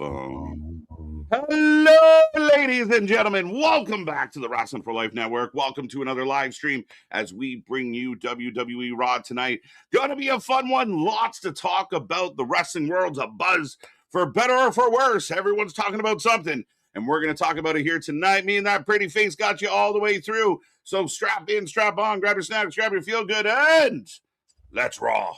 Boom. Hello, ladies and gentlemen. Welcome back to the Wrestling for Life Network. Welcome to another live stream as we bring you WWE RAW tonight. Gonna be a fun one. Lots to talk about. The wrestling world's a buzz, for better or for worse. Everyone's talking about something, and we're going to talk about it here tonight. Me and that pretty face got you all the way through. So strap in, strap on, grab your snacks, grab your feel good, and let's raw.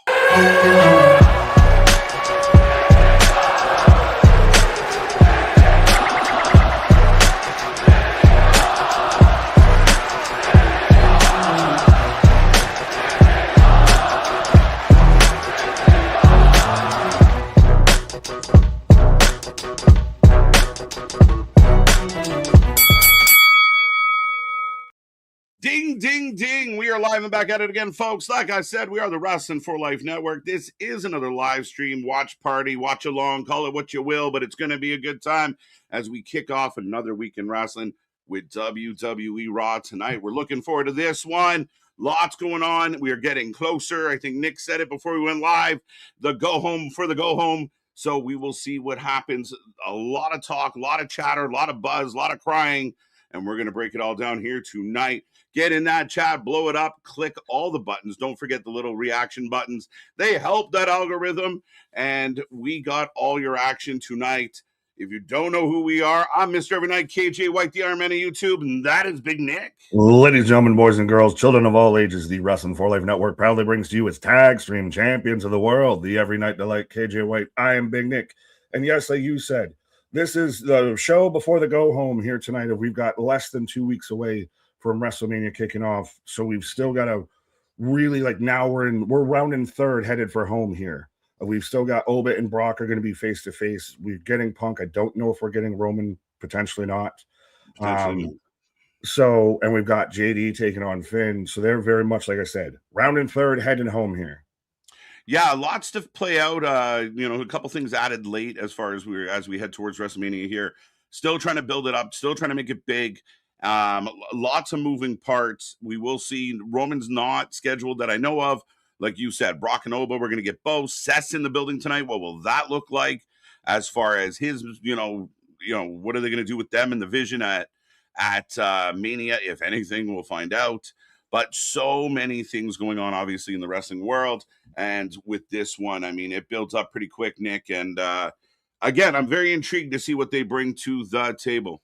Ding, ding, ding. We are live and back at it again, folks. Like I said, we are the Wrestling for Life Network. This is another live stream, watch party, watch along, call it what you will, but it's going to be a good time as we kick off another week in wrestling with WWE RAW tonight. We're looking forward to this one. Lots going on. We are getting closer. I think Nick said it before we went live. The go home for the go home. So we will see what happens. A lot of talk, a lot of chatter, a lot of buzz, a lot of crying, and we're going to break it all down here tonight. Get in that chat, blow it up, click all the buttons. Don't forget the little reaction buttons. They help that algorithm, and we got all your action tonight. If you don't know who we are, I'm Mr. Every Night, KJ White, the Iron Man of YouTube, and that is Big Nick. Ladies and gentlemen, boys and girls, children of all ages, the Wrestling for Life Network proudly brings to you its tag stream champions of the world, the Every Night Delight, KJ White. I am Big Nick, and yes, like you said, this is the show before the go home here tonight. We've got less than 2 weeks away from Wrestlemania kicking off, so we've still got to really, like, now we're rounding third, headed for home here. We've still got Obit and Brock are going to be face to face. We're getting Punk. I don't know if we're getting Roman, potentially not. So, and we've got JD taking on Finn, so they're very much, like I said, rounding third, heading home here. Yeah, lots to play out. A couple things added late as far as we head towards WrestleMania here. Still trying to build it up, still trying to make it big. Lots of moving parts. We will see. Roman's not scheduled that I know of. Like you said, Brock and Oba, we're going to get both. Seth's in the building tonight. What will that look like as far as his, what are they going to do with them in the vision at Mania? If anything, we'll find out. But so many things going on, obviously, in the wrestling world. And with this one, I mean, it builds up pretty quick, Nick. And again, I'm very intrigued to see what they bring to the table.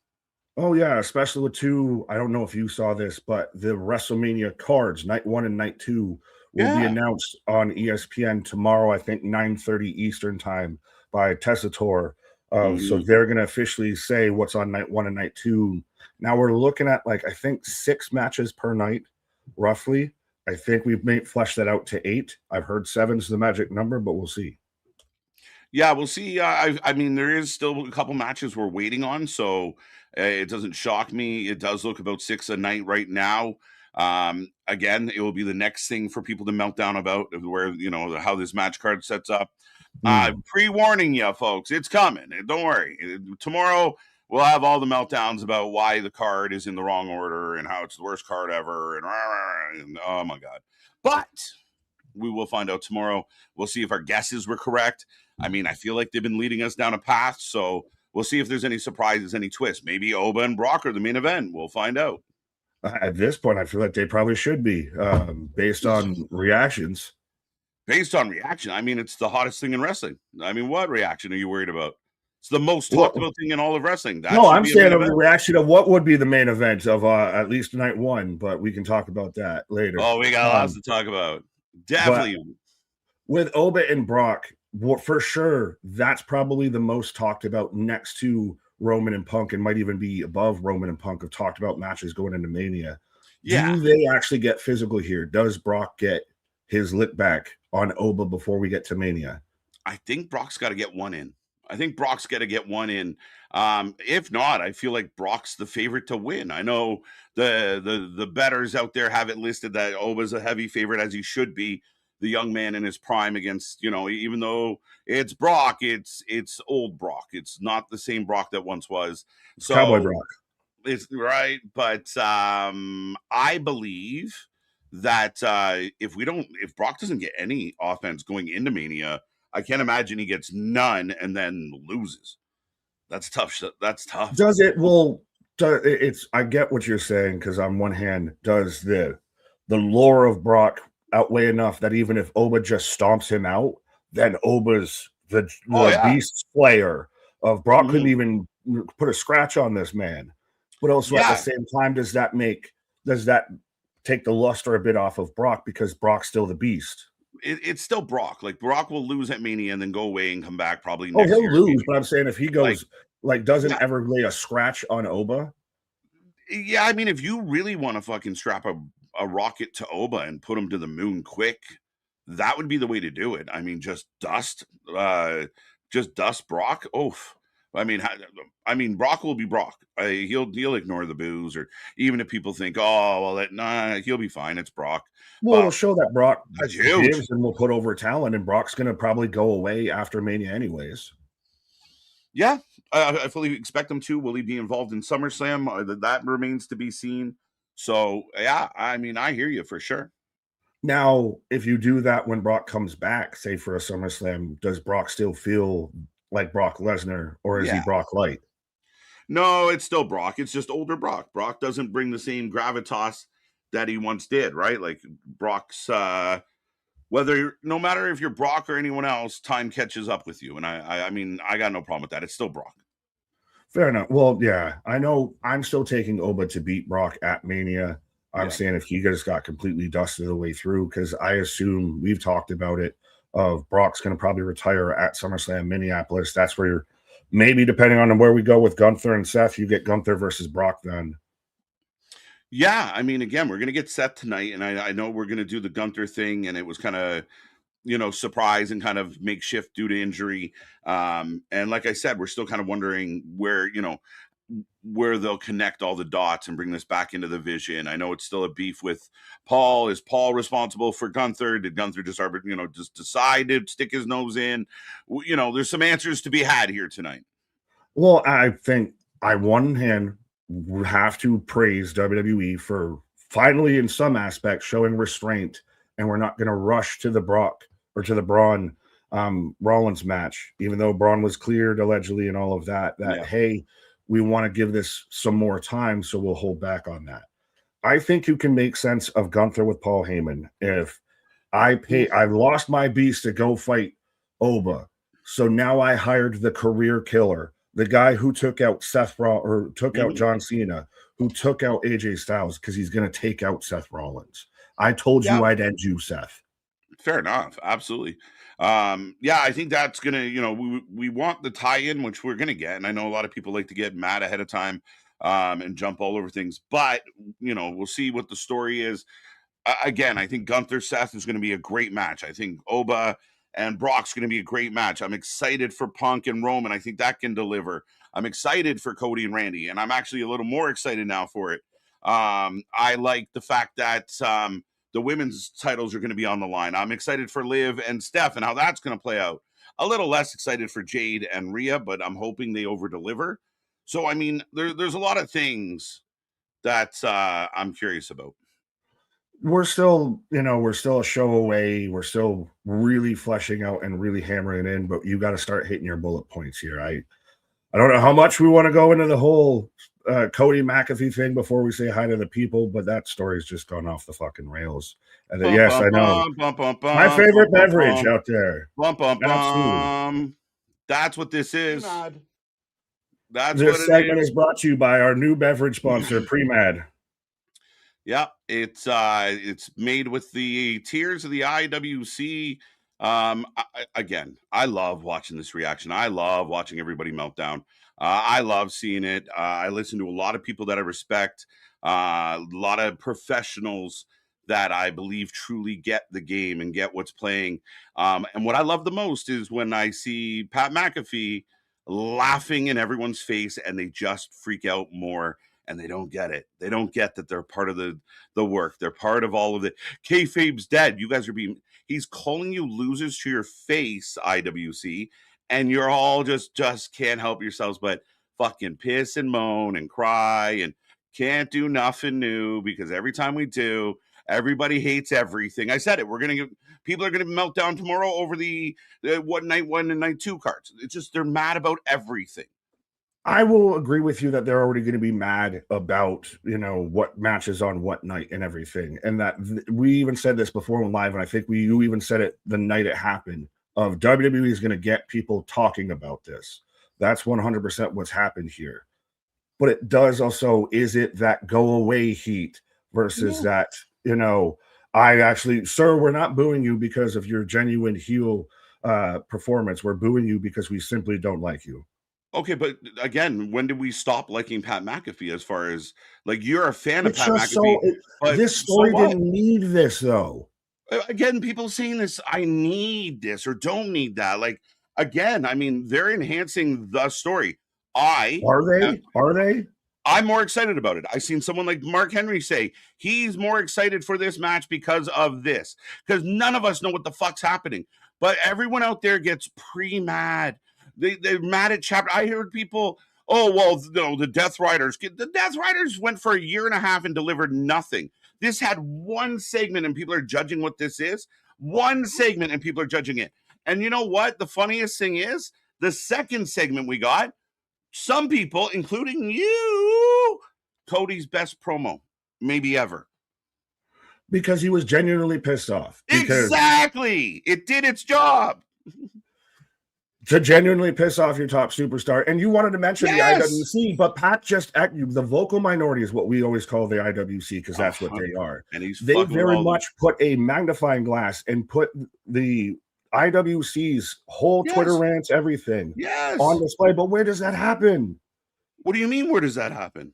Oh, yeah, especially with two. I don't know if you saw this, but the WrestleMania cards, night 1 and night 2, will be announced on ESPN tomorrow, I think 9:30 Eastern time by Tessitore. So they're going to officially say what's on night 1 and night 2. Now we're looking at, like, I think 6 matches per night, roughly. I think we've fleshed that out to 8. I've heard 7's the magic number, but we'll see. Yeah, we'll see. I mean, there is still a couple matches we're waiting on, so it doesn't shock me. It does look about 6 a night right now. Again, it will be the next thing for people to melt down about where, how this match card sets up. Pre-warning you, folks, it's coming. Don't worry. Tomorrow, we'll have all the meltdowns about why the card is in the wrong order and how it's the worst card ever. And oh, my God. But we will find out tomorrow. We'll see if our guesses were correct. I mean, I feel like they've been leading us down a path, so we'll see if there's any surprises, any twists. Maybe Oba and Brock are the main event. We'll find out. At this point, I feel like they probably should be, based on reactions. Based on reaction? I mean, it's the hottest thing in wrestling. I mean, what reaction are you worried about? It's the most talked about thing in all of wrestling. I'm saying a reaction of what would be the main event of at least night 1, but we can talk about that later. Oh, we got lots to talk about. Definitely. With Oba and Brock, for sure, that's probably the most talked about next to Roman and Punk, and might even be above Roman and Punk have talked about matches going into Mania. Yeah. Do they actually get physical here? Does Brock get his lick back on Oba before we get to Mania? I think Brock's got to get one in. If not, I feel like Brock's the favorite to win. I know the bettors out there have it listed that Oba's a heavy favorite, as he should be. The young man in his prime against, even though it's Brock, it's old Brock. It's not the same Brock that once was. So Cowboy Brock. It's right. But I believe that if Brock doesn't get any offense going into Mania, I can't imagine he gets none and then loses. That's tough. That's tough. Does it? Well, it's. I get what you're saying because on one hand, does the lore of Brock outweigh enough that even if Oba just stomps him out, then Oba's Oh the yeah. beast slayer of Brock couldn't Mhm. even put a scratch on this man. But also at the Yeah. same time, does that take the luster a bit off of Brock because Brock's still the beast? It's still Brock. Like Brock will lose at Mania and then go away and come back probably Oh, next he'll year. lose, but I'm saying if he Like, goes like doesn't yeah, ever lay a scratch on Oba. yeah. I mean, if you really want to fucking strap a rocket to Oba and put him to the moon quick, that would be the way to do it. I mean, uh, just dust Brock. Oof. I mean, I mean, Brock will be Brock. He'll ignore the booze, or even if people think, oh well, nah, he'll be fine. It's Brock, Well, it'll but show that Brock that's huge. gives and will put over talent, and Brock's gonna probably go away after Mania anyways. Yeah, I fully expect him to. Will he be involved in SummerSlam? That remains to be seen. So yeah, I mean, I hear you for sure. Now, if you do that when Brock comes back, say for a SummerSlam, does Brock still feel like Brock Lesnar, or is he Yeah, Brock Light? no, it's still Brock. It's just older Brock. Brock doesn't bring the same gravitas that he once did, right? Like Brock's no matter if you're Brock or anyone else, time catches up with you. And I mean, I got no problem with that. It's still Brock. Fair enough. Well, yeah, I know I'm still taking Oba to beat Brock at Mania. I'm Yeah. saying if he just got completely dusted the way through, because I assume we've talked about it of Brock's going to probably retire at SummerSlam Minneapolis. That's where you're maybe depending on where we go with Gunther and Seth, you get Gunther versus Brock then. Yeah, I mean, again, we're gonna get Seth tonight, and I know we're gonna do the Gunther thing, and it was kind of surprise and kind of makeshift due to injury. And like I said, we're still kind of wondering where they'll connect all the dots and bring this back into the vision. I know it's still a beef with Paul. Is Paul responsible for Gunther? Did Gunther just decide to stick his nose in? There's some answers to be had here tonight. Well, I think I one hand have to praise WWE for finally, in some aspects, showing restraint, and we're not going to rush to the Brock or to the Braun Rollins match, even though Braun was cleared allegedly and all of that. That Yeah. hey, we want to give this some more time, so we'll hold back on that. I think you can make sense of Gunther with Paul Heyman. If I've lost my beast to go fight Oba, so now I hired the career killer, the guy who took out took out Mhm. John Cena, who took out AJ Styles because he's going to take out Seth Rollins. I told Yeah, you I'd end you, Seth. fair enough. Absolutely. Yeah, I think that's gonna, we want the tie-in, which we're gonna get. And I know a lot of people like to get mad ahead of time and jump all over things, but we'll see what the story is. Again, I think Gunther Seth is going to be a great match. I think Oba and Brock's going to be a great match. I'm excited for Punk and Roman. I think that can deliver. I'm excited for Cody and Randy, and I'm actually a little more excited now for it. I like the fact that the women's titles are going to be on the line. I'm excited for Liv and Steph and how that's going to play out. A little less excited for Jade and Rhea, but I'm hoping they over deliver. So, I mean, there's a lot of things that I'm curious about. We're still a show away. We're still really fleshing out and really hammering it in, but you got to start hitting your bullet points here. I don't know how much we want to go into the whole Cody McAfee thing before we say hi to the people, but that story's just gone off the fucking rails. And Bum, yes, bum, I know bum, bum, bum, my bum, bum, favorite bum, beverage bum, out there. bum, bum, Absolutely. bum. That's what this is. That's what This it segment is. is brought to you by our new beverage sponsor, Pre-Mad. Yeah, it's made with the tiers of the IWC. Again, I love watching this reaction. I love watching everybody melt down. I love seeing it. I listen to a lot of people that I respect, a lot of professionals that I believe truly get the game and get what's playing. And what I love the most is when I see Pat McAfee laughing in everyone's face and they just freak out more and they don't get it. They don't get that they're part of the work. They're part of all of it. Kayfabe's dead. You guys are being. He's calling you losers to your face, IWC, and you're all just can't help yourselves but fucking piss and moan and cry and can't do nothing new because every time we do, everybody hates everything. I said it. People are gonna melt down tomorrow over the what night one and night two cards. It's just they're mad about everything. I will agree with you that they're already going to be mad about, what matches on what night and everything. And that we even said this before on live, and I think you even said it the night it happened, of WWE is going to get people talking about this. That's 100% what's happened here. But it does also, is it that go away heat versus that, I actually, sir, we're not booing you because of your genuine heel performance. We're booing you because we simply don't like you. Okay, but again, when did we stop liking Pat McAfee? As far as like, you're a fan of It's Pat just McAfee, but this story what? didn't need this though. Again, people saying this, I need this or don't need that. Like, again, I mean, they're enhancing the story. Are they? I'm more excited about it. I've seen someone like Mark Henry say he's more excited for this match because of this, because none of us know what the fuck's happening. But everyone out there gets pre-mad. They're mad at Chapter. I heard people, oh, well, no, the Death Riders. The Death Riders went for a year and a half and delivered nothing. This had one segment and people are judging what this is. One segment and people are judging it. And you know what? The funniest thing is the second segment we got, some people, including you, Cody's best promo, maybe ever. Because he was genuinely pissed off. Exactly. It did its job. To genuinely piss off your top superstar. And you wanted to mention the IWC, but Pat just, the vocal minority is what we always call the IWC, because that's what they are. And they very much put a magnifying glass and put the IWC's whole Twitter rants, everything on display. But where does that happen? What do you mean, where does that happen?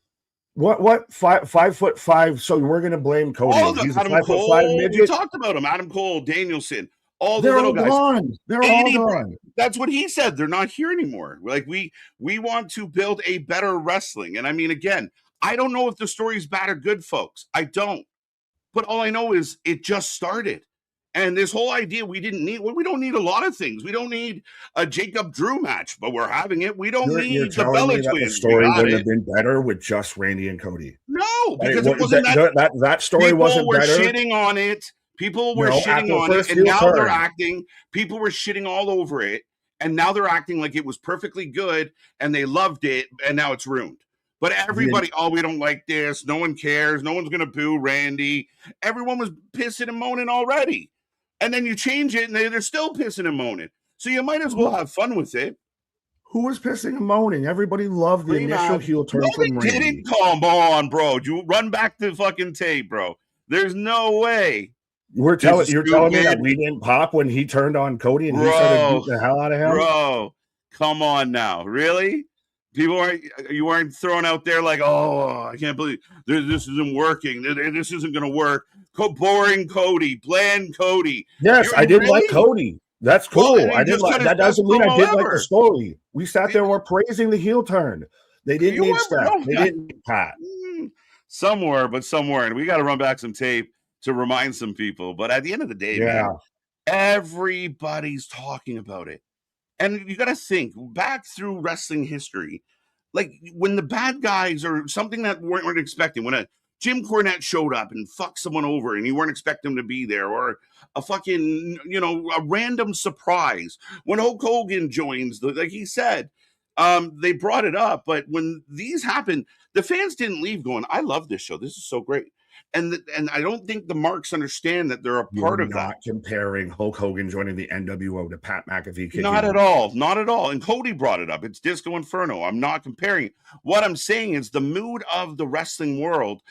What 5'5"? So we're gonna blame Cody. He's Adam Cole. 5'5" midget. We talked about him. Adam Cole, Danielson, all the little guys. Gone. They're all gone. That's what he said. They're not here anymore. Like, we want to build a better wrestling. And I mean, again, I don't know if the story is bad or good, folks. I don't. But all I know is it just started. And this whole idea we don't need a lot of things. We don't need a Jacob Drew match, but we're having it. We don't need the Bella Twins. The story would have been better with just Randy and Cody. No, because it wasn't that story wasn't better. People were shitting on it. People were shitting on it, and now they're acting. People were shitting all over it, and now they're acting like it was perfectly good, and they loved it, and now it's ruined. But everybody, we don't like this. No one cares. No one's going to boo Randy. Everyone was pissing and moaning already. And then you change it, and they're still pissing and moaning. So you might as well have fun with it. Who was pissing and moaning? Everybody loved the initial heel turn from Randy. Didn't. Come on, bro. You run back the fucking tape, bro. There's no way. You're telling me that we didn't pop when he turned on Cody and he started beating the hell out of him? Bro, come on now. Really? You weren't throwing out there like, oh, I can't believe this isn't working. This isn't going to work. Boring Cody, bland Cody. Yes, I did like Cody. That's cool. That doesn't mean I didn't like the story. We sat there and were praising the heel turn. They didn't need Seth. They didn't need Pat. Somewhere. And we got to run back some tape to remind some people. But at the end of the day, man, everybody's talking about it. And you got to think back through wrestling history, like when the bad guys or something that weren't expecting, when a Jim Cornette showed up and fucked someone over and you weren't expecting him to be there, or a fucking, a random surprise. When Hulk Hogan joins, like he said, they brought it up. But when these happened, the fans didn't leave going, I love this show. This is so great. And I don't think the marks understand that they're a part of that. Not comparing Hulk Hogan joining the NWO to Pat McAfee. Not at all. And Cody brought it up. It's Disco Inferno. I'm not comparing. What I'm saying is the mood of the wrestling world.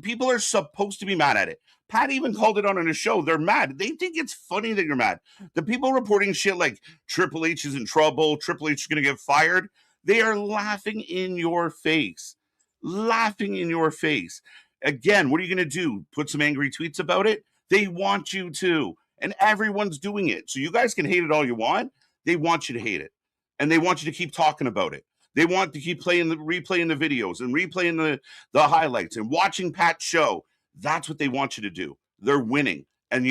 People are supposed to be mad at it. Pat even called it on his show. They're mad. They think it's funny that you're mad. The people reporting shit like Triple H is in trouble, Triple H is going to get fired, they are laughing in your face. Again, what are you going to do? Put some angry tweets about it? They want you to. And everyone's doing it. So you guys can hate it all you want. They want you to hate it. And they want you to keep talking about it. They want to keep replaying the videos and replaying the highlights and watching Pat's show. That's what they want you to do. They're winning. And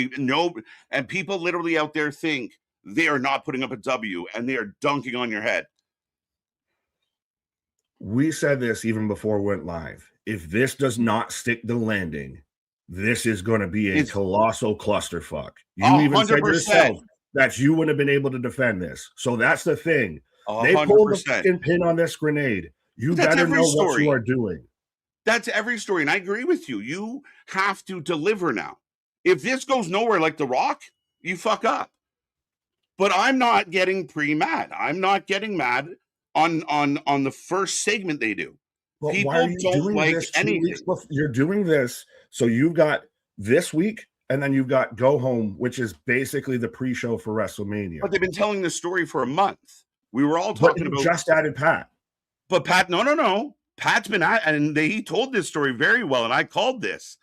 and people literally out there think they are not putting up a W and they are dunking on your head. We said this even before we went live. If this does not stick the landing, this is going to be a colossal clusterfuck. You even 100%. Said yourself that you wouldn't have been able to defend this. So that's the thing. They pulled the 100%. fucking pin on this grenade. You That's better every know what story. you are doing. That's every story. And I agree with you. You have to deliver now. If this goes nowhere like The Rock, you fuck up. But I'm not getting pre-mad. I'm not getting mad on the first segment they do. But People why are you don't doing like this 2 anything. weeks before? You're doing this, so you've got this week, and then you've got Go Home, which is basically the pre-show for WrestleMania. But they've been telling this story for a month. We were all But talking you about just added Pat. But Pat, no. Pat's been at, and he told this story very well, and I called this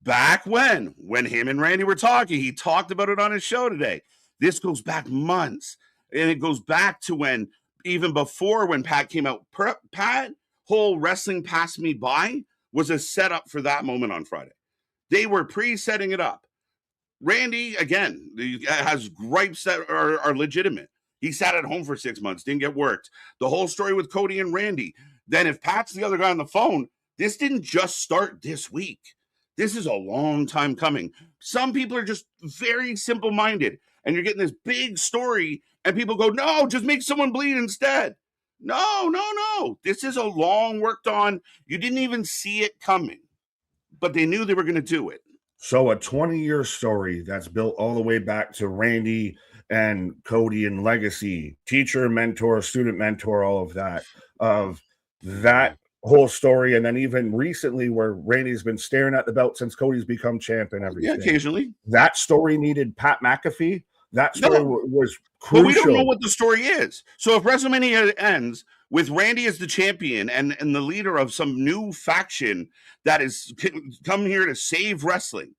back when him and Randy were talking. He talked about it on his show today. This goes back months, and it goes back to when, even before when Pat came out. Pat whole wrestling passed me by was a setup for that moment on Friday. They were pre-setting it up. Randy, again, has gripes that are legitimate. He sat at home for 6 months, didn't get worked. The whole story with Cody and Randy. Then if Pat's the other guy on the phone, this didn't just start this week. This is a long time coming. Some people are just very simple-minded, and you're getting this big story, and people go, no, just make someone bleed instead. No. This is a long worked on. You didn't even see it coming, but they knew they were going to do it. So a 20-year story that's built all the way back to Randy and Cody and legacy, teacher, mentor, student mentor, all of that whole story. And then even recently where Randy's been staring at the belt since Cody's become champ and everything. Yeah, occasionally. That story needed Pat McAfee. That story was crucial. But we don't know what the story is. So if WrestleMania ends with Randy as the champion and the leader of some new faction that is come here to save wrestling,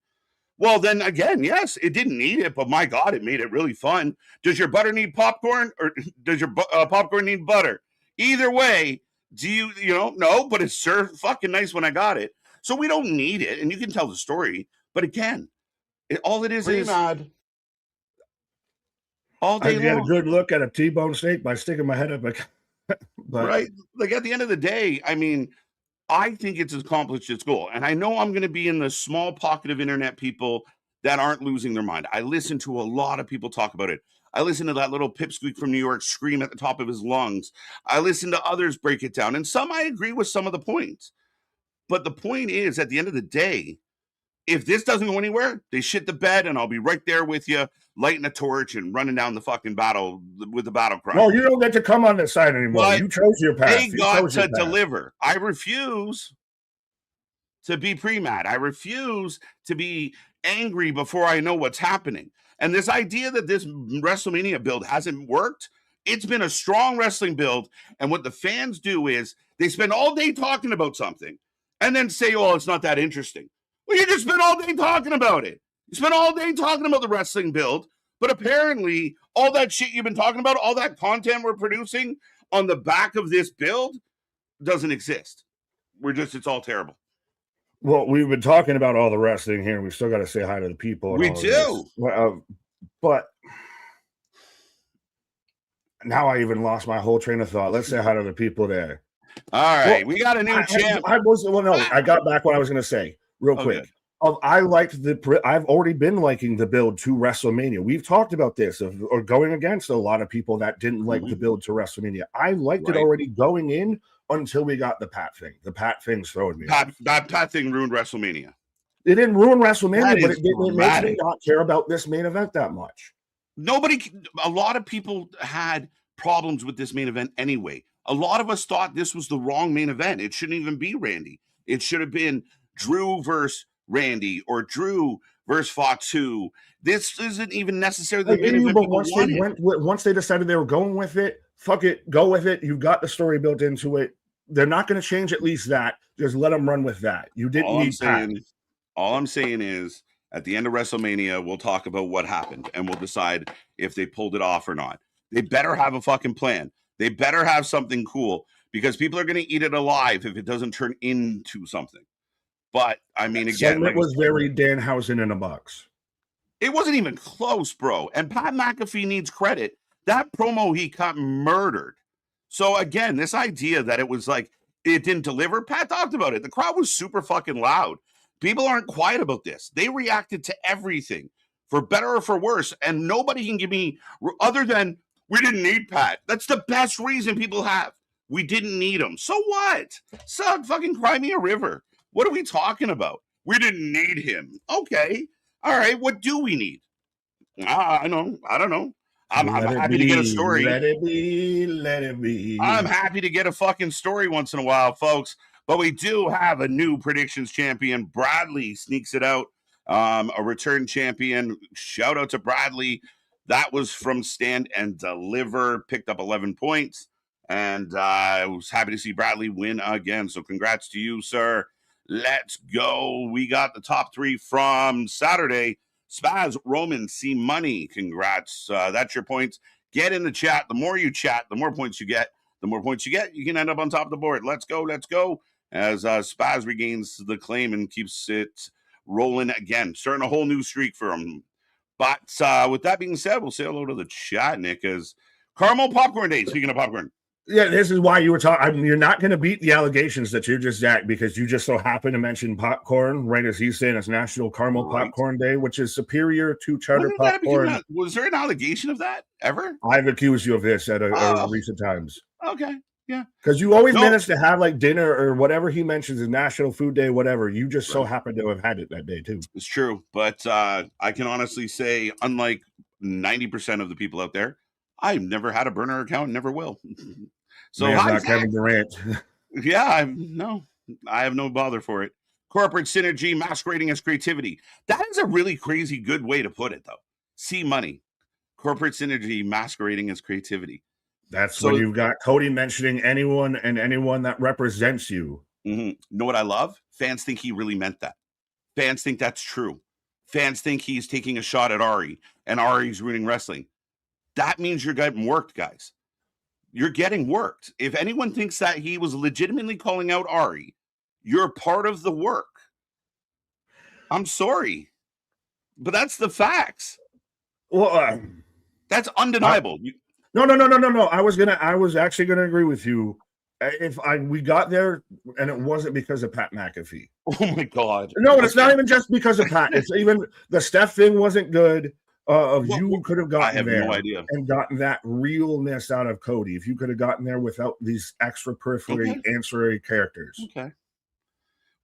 well, then again, yes, it didn't need it, but my God, it made it really fun. Does your butter need popcorn, or does your popcorn need butter? Either way, do you no, but it's served fucking nice when I got it. So we don't need it, and you can tell the story. But again, all it is mad. All day I get long. a good look at a T-bone steak by sticking my head up. But right, like at the end of the day, I mean, I think it's accomplished its goal. And I know I'm going to be in the small pocket of internet people that aren't losing their mind. I listen to a lot of people talk about it. I listen to that little pipsqueak from New York scream at the top of his lungs. I listen to others break it down. And some I agree with some of the points. But the point is, at the end of the day, if this doesn't go anywhere, they shit the bed, and I'll be right there with you, lighting a torch and running down the fucking battle with the battle cry. No, you don't get to come on this side anymore. But you chose your path. They got to deliver. I refuse to be pre-mad. I refuse to be angry before I know what's happening. And this idea that this WrestleMania build hasn't worked, it's been a strong wrestling build. And what the fans do is they spend all day talking about something and then say, oh, it's not that interesting. Well, you just spent all day talking about it. You spent all day talking about the wrestling build, but apparently all that shit you've been talking about, all that content we're producing on the back of this build doesn't exist. It's all terrible. Well, we've been talking about all the wrestling here, and we've still got to say hi to the people. We do. But now I even lost my whole train of thought. Let's say hi to the people there. All right. We got a new champ. I got back what I was going to say real quick. I've already been liking the build to WrestleMania. We've talked about this or going against a lot of people that didn't like the build to WrestleMania. I liked it already going in until we got the Pat thing. The Pat thing's throwing me. That Pat thing ruined WrestleMania. It didn't ruin WrestleMania, but it makes me not care about this main event that much. A lot of people had problems with this main event anyway. A lot of us thought this was the wrong main event. It shouldn't even be Randy. It should have been Drew versus Randy or Drew versus Fatu. This isn't even necessarily the main event. But once they decided they were going with it, fuck it, go with it. You've got the story built into it. They're not going to change at least that. Just let them run with that. You didn't need Pat. All I'm saying is, at the end of WrestleMania, we'll talk about what happened, and we'll decide if they pulled it off or not. They better have a fucking plan. They better have something cool, because people are going to eat it alive if it doesn't turn into something. But, I mean, again... it was very Danhausen in a box. It wasn't even close, bro. And Pat McAfee needs credit. That promo he got murdered. So, again, this idea that it was like, it didn't deliver, Pat talked about it. The crowd was super fucking loud. People aren't quiet about this. They reacted to everything, for better or for worse, and nobody can give me, other than We didn't need Pat. That's the best reason people have. We didn't need him. So what? So fucking cry me a river. What are we talking about? We didn't need him. Okay. All right. What do we need? I don't know. I'm happy to get a story. Let it be. Let it be. I'm happy to get a fucking story once in a while, folks. But we do have a new predictions champion. Bradley sneaks it out. A return champion. Shout out to Bradley. That was from Stand and Deliver. Picked up 11 points. And I was happy to see Bradley win again. So congrats to you, sir. Let's go. We got the top 3 from Saturday. Spaz, Roman, C Money. Congrats. That's your points. Get in the chat. The more you chat, the more points you get. The more points you get, you can end up on top of the board. Let's go. Let's go. As Spaz regains the claim and keeps it rolling again. Starting a whole new streak for him. But with that being said, we'll say hello to the chat, Nick, as Caramel Popcorn Day. Speaking of popcorn. Yeah, this is why you were talking. I mean, you're not going to beat the allegations that you just Zach, because you just so happen to mention popcorn right as he's saying it's National Caramel Popcorn Day, which is superior to cheddar popcorn. Was there an allegation of that ever? I've accused you of this at recent times. Okay, yeah, because you always manage to have like dinner or whatever he mentions is National Food Day, whatever. You just so happen to have had it that day too. It's true, but I can honestly say, unlike 90% of the people out there, I've never had a burner account, never will. So not Kevin Durant. Yeah, I have no bother for it. Corporate synergy masquerading as creativity. That is a really crazy good way to put it, though. See money. Corporate synergy masquerading as creativity. That's when you've got Cody mentioning anyone and anyone that represents you. Mm-hmm. You know what I love? Fans think he really meant that. Fans think that's true. Fans think he's taking a shot at Ari, and Ari's ruining wrestling. That means you're getting worked, guys. You're getting worked. If anyone thinks that he was legitimately calling out Ari, you're part of the work. I'm sorry, but that's the facts. Well, that's undeniable. No. I was actually gonna agree with you. We got there and it wasn't because of Pat McAfee. Oh my God. No, it's not even just because of Pat. It's even the Steph thing wasn't good. You could have gotten there and gotten that realness out of Cody. If you could have gotten there without these extra periphery ancillary characters. Okay.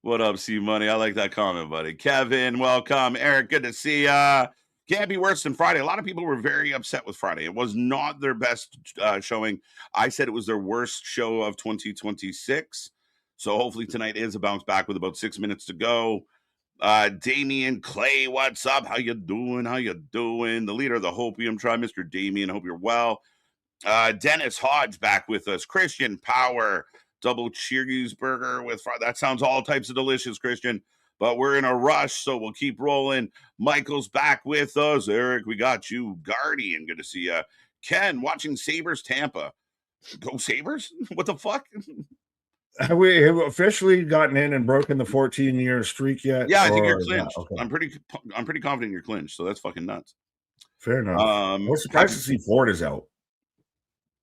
What up, C Money? I like that comment, buddy. Kevin, welcome. Eric, good to see ya. Can't be worse than Friday. A lot of people were very upset with Friday. It was not their best showing. I said it was their worst show of 2026. So hopefully tonight is a bounce back with about 6 minutes to go. Damian Clay, what's up? How you doing? The leader of the Hopium Tribe, Mr. Damian. Hope you're well. Dennis Hodge back with us. Christian Power, double cheeseburger with fries. That sounds all types of delicious, Christian. But we're in a rush, so we'll keep rolling. Michael's back with us. Eric, we got you. Guardian, good to see you. Ken, watching Sabres Tampa. Go Sabres? What the fuck? We have officially gotten in and broken the 14-year streak yet? Yeah, I think you're clinched. Okay. I'm pretty confident you're clinched, so that's fucking nuts. Fair enough. I was surprised to see Ford is out.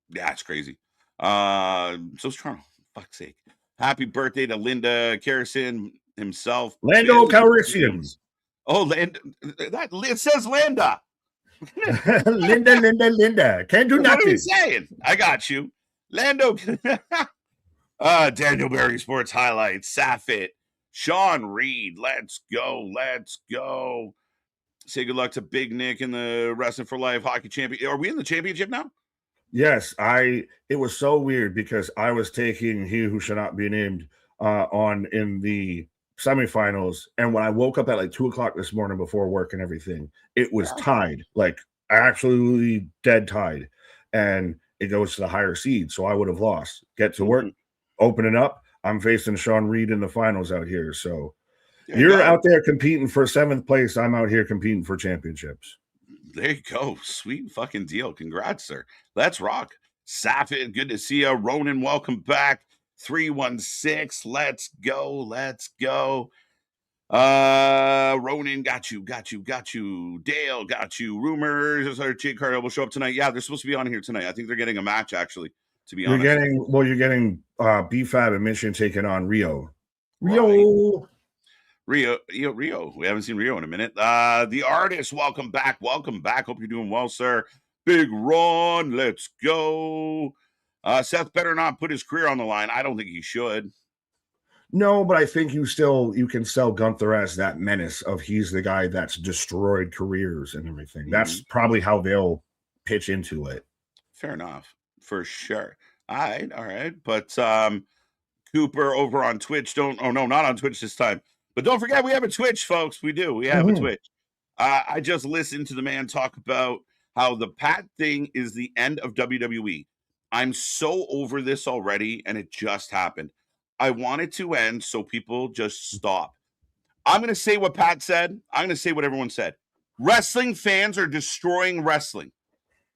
Yeah, it's crazy. So's Toronto. Fuck's sake. Happy birthday to Linda Carrison himself. Lando Calrissian. Oh, Linda. It says Linda. Linda. Can't do nothing. What are you saying? I got you. Lando. Daniel Berry Sports Highlights. Saffit. Sean Reed. Let's go. Say good luck to Big Nick in the Wrestling for Life Hockey Champion. Are we in the championship now? Yes. It was so weird because I was taking He Who Shall Not Be Named on in the semifinals, and when I woke up at like 2:00 this morning before work and everything, it was tied, like absolutely dead tied, and it goes to the higher seed, so I would have lost. Get to work, open it up. I'm facing Sean Reed in the finals out here, so you're out there competing for 7th place. I'm out here competing for championships. There you go. Sweet fucking deal. Congrats, sir. Let's rock. Saffit, good to see you. Ronan, welcome back. 316. Let's go. Ronan, got you. Dale, got you. Rumors our Jake Carter will show up tonight. Yeah, they're supposed to be on here tonight. I think they're getting a match, actually, to be honest. You're getting B-Fab and Mission taking on Rio. Rio. We haven't seen Rio in a minute. The Artist, welcome back. Hope you're doing well, sir. Big Ron, let's go. Seth better not put his career on the line. I don't think he should. No, but I think you can sell Gunther as that menace of he's the guy that's destroyed careers and everything. Mm-hmm. That's probably how they'll pitch into it. Fair enough, for sure. All right. But Cooper over on Twitch, not on Twitch this time. But don't forget, we have a Twitch, folks. We do. We have a Twitch. I just listened to the man talk about how the Pat thing is the end of WWE. I'm so over this already, and it just happened. I want it to end so people just stop. I'm going to say what Pat said. I'm going to say what everyone said. Wrestling fans are destroying wrestling.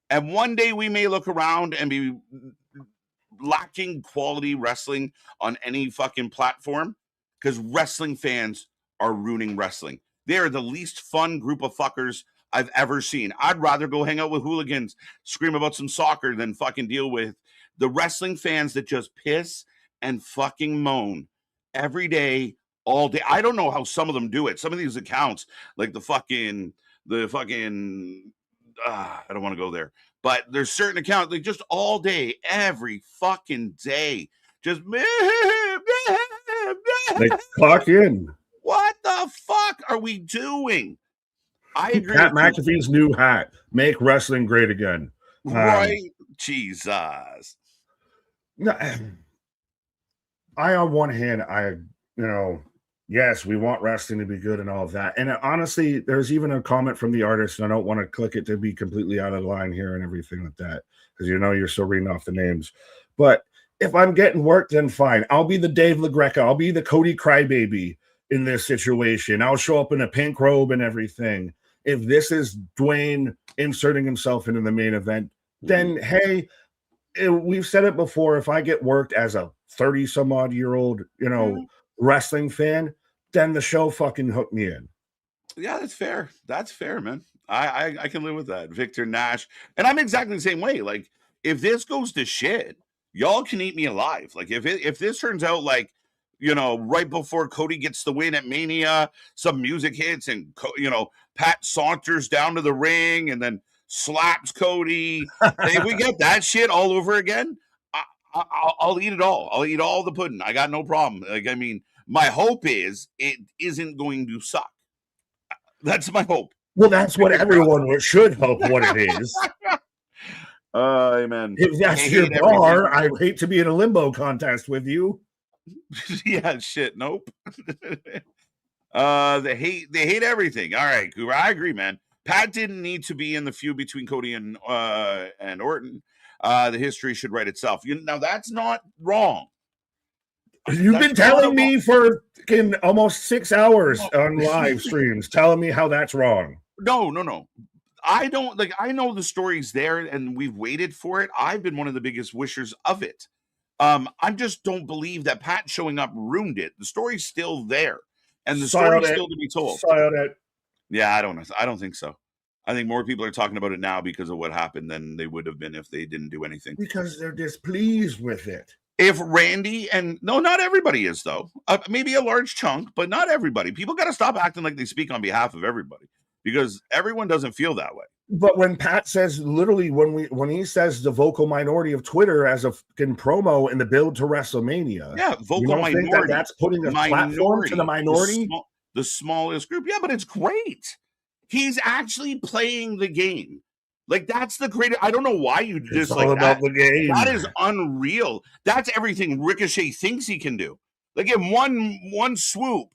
And one day we may look around and be lacking quality wrestling on any fucking platform because wrestling fans are ruining wrestling. They are the least fun group of fuckers I've ever seen. I'd rather go hang out with hooligans, scream about some soccer than fucking deal with the wrestling fans that just piss and fucking moan every day, all day. I don't know how some of them do it. Some of these accounts, like the fucking, I don't want to go there, but there's certain accounts, like just all day, every fucking day, just they clock in. What the fuck are we doing? I agree. Pat McAfee's new hat, make wrestling great again. Right? Jesus. No, on one hand, yes, we want wrestling to be good and all of that. And honestly, there's even a comment from the artist, and I don't want to click it to be completely out of line here and everything like that, because you're still reading off the names. But if I'm getting work, then fine. I'll be the Dave LaGreca. I'll be the Cody Crybaby in this situation. I'll show up in a pink robe and everything. If this is Dwayne inserting himself into the main event, then hey, we've said it before. If I get worked as a 30-some-odd-year-old, wrestling fan, then the show fucking hooked me in. Yeah, that's fair. That's fair, man. I can live with that. Victor Nash. And I'm exactly the same way. Like, if this goes to shit, y'all can eat me alive. Like, if this turns out like, right before Cody gets the win at Mania, some music hits and, Pat saunters down to the ring and then slaps Cody. If we get that shit all over again, I'll eat it all. I'll eat all the pudding. I got no problem. Like, I mean, my hope is it isn't going to suck. That's my hope. Well, that's what everyone should hope what it is. Amen. If that's your bar, I hate to be in a limbo contest with you. Yeah, shit. Nope. They hate everything. All right, Cooper. I agree, man. Pat didn't need to be in the feud between Cody and Orton. The history should write itself. Now that's not wrong. You've been telling me for almost 6 hours on live streams, telling me how that's wrong. No. I don't I know the story's there and we've waited for it. I've been one of the biggest wishers of it. I just don't believe that Pat showing up ruined it. The story's still there. And the story's still to be told. Yeah, I don't think so. I think more people are talking about it now because of what happened than they would have been if they didn't do anything. Because they're displeased with it. If Randy not everybody is though. Maybe a large chunk, but not everybody. People got to stop acting like they speak on behalf of everybody because everyone doesn't feel that way. But when Pat says, literally, when he says the vocal minority of Twitter as a fucking promo in the build to WrestleMania, yeah, vocal minority. That's putting a platform to the minority, the smallest group. Yeah, but it's great. He's actually playing the game. Like that's the greatest. I don't know why you just like about the game. That is unreal. That's everything Ricochet thinks he can do. Like in one swoop,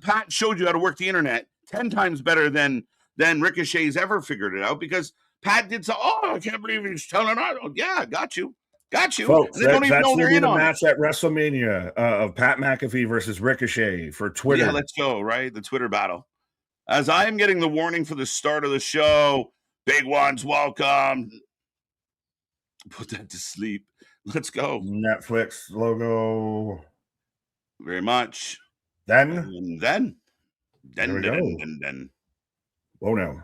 Pat showed you how to work the internet 10 times better than Ricochet's ever figured it out because Pat did so. Oh, I can't believe he's telling us. Oh, yeah, got you. Folks, they don't even know they're in on match at WrestleMania of Pat McAfee versus Ricochet for Twitter. Yeah, let's go, right? The Twitter battle. As I am getting the warning for the start of the show, big ones, welcome. Put that to sleep. Let's go. Netflix logo. Very much. Then. Oh no.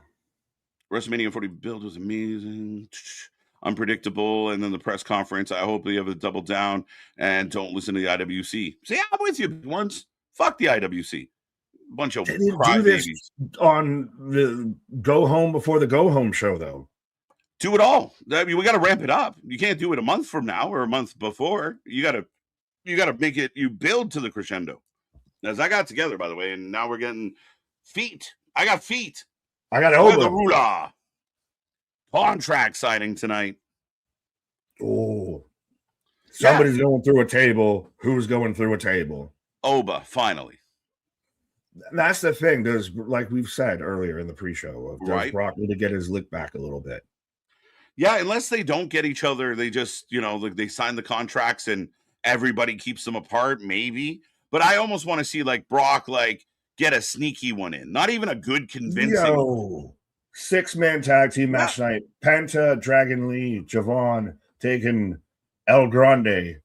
WrestleMania 40 build was amazing. Unpredictable. And then the press conference. I hope you have a double down and don't listen to the IWC. See, I'm with you once. Fuck the IWC. Bunch of do this on the go home before the go home show, though. Do it all. I mean, we got to ramp it up. You can't do it a month from now or a month before. You got to make it. You build to the crescendo. As I got together, by the way, and now we're getting feet. I got feet. I got The Oba. Rula. Contract signing tonight. Oh, somebody's going through a table. Who's going through a table? Oba, finally. That's the thing. Does, like we've said earlier in the pre-show, does Brock need to get his lick back a little bit? Yeah, unless they don't get each other, they just, they sign the contracts and everybody keeps them apart, maybe. But I almost want to see like Brock get a sneaky one in. Not even a good convincing. 6-man tag team match night. Penta, Dragon Lee, Javon taking El Grande.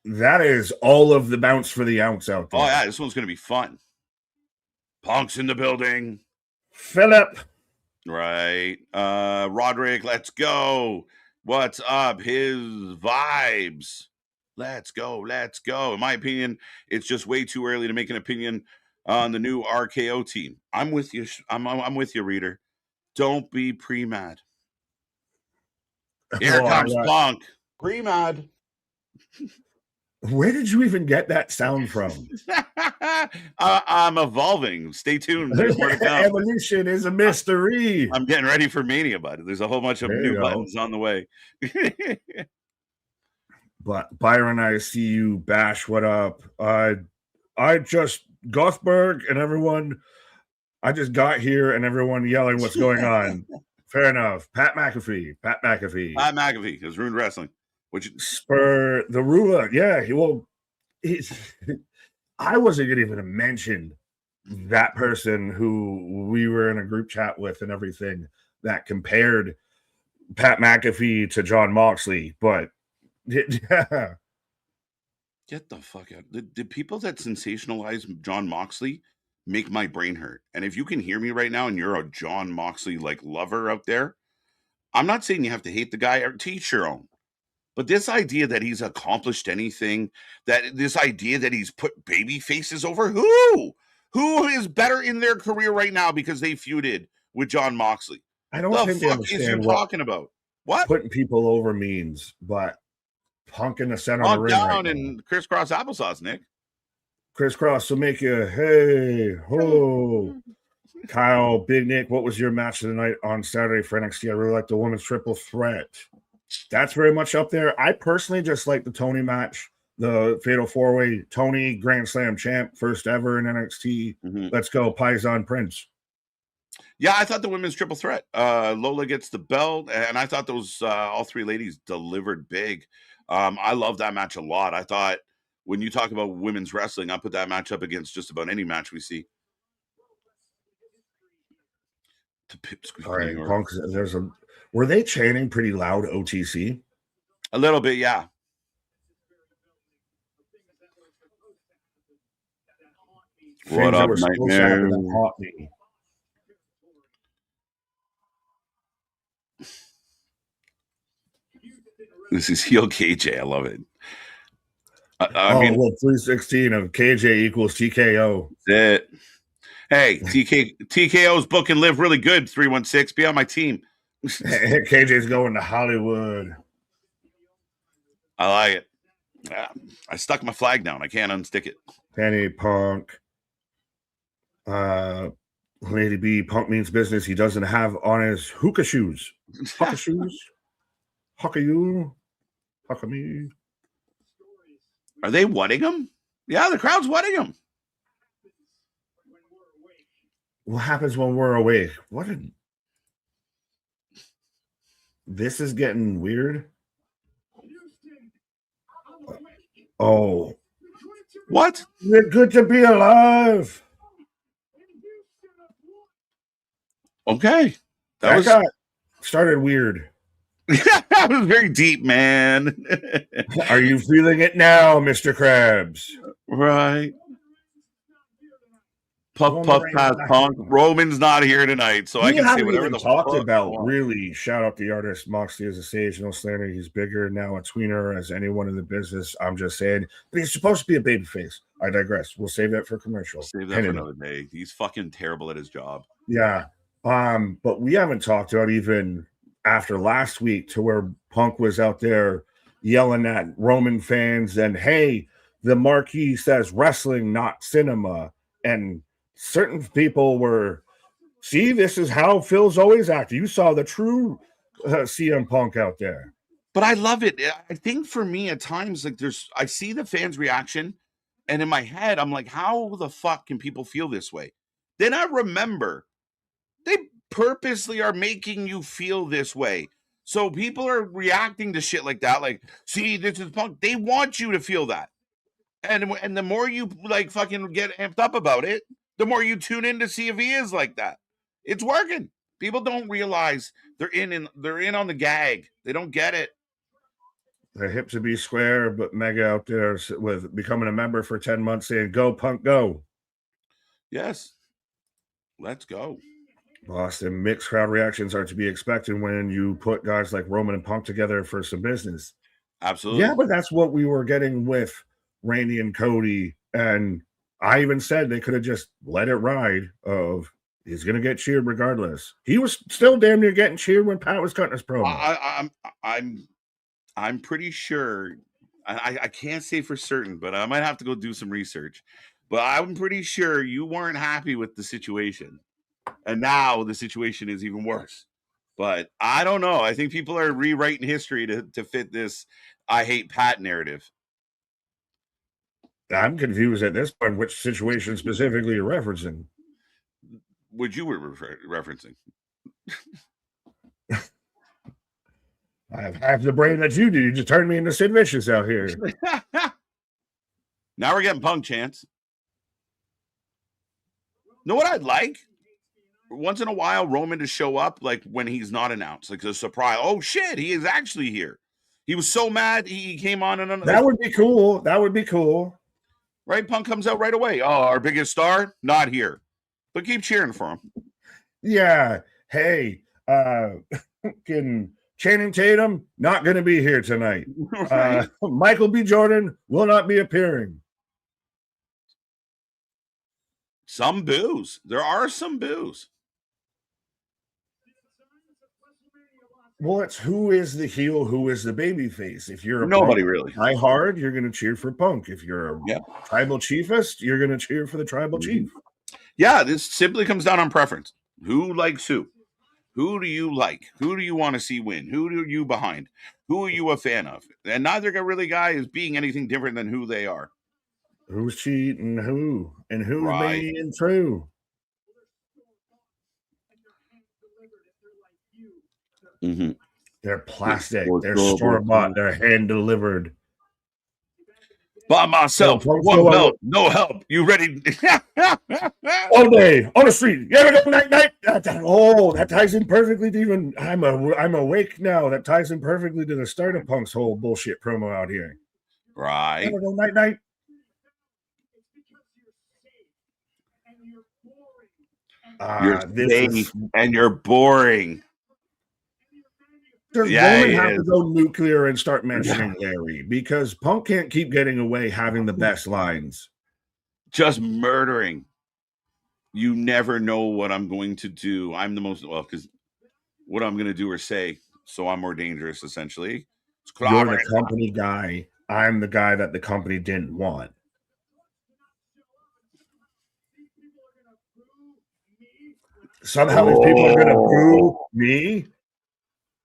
That is all of the bounce for the ounce out there. Oh, yeah, this one's going to be fun. Punk's in the building. Philip. Right. Roderick, let's go. What's up? His vibes. Let's go. Let's go. In my opinion, it's just way too early to make an opinion on the new RKO team. I'm with you. I'm with you, reader. Don't be pre-mad. Here comes Punk. Pre-mad. Where did you even get that sound from? I'm evolving. Stay tuned. There's more to come. Evolution is a mystery. I'm getting ready for Mania, bud. There's a whole bunch of new buttons on the way. But Byron, I see you. Bash, what up? I just Gothberg and everyone. I just got here and everyone yelling, "What's going on?" Fair enough. Pat McAfee has ruined wrestling. Which Spur the Rula, yeah. I wasn't gonna even mention that person who we were in a group chat with and everything that compared Pat McAfee to John Moxley, but yeah. Get the fuck out. The people that sensationalize John Moxley make my brain hurt. And if you can hear me right now and you're a John Moxley lover out there, I'm not saying you have to hate the guy or teach your own. But this idea that he's accomplished anything, this idea that he's put baby faces over, who is better in their career right now because they feuded with John Moxley? I don't think they understand what talking about. What putting people over means, but Punk in the center of the ring down and crisscross applesauce, Nick. Crisscross will make you hey ho. Kyle, Big Nick, what was your match of the night on Saturday for NXT? I really like the women's triple threat. That's very much up there. I personally just like the Tony match, the Fatal 4-Way. Tony, Grand Slam champ, first ever in NXT. Mm-hmm. Let's go, Paisan Prince. Yeah, I thought the women's triple threat. Lola gets the belt, and I thought those all three ladies delivered big. I love that match a lot. I thought when you talk about women's wrestling, I put that match up against just about any match we see. All right, Punk, were they chanting pretty loud OTC? A little bit, yeah. What up, Nightmare? This is heel KJ. I love it. I mean, 316 of KJ equals TKO. That's it. Hey, TKO's book and live really good. 316, be on my team. KJ's going to Hollywood. I like it. I stuck my flag down. I can't unstick it. Penny Punk. Lady B, Punk means business. He doesn't have on his hookah shoes. Hookah shoes? Hookah you? Hookah me? Are they wetting him? Yeah, the crowd's wetting him. What happens when we're awake? This is getting weird. Oh. What? It's good to be alive. Okay. That got started weird. That was very deep, man. Are you feeling it now, Mr. Krabs? Right. Puff past Punk. Roman's not here tonight, so I can say whatever the talked about. Really, shout out the artist Moxley as a stage, no slander. He's bigger now a tweener as anyone in the business. I'm just saying, but he's supposed to be a babyface. I digress. We'll save that for commercial. Save that for another day. He's fucking terrible at his job. Yeah. But we haven't talked about even after last week to where Punk was out there yelling at Roman fans and, hey, the marquee says wrestling, not cinema. And certain people were, see, this is how Phil's always acted. You saw the true CM Punk out there. But I love it. I think for me at times, like I see the fans' reaction, and in my head, I'm like, how the fuck can people feel this way? Then I remember they purposely are making you feel this way. So people are reacting to shit like that. Like, see, this is Punk. They want you to feel that. And the more you like fucking get amped up about it, the more you tune in to see if he is like that. It's working. People don't realize they're in on the gag. They don't get it. They're hip to be square, but Mega out there with becoming a member for 10 months saying, go, Punk, go. Yes. Let's go. Boston, mixed crowd reactions are to be expected when you put guys like Roman and Punk together for some business. Absolutely. Yeah, but that's what we were getting with Randy and Cody. And I even said they could have just let it ride of he's going to get cheered regardless. He was still damn near getting cheered when Pat was cutting his promo. I'm pretty sure. I can't say for certain, but I might have to go do some research. But I'm pretty sure you weren't happy with the situation. And now the situation is even worse. But I don't know. I think people are rewriting history to fit this I hate Pat narrative. I'm confused at this point which situation specifically you're referencing. Which you were referencing. I have half the brain that you do. You just turned me into Sid Vicious out here. Now we're getting Punk chants. Know what I'd like? Once in a while, Roman to show up, like when he's not announced, like a surprise. Oh shit, he is actually here. He was so mad he came on and that would be cool. That would be cool. Right? Punk comes out right away. Oh, our biggest star, not here. But keep cheering for him. Yeah. Hey, Channing Tatum, not going to be here tonight. Right? Michael B. Jordan will not be appearing. Some boos. There are some boos. Well, it's who is the heel, who is the baby face. If you're nobody really die hard, you're going to cheer for Punk. If you're a tribal chiefist, you're going to cheer for the tribal chief. Yeah, this simply comes down on preference. Who likes who? Who do you like? Who do you want to see win? Who are you behind? Who are you a fan of? And neither guy is being anything different than who they are. Who's cheating who? And who's being true? Mm-hmm. They're plastic. They're store-bought. They're hand-delivered. By myself, one belt, no help. You ready? All day on the street. You ever go night? Oh, that ties in perfectly to even. I'm awake now. That ties in perfectly to the start of Punk's whole bullshit promo out here. Right. You ever go night? You're safe and you're boring. Does Roman have to go nuclear and start mentioning Larry? Because Punk can't keep getting away having the best lines. Just murdering. You never know what I'm going to do. I'm the most, because what I'm going to do or say, so I'm more dangerous, essentially. You're the company guy. I'm the guy that the company didn't want. Somehow these people are going to boo me.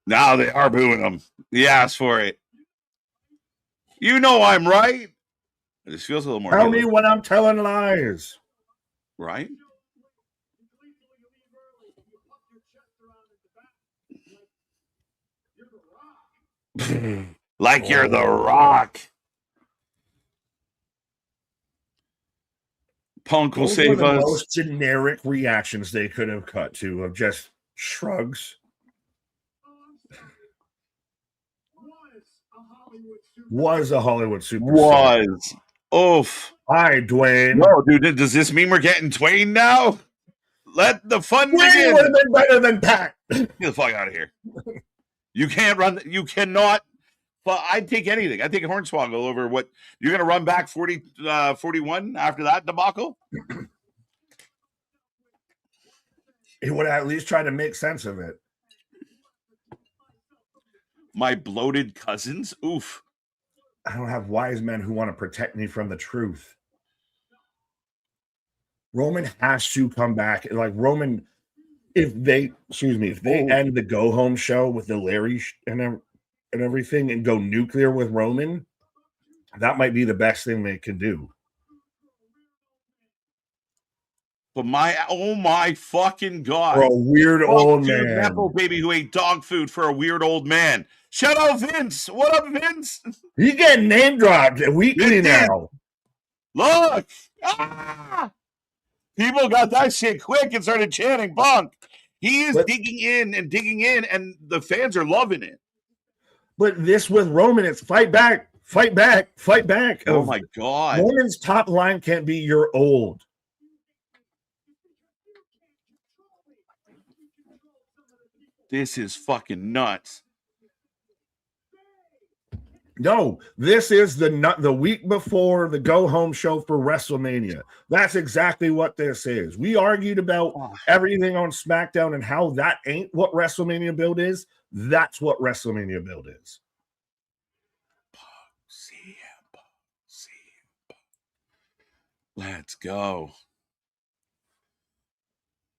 Now they are booing him. He asked for it. You know I'm right. This feels a little more. Tell me when I'm telling lies. Right? Like you're the Rock. Punk will save us. Most generic reactions they could have cut to of just shrugs. Was a Hollywood superstar. Was. Oof. Hi, Dwayne. No, dude, does this mean we're getting Dwayne now? Let the fun begin. Dwayne would have been better than Pat. Get the fuck out of here. You can't run. You cannot. Well, I'd take anything. I'd take a Hornswoggle over what you're going to run back 41 after that debacle. He would at least try to make sense of it. My bloated cousins? Oof. I don't have wise men who want to protect me from the truth. Roman has to come back. Like Roman, if they end the go home show with the Larry and everything and go nuclear with Roman, that might be the best thing they can do. But oh my fucking God. For a weird old man. Nepo baby who ate dog food for a weird old man. Shout out Vince. What up, Vince? He's getting name dropped weekly now. Look. Ah! People got that shit quick and started chanting Punk. He is digging in, and the fans are loving it. But this with Roman, it's fight back, fight back, fight back. Oh my God. Roman's top line can't be you're old. This is fucking nuts. No, this is the week before the go-home show for WrestleMania. That's exactly what this is. We argued about everything on SmackDown and how that ain't what WrestleMania build is. That's what WrestleMania build is. Let's go.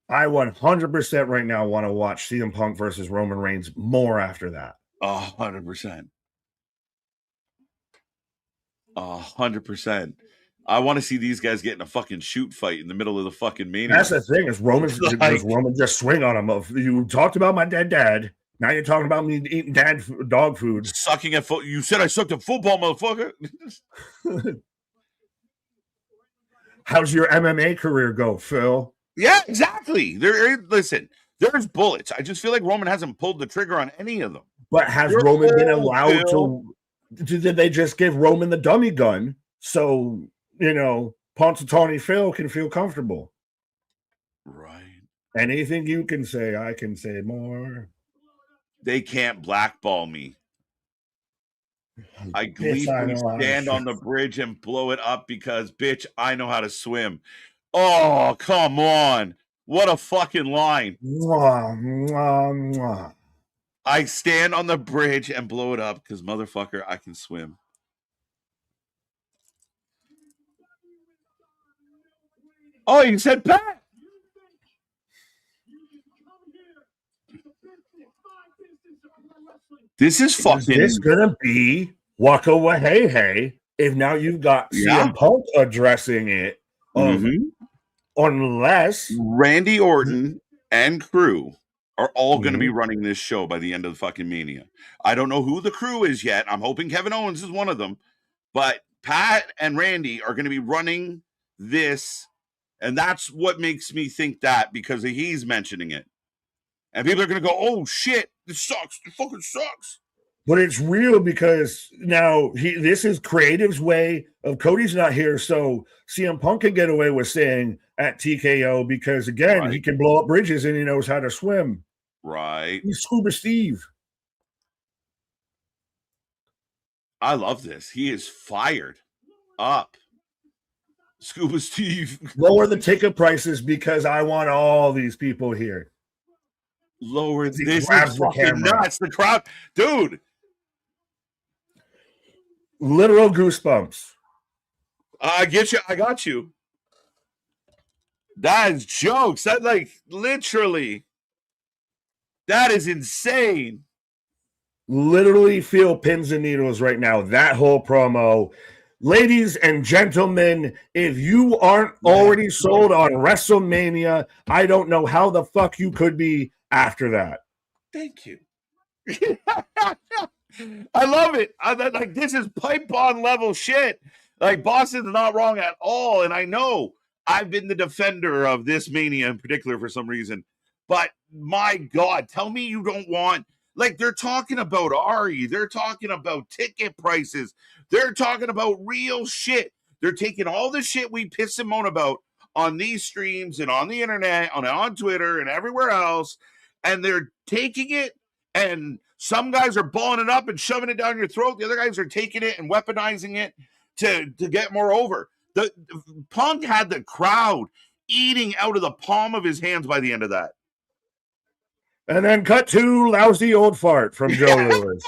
I 100% right now want to watch CM Punk versus Roman Reigns more after that. 100%. 100%. I want to see these guys get in a fucking shoot fight in the middle of the fucking Mania. That's the thing is Roman just swing on him. You talked about my dead dad. Now you're talking about me eating dog food. Sucking at foot. You said I sucked at football, motherfucker. How's your MMA career go, Phil? Yeah, exactly. Listen, there's bullets. I just feel like Roman hasn't pulled the trigger on any of them. But has Roman been allowed to? Did they just give Roman the dummy gun so Punxsutawney Phil can feel comfortable? Right. Anything you can say, I can say more. They can't blackball me. I gleefully stand on the bridge and blow it up because, bitch, I know how to swim. Oh, come on. What a fucking line. Mwah, mwah, mwah. I stand on the bridge and blow it up because, motherfucker, I can swim. Oh, you said Pat. This is fucking. Is this gonna be Waka Wahehe if now you've got CM Punk addressing it? Unless Randy Orton and crew are all going to be running this show by the end of the fucking Mania. I don't know who the crew is yet. I'm hoping Kevin Owens is one of them. But Pat and Randy are going to be running this. And that's what makes me think that because he's mentioning it. And people are going to go, oh, shit, this sucks. It fucking sucks. But it's real because now this is Creative's way of Cody's not here. So CM Punk can get away with saying at TKO because, again, he can blow up bridges and he knows how to swim. Right. He's Scuba Steve. I love this. He is fired up. Scuba Steve. Lower the ticket prices because I want all these people here. Lower. This is fucking nuts. The crowd. Dude. Literal goosebumps. I get you. I got you. That is jokes. That literally. That is insane. Literally feel pins and needles right now. That whole promo. Ladies and gentlemen, if you aren't already sold on WrestleMania, I don't know how the fuck you could be after that. Thank you. I love it. This is pipe bomb level shit. Boston's not wrong at all. And I know I've been the defender of this Mania in particular for some reason. But my God, tell me you don't want, they're talking about Ari. They're talking about ticket prices. They're talking about real shit. They're taking all the shit we piss and moan about on these streams and on the internet, on Twitter and everywhere else. And they're taking it, and some guys are balling it up and shoving it down your throat. The other guys are taking it and weaponizing it to get more over. The Punk had the crowd eating out of the palm of his hands by the end of that. And then cut to lousy old fart from Joe Lewis.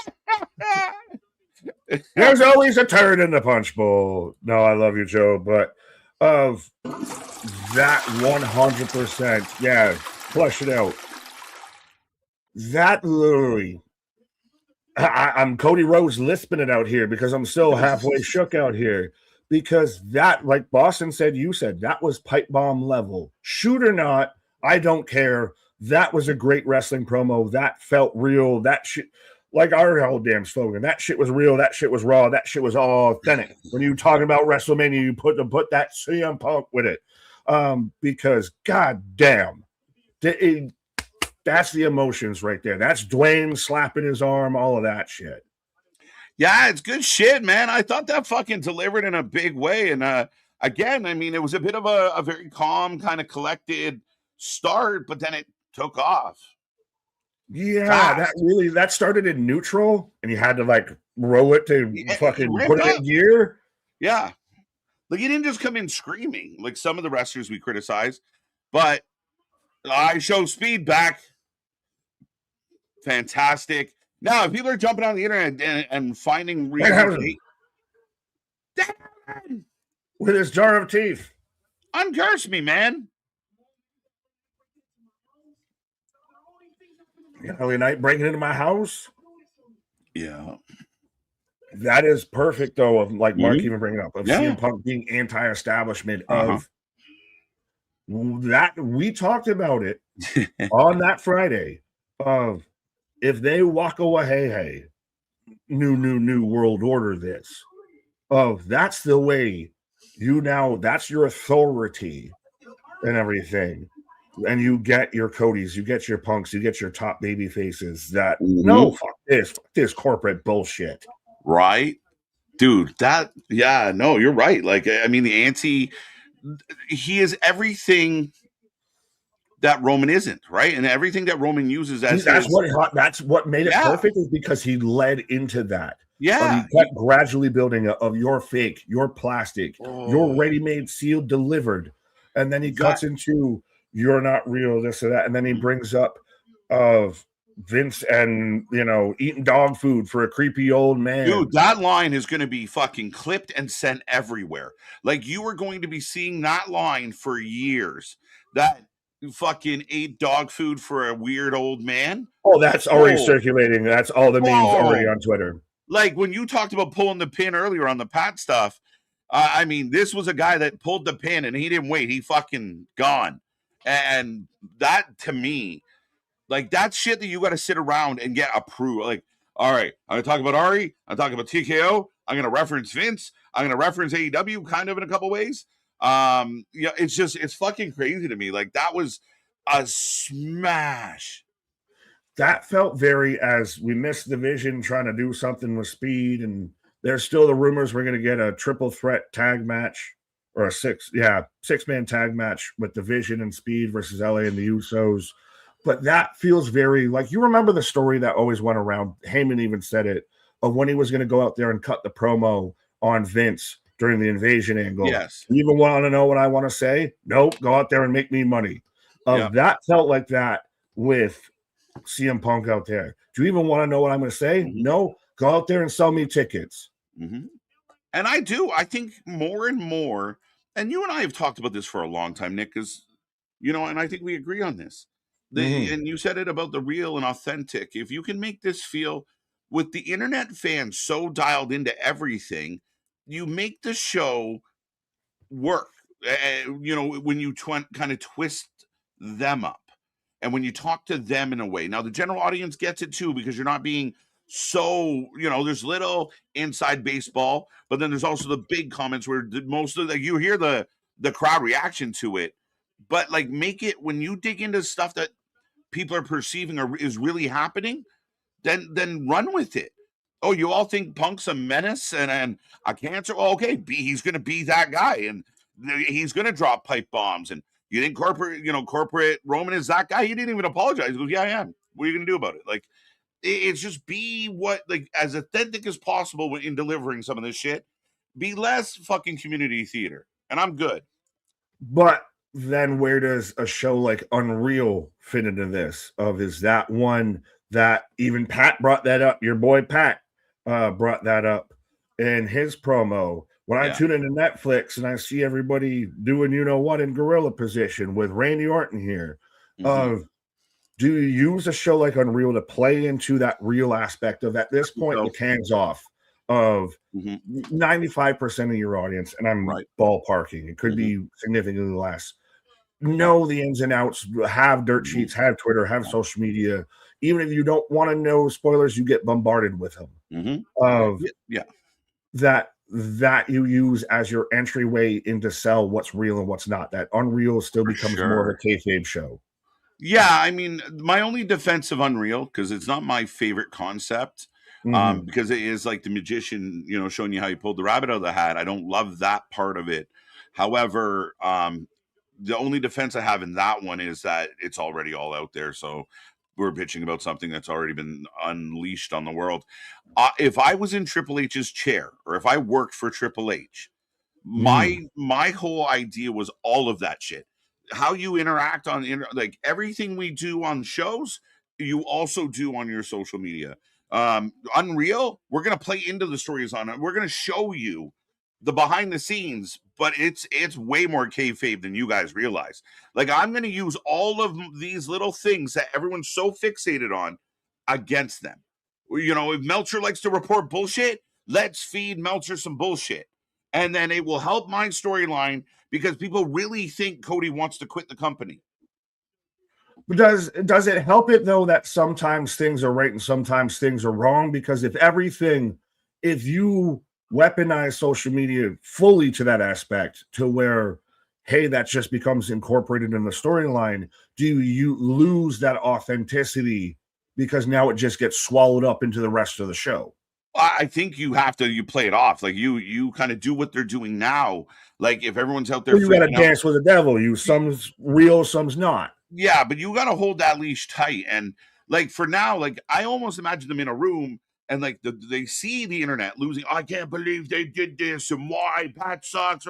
There's always a turd in the punch bowl. No, I love you, Joe, but of that 100%, yeah, flush it out. That literally, I'm Cody Rhodes lisping it out here because I'm still halfway shook out here. Because that, like Boston said, you said, that was pipe bomb level. Shoot or not, I don't care. That was a great wrestling promo. That felt real. That shit, like our whole damn slogan, that shit was real. That shit was raw. That shit was all authentic. When you talking about Wrestlemania, you put that CM Punk with it. Because god damn, that's the emotions right there. That's Dwayne slapping his arm, all of that shit. Yeah, it's good shit, man. I thought that fucking delivered in a big way. And again, I mean, it was a bit of a very calm, kind of collected start, but then it took off. Yeah, that started in neutral, and you had to like row it to fucking put it in gear. Yeah. Like he didn't just come in screaming like some of the wrestlers we criticize, but I show speed back. Fantastic. Now, if people are jumping on the internet and finding reasons with his jar of teeth, uncurse me, man. Early night breaking into my house. Yeah, that is perfect, though. Of like Mark even bringing up of CM Punk being anti-establishment. Of that, we talked about it on that Friday. Of if they walk away, new world order. This that's the way that's your authority and everything. And you get your Codys, you get your Punks, you get your top baby faces that no, fuck this corporate bullshit. Right? Dude, no, you're right. Like, I mean, he is everything that Roman isn't, right? And everything that Roman uses as that's what made it perfect is because he led into that. Yeah. He kept gradually building of your fake, your plastic, your ready-made, sealed, delivered. And then he cuts into you're not real, this or that. And then he brings up of Vince and, eating dog food for a creepy old man. Dude, that line is going to be fucking clipped and sent everywhere. Like, you are going to be seeing that line for years. That fucking ate dog food for a weird old man. Oh, that's already circulating. That's all the memes already on Twitter. Like, when you talked about pulling the pin earlier on the Pat stuff, I mean, this was a guy that pulled the pin and he didn't wait. He fucking gone. And that, to me, like, that's shit that you got to sit around and get approved. Like, all right, I'm going to talk about Ari. I'm talking about TKO. I'm going to reference Vince. I'm going to reference AEW kind of in a couple ways. It's fucking crazy to me. Like, that was a smash. That felt very as we missed the vision trying to do something with speed. And there's still the rumors we're going to get a triple threat tag match or a six-man tag match with the Vision and Speed versus LA and the Usos. But that feels very like, you remember the story that always went around, Heyman even said it, of when he was going to go out there and cut the promo on Vince during the invasion angle. Yes. You even want to know what I want to say? Nope, go out there and make me money. That felt like that with CM Punk out there. Do you even want to know what I'm going to say? Mm-hmm. No, go out there and sell me tickets. Mm-hmm. And I do. I think more and more, and you and I have talked about this for a long time, Nick, because, and I think we agree on this. And you said it about the real and authentic. If you can make this feel with the internet fans so dialed into everything, you make the show work. When you kind of twist them up and when you talk to them in a way. Now, the general audience gets it too, because you're not being so, there's little inside baseball, but then there's also the big comments where most of you hear the crowd reaction to it. But like, make it when you dig into stuff that people are perceiving is really happening, then run with it. Oh, you all think Punk's a menace and a cancer? Oh, okay, he's going to be that guy, and he's going to drop pipe bombs. And you think corporate Roman is that guy? He didn't even apologize. He goes, yeah, I am. What are you going to do about it? Like, it's just be as authentic as possible in delivering some of this shit. Be less fucking community theater, and I'm good. But then where does a show like Unreal fit into this? Is that one that even Pat brought that up? Your boy Pat brought that up in his promo. When I tune into Netflix and I see everybody doing you know what in gorilla position with Randy Orton here, do you use a show like Unreal to play into that real aspect of at this point with hands off of 95% of your audience, and I'm ballparking, it could be significantly less, know the ins and outs, have dirt sheets, have Twitter, have social media. Even if you don't want to know spoilers, you get bombarded with them. That you use as your entryway into sell what's real and what's not. That Unreal still becomes more of a kayfabe show. Yeah, I mean, my only defense of Unreal, because it's not my favorite concept, because it is like the magician, you know, showing you how you pulled the rabbit out of the hat. I don't love that part of it. However, the only defense I have in that one is that it's already all out there. So we're pitching about something that's already been unleashed on the world. If I was in Triple H's chair, or if I worked for Triple H, my whole idea was all of that shit. How you interact on like everything we do on shows, you also do on your social media. Unreal, we're gonna play into the stories on it. We're gonna show you the behind the scenes, but it's way more kayfabe than you guys realize. Like, I'm gonna use all of these little things that everyone's so fixated on against them. You know, if Meltzer likes to report bullshit, let's feed Meltzer some bullshit. And then it will help my storyline because people really think Cody wants to quit the company. Does it help it though that sometimes things are right and sometimes things are wrong? Because if you weaponize social media fully to that aspect to where, hey, that just becomes incorporated in the storyline, do you lose that authenticity because now it just gets swallowed up into the rest of the show? I think you play it off. Like you kind of do what they're doing now. Like if everyone's out there, well, you got to dance with the devil. Some's real, some's not. Yeah, but you got to hold that leash tight. And like for now, like I almost imagine them in a room and like they see the internet losing. I can't believe they did this and why Pat sucks.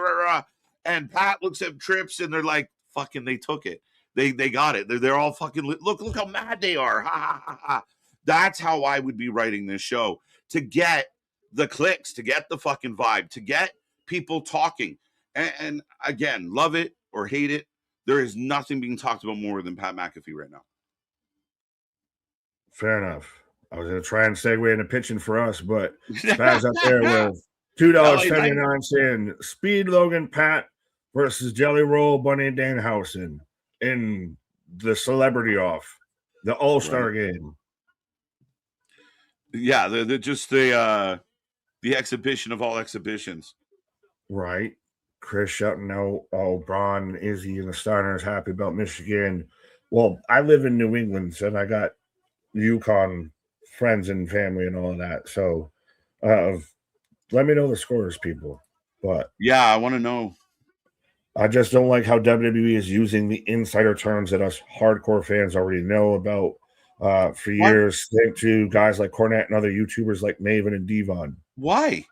And Pat looks at Trips and they're like, fucking, they took it. They got it. They're all fucking look how mad they are. Ha ha ha ha. That's how I would be writing this show, to get the clicks, to get the fucking vibe, to get people talking. And again, love it or hate it, there is nothing being talked about more than Pat McAfee right now. Fair enough. I was going to try and segue into pitching for us, but Spaz up there with $2.79. Speed Logan Pat versus Jelly Roll Bunny Danhausen in the celebrity off, the All-Star game. Yeah, they're just the exhibition of all exhibitions. Right. Chris shouting out, oh, Braun, Izzy, and the Steiners happy about Michigan. Well, I live in New England, and I got UConn friends and family and all of that. So let me know the scores, people. But yeah, I want to know. I just don't like how WWE is using the insider terms that us hardcore fans already know about for years. Thanks to guys like Cornette and other YouTubers like Maven and Devon. Why?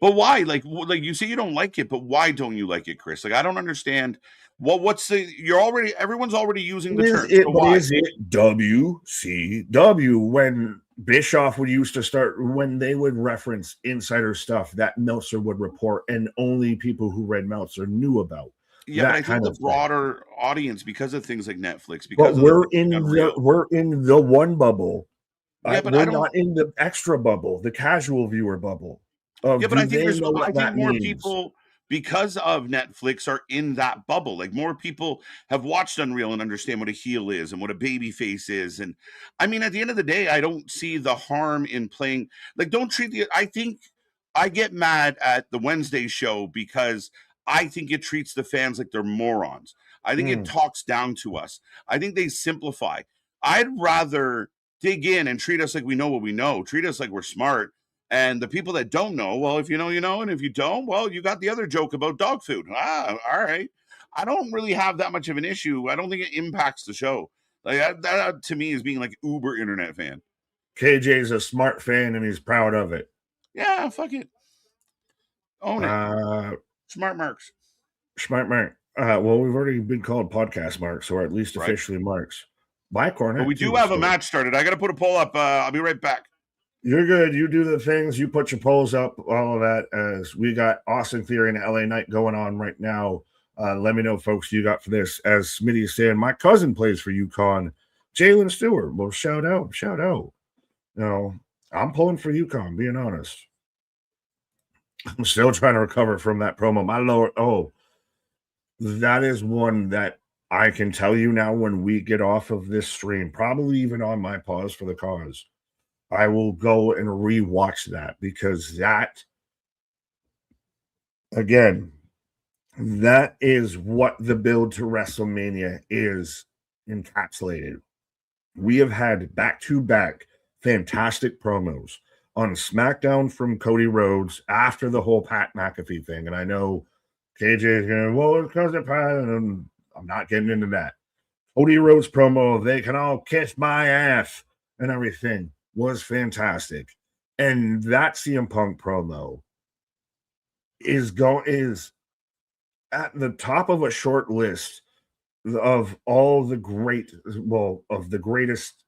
But why? Like you say you don't like it, but why don't you like it, Chris? Like I don't understand. What's everyone's already using the term. Is it WCW when Bischoff would used to start, when they would reference insider stuff that Meltzer would report and only people who read Meltzer knew about? Yeah, but I think the broader audience, because of things like Netflix, because we're in the one bubble. Yeah, but we're not in the extra bubble, the casual viewer bubble. Yeah, but I think more people, because of Netflix, are in that bubble. Like more people have watched Unreal and understand what a heel is and what a baby face is. And I mean, at the end of the day, I don't see the harm in playing. Like, don't treat the. I think I get mad at the Wednesday show because I think it treats the fans like they're morons. I think it talks down to us. I think they simplify. I'd rather dig in and treat us like we know what we know. Treat us like we're smart. And the people that don't know, well, if you know, you know. And if you don't, well, you got the other joke about dog food. All right. I don't really have that much of an issue. I don't think it impacts the show. Like that to me is being like uber internet fan. KJ's a smart fan and he's proud of it. Yeah, fuck it. Own it. Smart marks. Smart mark. Well, we've already been called podcast marks, or at least Right. officially marks. By Cornet, But we do have a match started. I got to put a poll up. I'll be right back. You're good. You do the things. You put your polls up, all of that. As we got Austin Theory and LA Knight going on right now. Let me know, folks, you got for this. As Smitty is saying, my cousin plays for UConn. Jalen Stewart. Well, shout out. Shout out. You know, I'm pulling for UConn, being honest. I'm still trying to recover from that promo. My lord. Oh, that is one that I can tell you now when we get off of this stream, probably even on my pause for the cause. I will go and rewatch that because that, again, that is what the build to WrestleMania is encapsulated. We have had back-to-back fantastic promos on SmackDown from Cody Rhodes after the whole Pat McAfee thing. And I know KJ is going, well, it's because of Pat, and I'm not getting into that. Cody Rhodes promo, they can all kiss my ass and everything, was fantastic. And that CM Punk promo is at the top of a short list of all the greatest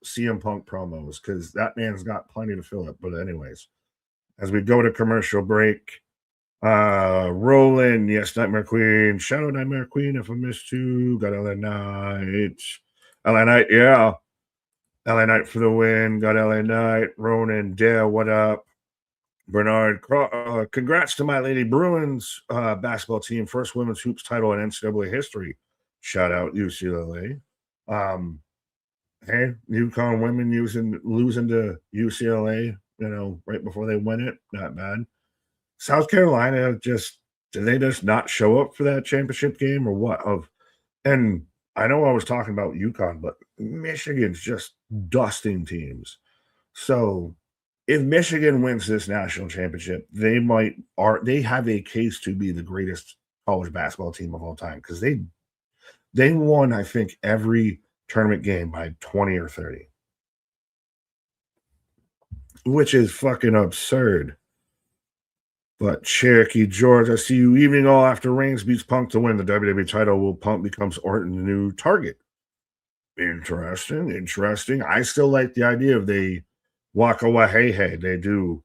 CM Punk promos, because that man's got plenty to fill it. But anyways, as we go to commercial break, Rollins, yes, Nightmare Queen. Shout out Nightmare Queen if I missed you. Got LA Knight. LA Knight, yeah. LA Knight for the win. Got LA Knight. Ronan, Dale, what up? Bernard, congrats to my Lady Bruins basketball team. First women's hoops title in NCAA history. Shout out UCLA. Hey, UConn women losing to UCLA, right before they win it. Not bad. South Carolina did they just not show up for that championship game or what? And I know I was talking about UConn, but Michigan's just dusting teams. So if Michigan wins this national championship, they have a case to be the greatest college basketball team of all time because they won, I think, every tournament game by 20 or 30, which is fucking absurd. But Cherokee George, I see you evening all after Reigns beats Punk to win the WWE title. Will Punk becomes Orton's new target? Interesting. I still like the idea of they walk away. Hey, they do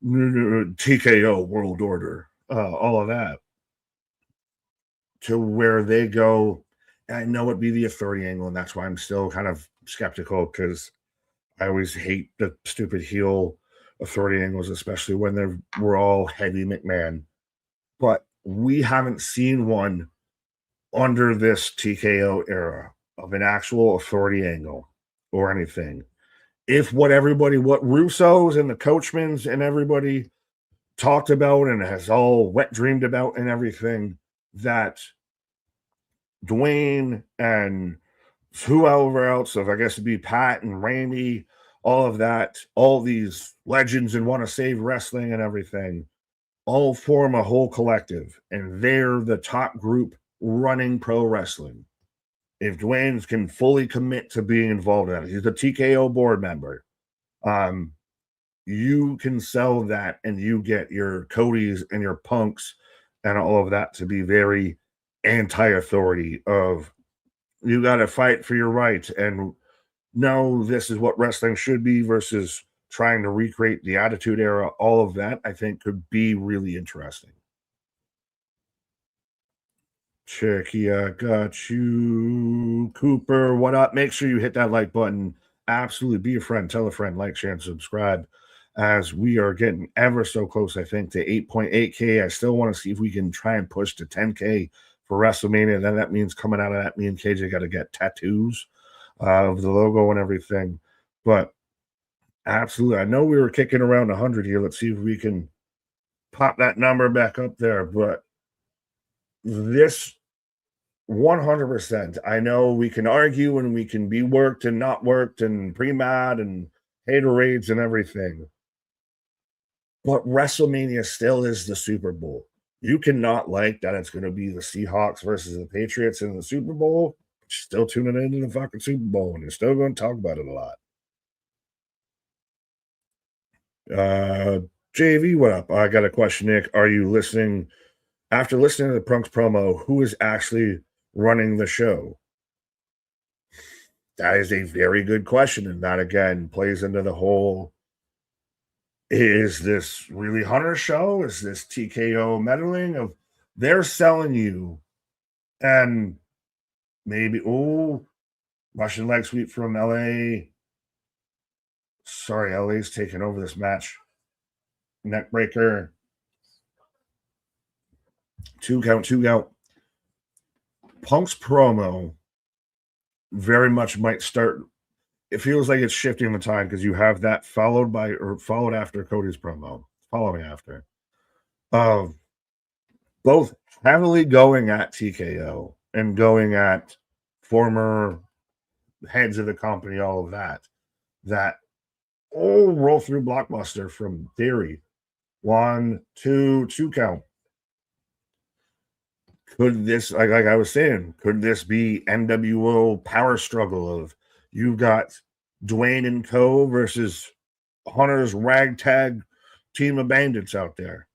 TKO World Order, all of that, to where they go. I know it'd be the authority angle, and that's why I'm still kind of skeptical because I always hate the stupid heel authority angles, especially when we're all heavy McMahon. But we haven't seen one under this TKO era of an actual authority angle or anything. If what Russo's and the Coachmans and everybody talked about and has all wet dreamed about and everything, that Dwayne and whoever else, if I guess it'd be Pat and Randy, all of that, all these legends and want to save wrestling and everything, all form a whole collective, and they're the top group running pro wrestling. If Dwayne can fully commit to being involved in that, he's a TKO board member. You can sell that, and you get your Codys and your Punks and all of that to be very anti-authority of you got to fight for your rights and no, this is what wrestling should be versus trying to recreate the Attitude Era. All of that, I think, could be really interesting. Cherokee, I got you. Cooper, what up? Make sure you hit that like button. Absolutely. Be a friend. Tell a friend. Like, share, and subscribe. As we are getting ever so close, I think, to 8.8K. I still want to see if we can try and push to 10K for WrestleMania. Then that means coming out of that, me and KJ got to get tattoos of the logo and everything. But absolutely, I know we were kicking around 100 here. Let's see if we can pop that number back up there. But this 100%, I know we can argue and we can be worked and not worked and pre-mad and haterades and everything. But WrestleMania still is the Super Bowl. You cannot like that it's going to be the Seahawks versus the Patriots in the Super Bowl. Still tuning into the fucking Super Bowl, and you're still going to talk about it a lot. JV, what up? I got a question, Nick. Are you listening after listening to the Punk's promo, who is actually running the show? That is a very good question. And that, again, plays into the whole, is this really Hunter's show? Is this TKO meddling? Of they're selling you, and maybe, Russian leg sweep from LA. Sorry, LA's taking over this match. Neck breaker. 2 count. Punk's promo very much might start. It feels like it's shifting the time because you have that followed after Cody's promo, following after. Both heavily going at TKO and going at former heads of the company, all of that. That roll through blockbuster from Theory. 1, 2 count. Could this, like I was saying, could this be NWO power struggle of you've got Dwayne and Co. versus Hunter's ragtag team of bandits out there?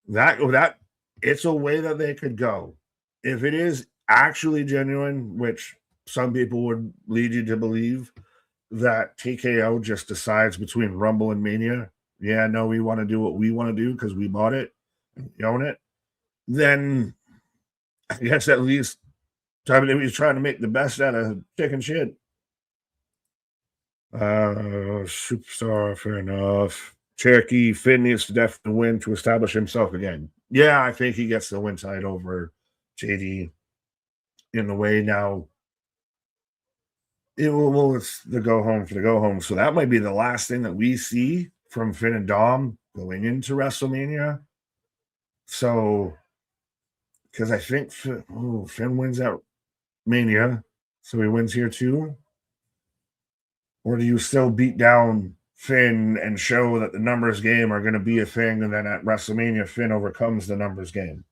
That it's a way that they could go. If it is actually genuine, which some people would lead you to believe, that TKO just decides between Rumble and Mania, yeah, no, we want to do what we want to do because we bought it, we own it, then I guess at least he's trying to make the best out of chicken shit. Superstar, fair enough. Cherokee Finn needs to definitely win to establish himself again. Yeah, I think he gets the win side over JD in the way now. It's the go home for the go home. So that might be the last thing that we see from Finn and Dom going into WrestleMania. So, because I think Finn wins at Mania, so he wins here too. Or do you still beat down Finn and show that the numbers game are going to be a thing, and then at WrestleMania, Finn overcomes the numbers game?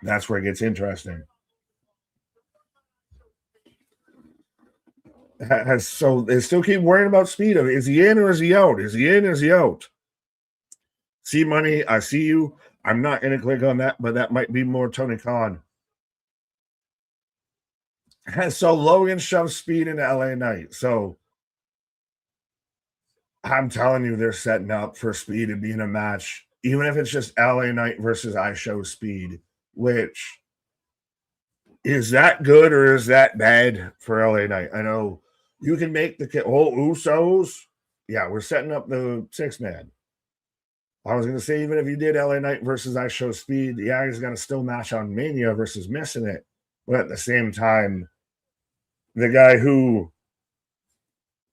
That's where it gets interesting. So they still keep worrying about speed. Is he in or is he out? Is he in or is he out? See money, I see you. I'm not going to click on that, but that might be more Tony Khan. So Logan shoves Speed into LA Knight. So I'm telling you, they're setting up for Speed to be in a match, even if it's just LA Knight versus I Show Speed, which is that good or is that bad for LA Knight? I know you can make the whole Usos. Yeah, we're setting up the 6-man. I was going to say, even if you did LA Knight versus I Show Speed, yeah, he's going to still match on Mania versus missing it. But at the same time, the guy who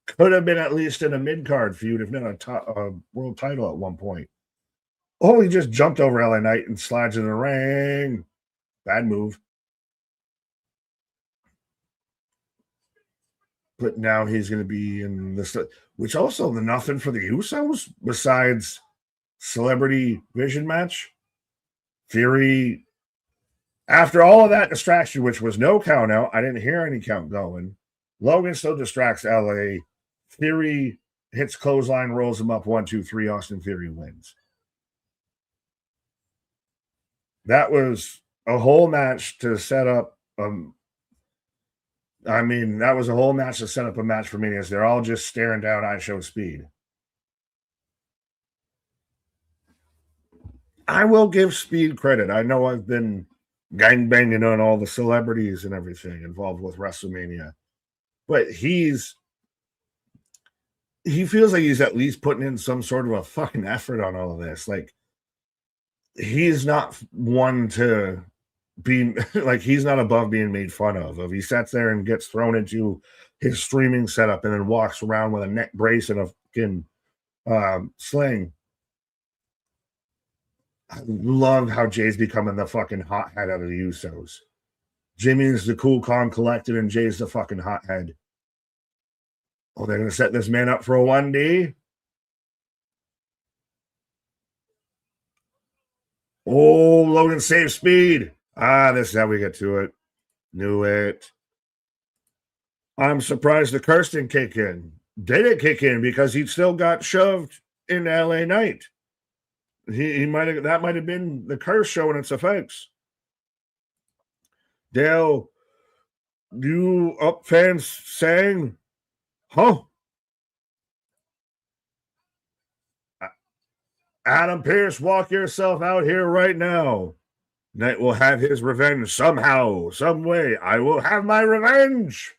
could have been at least in a mid-card feud, if not a world title at one point. Oh, he just jumped over LA Knight and slides in the ring. Bad move. But now he's going to be in this, which also the nothing for the Usos besides Celebrity Vision match. Theory, after all of that distraction, which was no count out, I didn't hear any count going. Logan still distracts LA. Theory hits clothesline, rolls him up 1, 2, 3. Austin Theory wins. That was a whole match to set up. That was a whole match to set up a match for me as they're all just staring down I Show Speed. I will give Speed credit. I know I've been gangbanging on all the celebrities and everything involved with WrestleMania, but he feels like he's at least putting in some sort of a fucking effort on all of this. Like, he's not one to be like, he's not above being made fun of. If he sits there and gets thrown into his streaming setup and then walks around with a neck brace and a fucking sling. I love how Jay's becoming the fucking hothead out of the Usos. Jimmy's the cool, calm, collected, and Jay's the fucking hothead. Oh, they're going to set this man up for a 1D? Oh, Logan saves Speed. This is how we get to it. Knew it. I'm surprised the curse didn't kick in. Did it kick in because he still got shoved in LA Knight? He might have, that might have been the curse showing its effects. Dale, you up fans saying, huh? Adam Pearce, walk yourself out here right now. Knight will have his revenge somehow, some way. I will have my revenge.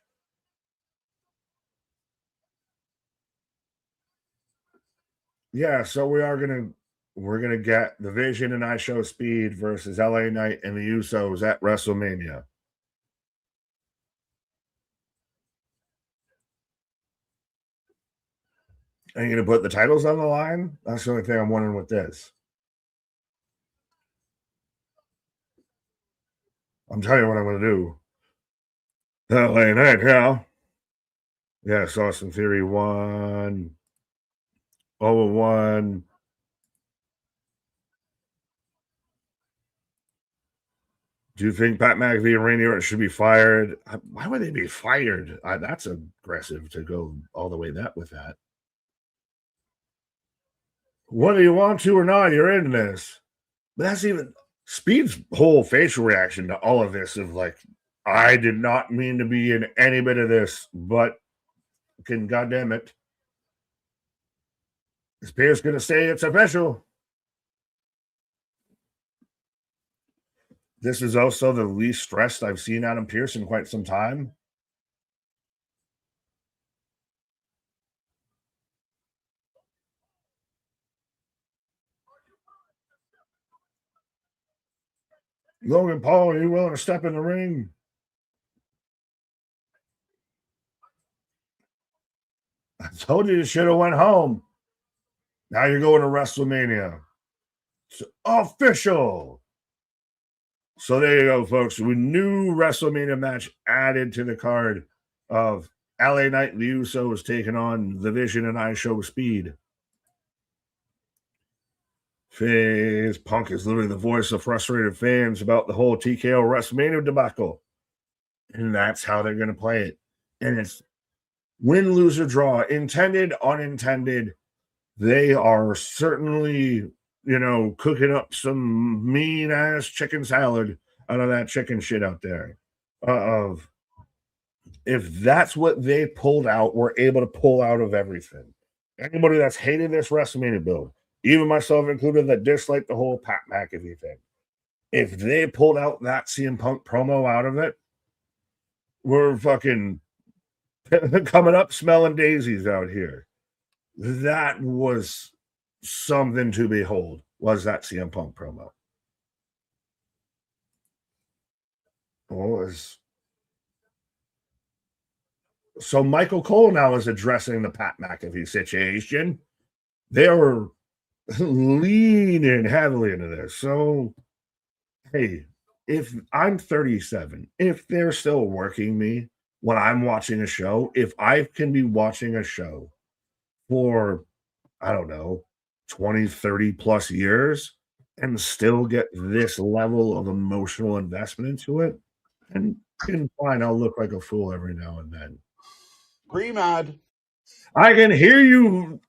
Yeah, so we're gonna get the Vision and I Show Speed versus LA Knight and the Usos at WrestleMania. Are you gonna put the titles on the line? That's the only thing I'm wondering with this. I'm telling you what I'm gonna do. LA Knight, yeah. Yes, Austin Theory won. 0-1. Do you think Pat McAfee and Randy Orton should be fired? Why would they be fired? That's aggressive to go all the way with that. Whether you want to or not, you're in this. But that's even Speed's whole facial reaction to all of this of like, I did not mean to be in any bit of this, but goddamn it. Is Pierce going to say it's official? This is also the least stressed I've seen Adam Pearce in quite some time. Logan Paul, are you willing to step in the ring? I told you should have went home. Now you're going to WrestleMania. It's official. So there you go, folks. We new WrestleMania match added to the card of LA Knight and the Usos taking on the Vision and I Show Speed. Punk is literally the voice of frustrated fans about the whole TKO WrestleMania debacle. And that's how they're going to play it. And it's win, lose, or draw, intended, unintended. They are certainly, cooking up some mean ass chicken salad out of that chicken shit out there. If that's what they pulled out, we're able to pull out of everything. Anybody that's hated this WrestleMania build, even myself included, that disliked the whole Pat McAfee thing, if they pulled out that CM Punk promo out of it, we're fucking coming up smelling daisies out here. That was something to behold, was that CM Punk promo. So Michael Cole now is addressing the Pat McAfee situation. They are leaning heavily into this. So, hey, if I'm 37, if they're still working me when I'm watching a show, if I can be watching a show for, I don't know, 20, 30 plus years and still get this level of emotional investment into it, and fine, I'll look like a fool every now and then. Pre-mod. I can hear you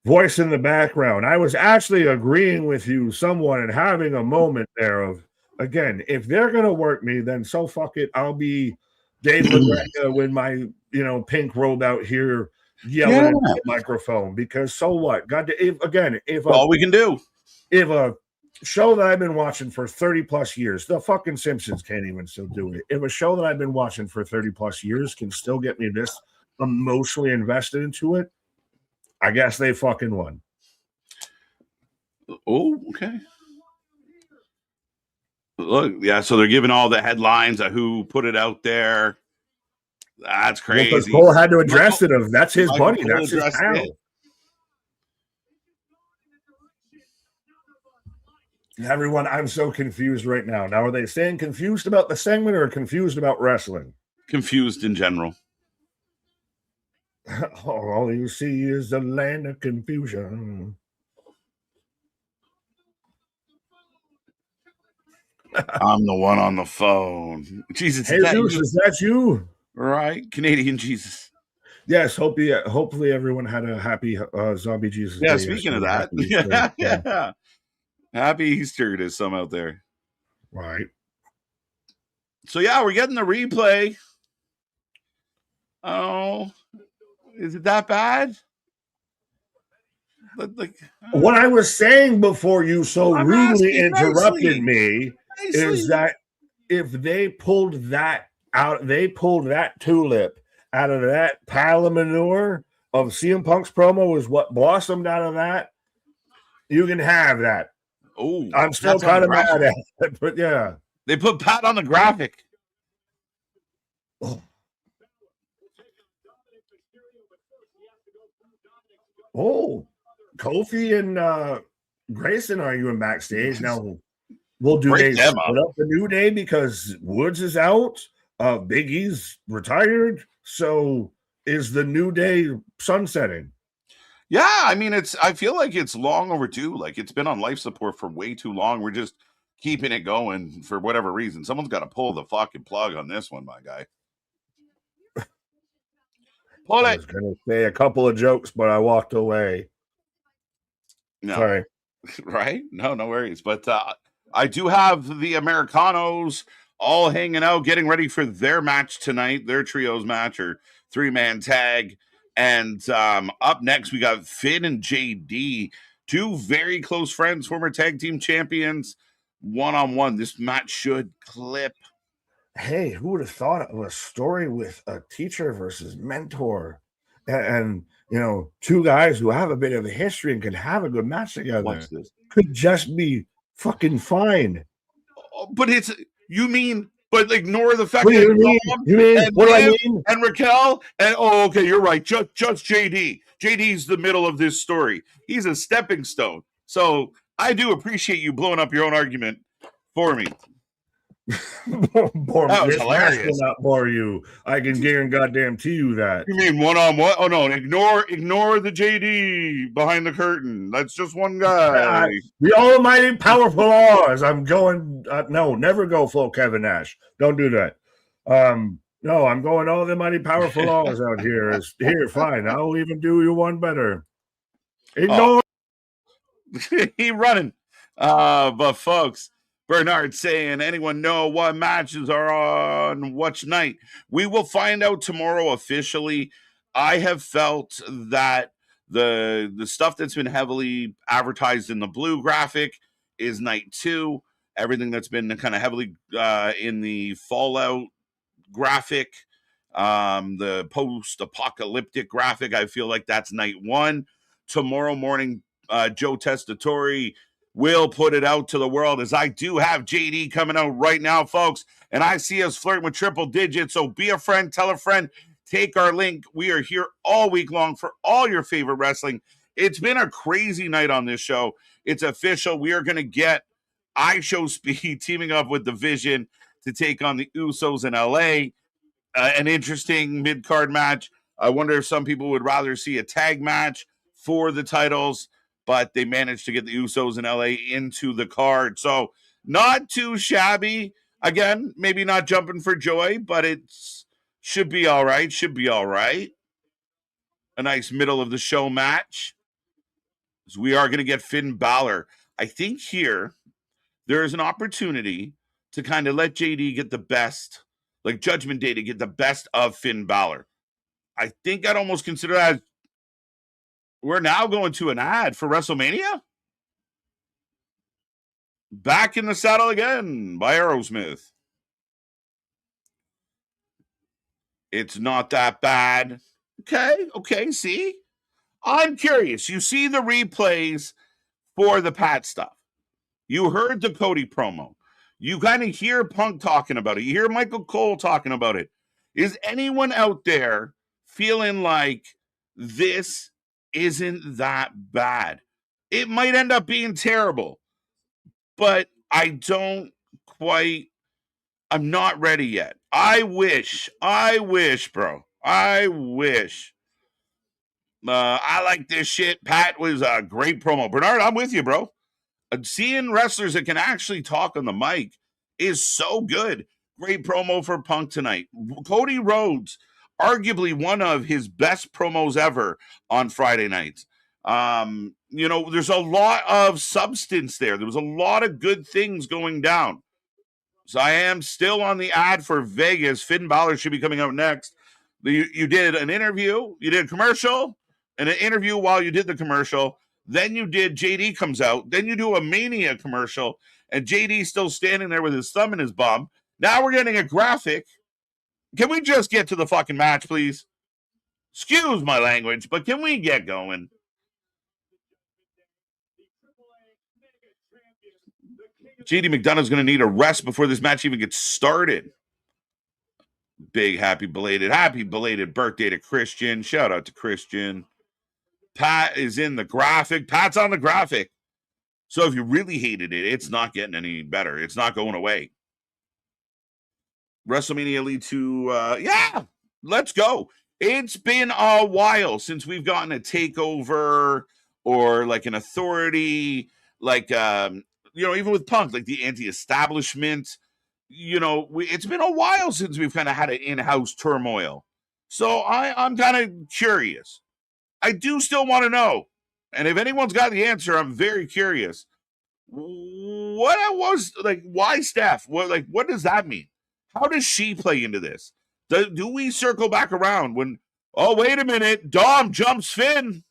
voice in the background. I was actually agreeing with you somewhat and having a moment there of, again, if they're going to work me, then so fuck it. I'll be Dave LaGreca with my, pink robe out here yelling into the microphone, because so what? If all we can do. If a show that I've been watching for 30 plus years, the fucking Simpsons can't even still do it. If a show that I've been watching for 30 plus years can still get me this emotionally invested into it, I guess they fucking won. Oh, okay. Look, yeah, so they're giving all the headlines of who put it out there. That's crazy. Because Cole had to address it. That's his buddy. That's his pal. Everyone, I'm so confused right now. Now, are they saying confused about the segment or confused about wrestling? Confused in general. All you see is the land of confusion. I'm the one on the phone. Jesus, hey, Zeus, is that you? Right, Canadian Jesus. Yes, hopefully everyone had a happy Zombie Jesus Yeah, Day speaking of yesterday. that, Happy Easter. yeah. Happy Easter to some out there. Right. So yeah, we're getting the replay. Oh, is it that bad? Like, what I was saying before you so I'm rudely asking interrupted me is nicely. that if they pulled that out, they pulled that tulip out of that pile of manure of CM Punk's promo is what blossomed out of that. You can have that. Oh, I'm still that's on the kind of graphic. mad at it, but yeah. They put Pat on the graphic. Oh, Kofi and Grayson arguing backstage. Now, do Break they them split up the New Day because Woods is out? Big E's retired. So is the New Day sunsetting? Yeah, I mean, I feel like it's long overdue. Like it's been on life support for way too long. We're just keeping it going for whatever reason. Someone's got to pull the fucking plug on this one, my guy. Pull I it. was going to say a couple of jokes, but I walked away. No. Sorry. Right? No worries. But I do have the Americanos all hanging out, getting ready for their match tonight, their trios match or 3-man tag. And up next, we got Finn and JD, two very close friends, former tag team champions, one-on-one. This match should clip. Hey, who would have thought of a story with a teacher versus mentor? And two guys who have a bit of a history and can have a good match together. Watch this. Could just be fucking fine. But but ignore the fact What do that you mean? What do I mean? And Raquel and okay, you're right. Just JD. JD's the middle of this story. He's a stepping stone. So I do appreciate you blowing up your own argument for me. That was hilarious. Will not bore you. I can guarantee you that. You mean one-on-one? Oh no, ignore the JD behind the curtain. That's just one guy. The almighty powerful Oz. I'm going. No, never go full Kevin Nash. Don't do that. No, I'm going all the mighty powerful Oz out here. Here, fine. I'll even do you one better. Ignore. He running. But folks, Bernard saying, anyone know what matches are on which night? We will find out tomorrow officially. I have felt that the stuff that's been heavily advertised in the blue graphic is night 2. Everything that's been kind of heavily in the Fallout graphic, the post-apocalyptic graphic, I feel like that's night 1. Tomorrow morning, Joe Testatori will put it out to the world, as I do have JD coming out right now, folks, and I see us flirting with triple digits. So be a friend, tell a friend, take our link. We are here all week long for all your favorite wrestling. It's been a crazy night on this show. It's official. We are going to get iShowSpeed teaming up with Division to take on the Usos in LA. An interesting mid-card match. I wonder if some people would rather see a tag match for the titles, but they managed to get the Usos in LA into the card. So not too shabby. Again, maybe not jumping for joy, but it should be all right. A nice middle of the show match. So we are going to get Finn Balor. I think here there is an opportunity to kind of let JD get the best, like Judgment Day, to get the best of Finn Balor. I think I'd almost consider that we're now going to an ad for WrestleMania. Back in the Saddle Again by Aerosmith. It's not that bad. Okay, see? I'm curious. You see the replays for the Pat stuff. You heard the Cody promo. You kind of hear Punk talking about it. You hear Michael Cole talking about it. Is anyone out there feeling like this isn't that bad? It might end up being terrible, but I'm not ready yet. I wish, bro. I like this shit. Pat was a great promo. Bernard, I'm with you, bro. Seeing wrestlers that can actually talk on the mic is so good. Great promo for Punk tonight. Cody Rhodes, arguably one of his best promos ever on Friday nights. There's a lot of substance there. There was a lot of good things going down. So I am still on the ad for Vegas. Finn Balor should be coming out next. You did an interview, you did a commercial, and an interview while you did the commercial. Then you did JD comes out. Then you do a Mania commercial, and JD's still standing there with his thumb in his bum. Now we're getting a graphic. Can we just get to the fucking match, please? Excuse my language, but can we get going? JD McDonough's going to need a rest before this match even gets started. Big happy belated birthday to Christian. Shout out to Christian. Pat is in the graphic. Pat's on the graphic. So if you really hated it, it's not getting any better. It's not going away. Wrestlemania lead to, let's go. It's been a while since we've gotten a takeover or like an authority, like, even with Punk, like the anti-establishment. It's been a while since we've kind of had an in-house turmoil. So I'm kind of curious. I do still want to know. And if anyone's got the answer, I'm very curious. Why Steph? What does that mean? How does she play into this? Do we circle back around when, oh, wait a minute, Dom jumps Finn.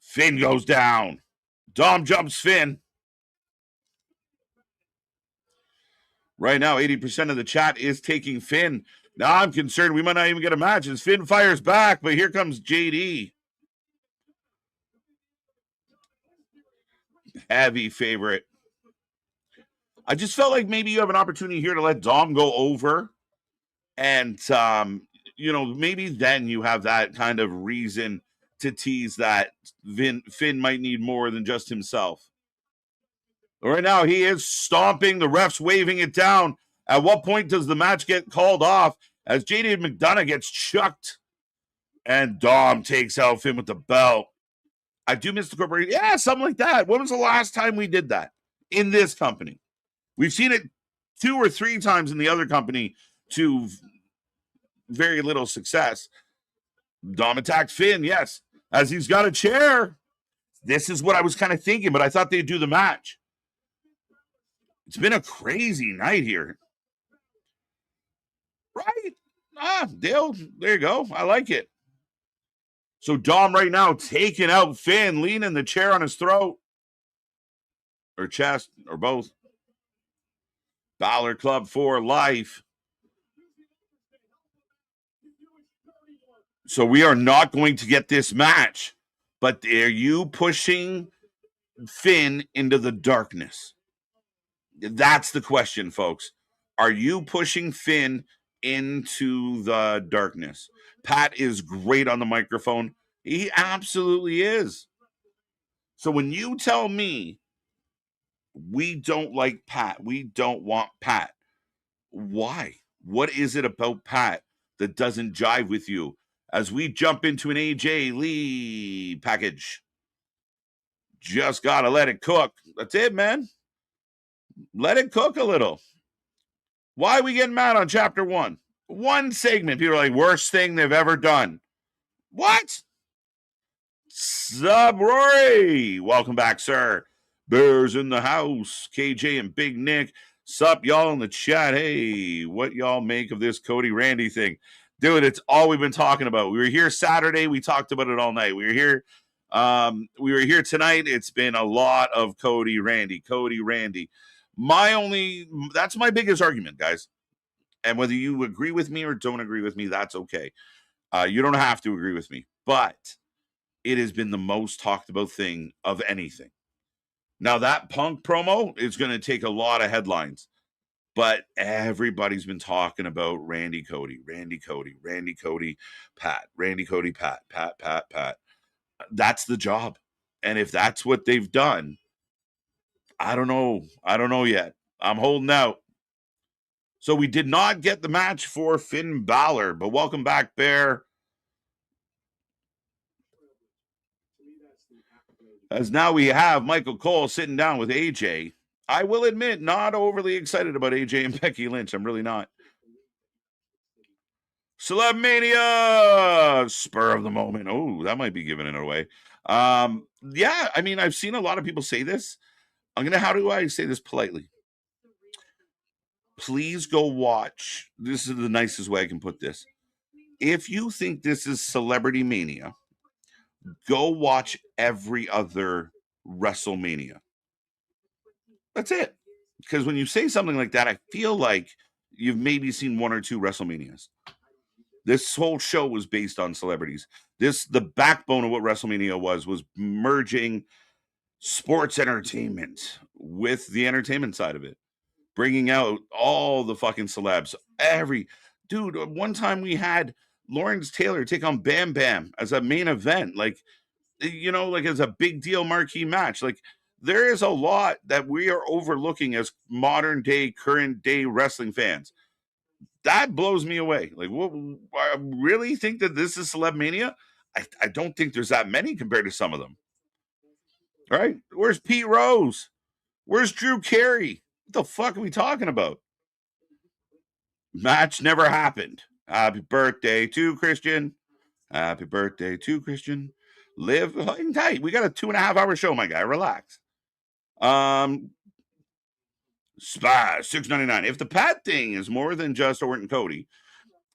Finn goes down. Dom jumps Finn. Right now, 80% of the chat is taking Finn. Now I'm concerned we might not even get a match as Finn fires back, but here comes JD. Heavy favorite. I just felt like maybe you have an opportunity here to let Dom go over. And, maybe then you have that kind of reason to tease that Finn might need more than just himself. Right now, he is stomping. The ref's waving it down. At what point does the match get called off as JD McDonough gets chucked and Dom takes out Finn with the belt? I do miss the corporation. Yeah, something like that. When was the last time we did that in this company? We've seen it 2 or 3 times in the other company to very little success. Dom attacked Finn, yes, as he's got a chair. This is what I was kind of thinking, but I thought they'd do the match. It's been a crazy night here. Right? Dale, there you go. I like it. So Dom right now taking out Finn, leaning the chair on his throat. Or chest, or both. Balor Club for life. So we are not going to get this match. But are you pushing Finn into the darkness? That's the question, folks. Are you pushing Finn into the darkness? Pat is great on the microphone. He absolutely is. So when you tell me we don't like Pat, we don't want Pat, why? What is it about Pat that doesn't jive with you? As we jump into an AJ Lee package. Just got to let it cook. That's it, man. Let it cook a little. Why are we getting mad on chapter 1? One segment. People are like, worst thing they've ever done. What? Sup, Rory? Welcome back, sir. Bears in the house. KJ and Big Nick. Sup, y'all in the chat. Hey, what y'all make of this Cody Randy thing? Dude, it's all we've been talking about. We were here Saturday. We talked about it all night. We were here tonight. It's been a lot of Cody Randy. That's my biggest argument, guys. And whether you agree with me or don't agree with me, that's okay. You don't have to agree with me, but it has been the most talked about thing of anything. Now that Punk promo is going to take a lot of headlines, but everybody's been talking about Randy Cody, Pat, Pat. That's the job. And if that's what they've done, I don't know yet. I'm holding out. So we did not get the match for Finn Balor, but welcome back, Bear. As now we have Michael Cole sitting down with AJ. I will admit, not overly excited about AJ and Becky Lynch. I'm really not. Wrestlemania, spur of the moment. Oh, that might be giving it away. Yeah, I mean, I've seen a lot of people say this. How do I say this politely? Please go watch. This is the nicest way I can put this. If you think this is Celebrity Mania, go watch every other WrestleMania. That's it. Because when you say something like that, I feel like you've maybe seen one or two WrestleManias. This whole show was based on celebrities. The backbone of what WrestleMania was merging sports entertainment with the entertainment side of it, bringing out all the fucking celebs. One time we had Lawrence Taylor take on Bam Bam as a main event, like as a big deal marquee match. Like, there is a lot that we are overlooking as modern day, current day wrestling fans. That blows me away. Like, what? I really think that this is Celeb Mania? I don't think there's that many compared to some of them. Right? Where's Pete Rose? Where's Drew Carey? What the fuck are we talking about? Match never happened. Happy birthday to Christian. Happy birthday to Christian. Live tight. We got a 2.5 hour show, my guy. Relax. Spy $6.99. If the Pat thing is more than just Orton Cody,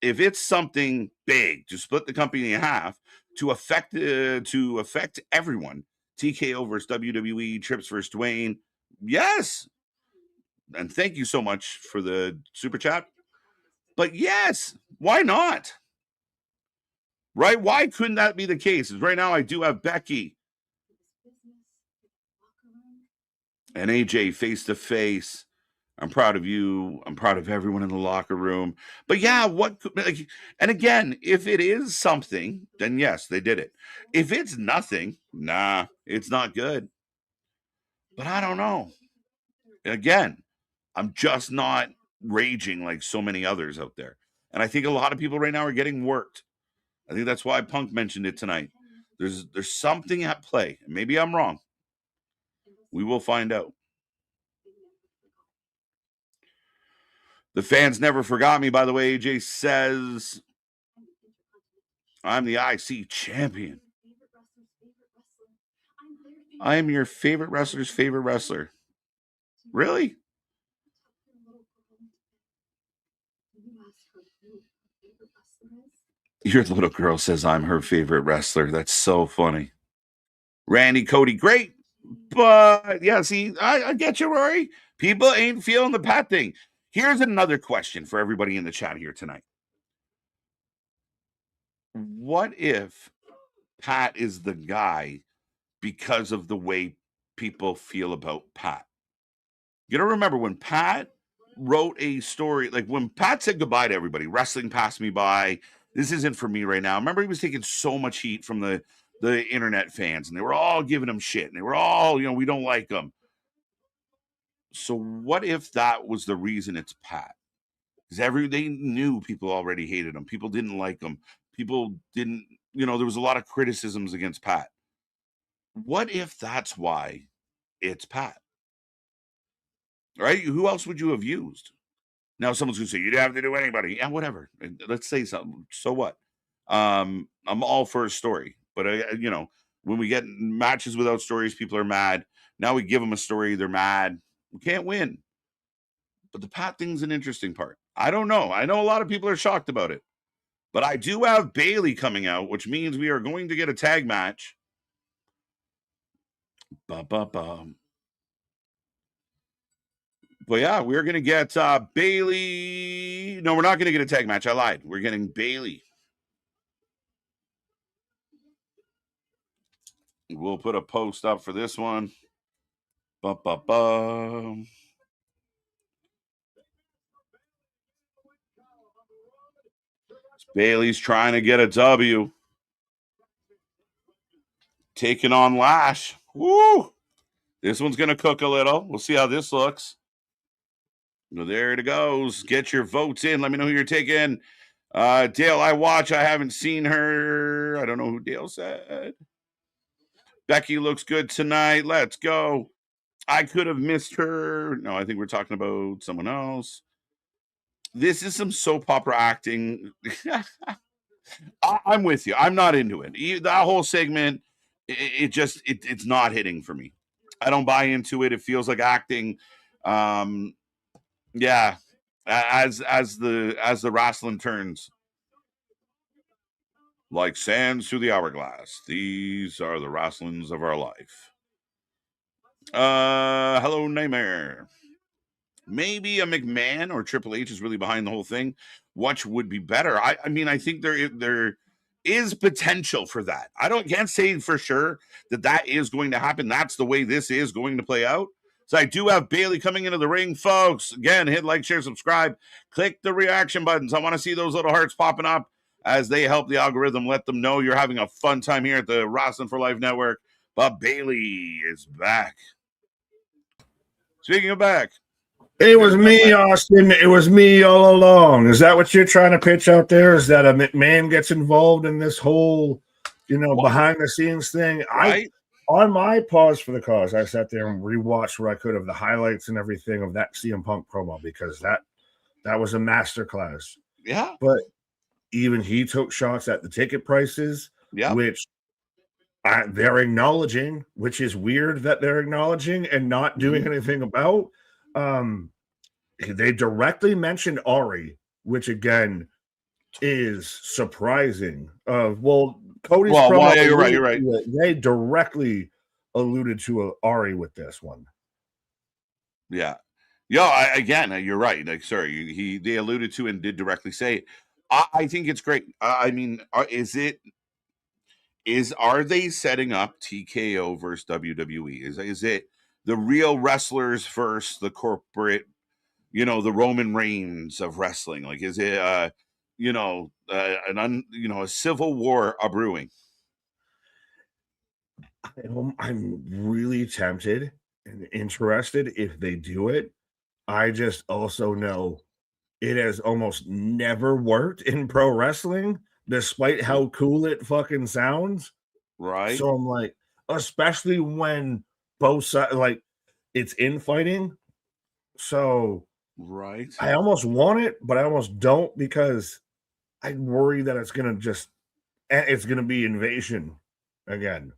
if it's something big to split the company in half to affect everyone, TKO versus WWE, Trips versus Dwayne, yes. And thank you so much for the super chat. But yes, why not? Right? Why couldn't that be the case? Right now, I do have Becky and AJ face to face. I'm proud of you. I'm proud of everyone in the locker room. But yeah, and again, if it is something, then yes, they did it. If it's nothing, nah, it's not good. But I don't know. Again, I'm just not raging like so many others out there. And I think a lot of people right now are getting worked. I think that's why Punk mentioned it tonight. There's something at play. Maybe I'm wrong. We will find out. The fans never forgot me, by the way. AJ says, I'm the IC champion. I am your favorite wrestler's favorite wrestler. Really? Your little girl says I'm her favorite wrestler. That's so funny. Randy, Cody, great. But yeah, see, I get you, Rory. People ain't feeling the Pat thing. Here's another question for everybody in the chat here tonight. What if Pat is the guy because of the way people feel about Pat? You gotta remember when Pat wrote a story, like when Pat said goodbye to everybody, wrestling passed me by. This isn't for me right now. Remember, he was taking so much heat from the internet fans, and they were all giving him shit, and they were all, we don't like him. So what if that was the reason it's Pat? Because they knew people already hated him. People didn't like him. People didn't, there was a lot of criticisms against Pat. What if that's why it's Pat? Right? Who else would you have used? Now someone's gonna say you didn't have to do anybody. Yeah, whatever. Let's say something. So what? I'm all for a story, but when we get matches without stories, people are mad. Now we give them a story, they're mad. We can't win. But the Pat thing's an interesting part. I don't know. I know a lot of people are shocked about it, but I do have Bailey coming out, which means we are going to get a tag match. Ba-ba-ba. But yeah, we're going to get Bailey. No, we're not going to get a tag match. I lied. We're getting Bailey. We'll put a post up for this one. Ba-ba-ba. Bailey's trying to get a W. Taking on Lash. Woo! This one's going to cook a little. We'll see how this looks. Well, there it goes. Get your votes in. Let me know who you're taking. Dale, I haven't seen her. I don't know who Dale said. Becky looks good tonight. Let's go. I could have missed her. No, I think we're talking about someone else. this is some soap opera acting. I'm with you. I'm not into it. That whole segment, it's not hitting for me. I don't buy into it. It feels like acting. Um, yeah, as the wrestling turns like sands through the hourglass. These are the wrestlings of our life. Hello, Nightmare. Maybe a McMahon or Triple H is really behind the whole thing. Which would be better? I mean, I think there is potential for that. Can't say for sure that is going to happen. That's the way this is going to play out. So I do have Bailey coming into the ring, folks. Again, hit like, share, subscribe, click the reaction buttons. I want to see those little hearts popping up as they help the algorithm let them know you're having a fun time here at the Wrestling for Life Network. But Bailey is back. Speaking of back, it was me, Austin. It was me all along. Is that what you're trying to pitch out there? Is that a McMahon gets involved in this whole, behind the scenes thing? Right? On my pause for the cause, I sat there and rewatched what I could of the highlights and everything of that CM Punk promo, because that was a masterclass. Yeah. But even he took shots at the ticket prices, which they're acknowledging, which is weird that they're acknowledging and not doing anything about. They directly mentioned Ari, which again is surprising. Cody's promo. You're right. They directly alluded to Ari with this one. Yeah. Again, you're right. Like, sorry, they alluded to and did directly say it. I think it's great. I mean, are they setting up TKO versus WWE? Is it the real wrestlers versus the corporate, the Roman Reigns of wrestling? Like, is it a civil war brewing? I'm really tempted and interested if they do it. I just also know it has almost never worked in pro wrestling, despite how cool it fucking sounds. Right. So I'm like, especially when both sides, like, it's infighting. So right. I almost want it, but I almost don't, because I worry that it's going to be invasion again.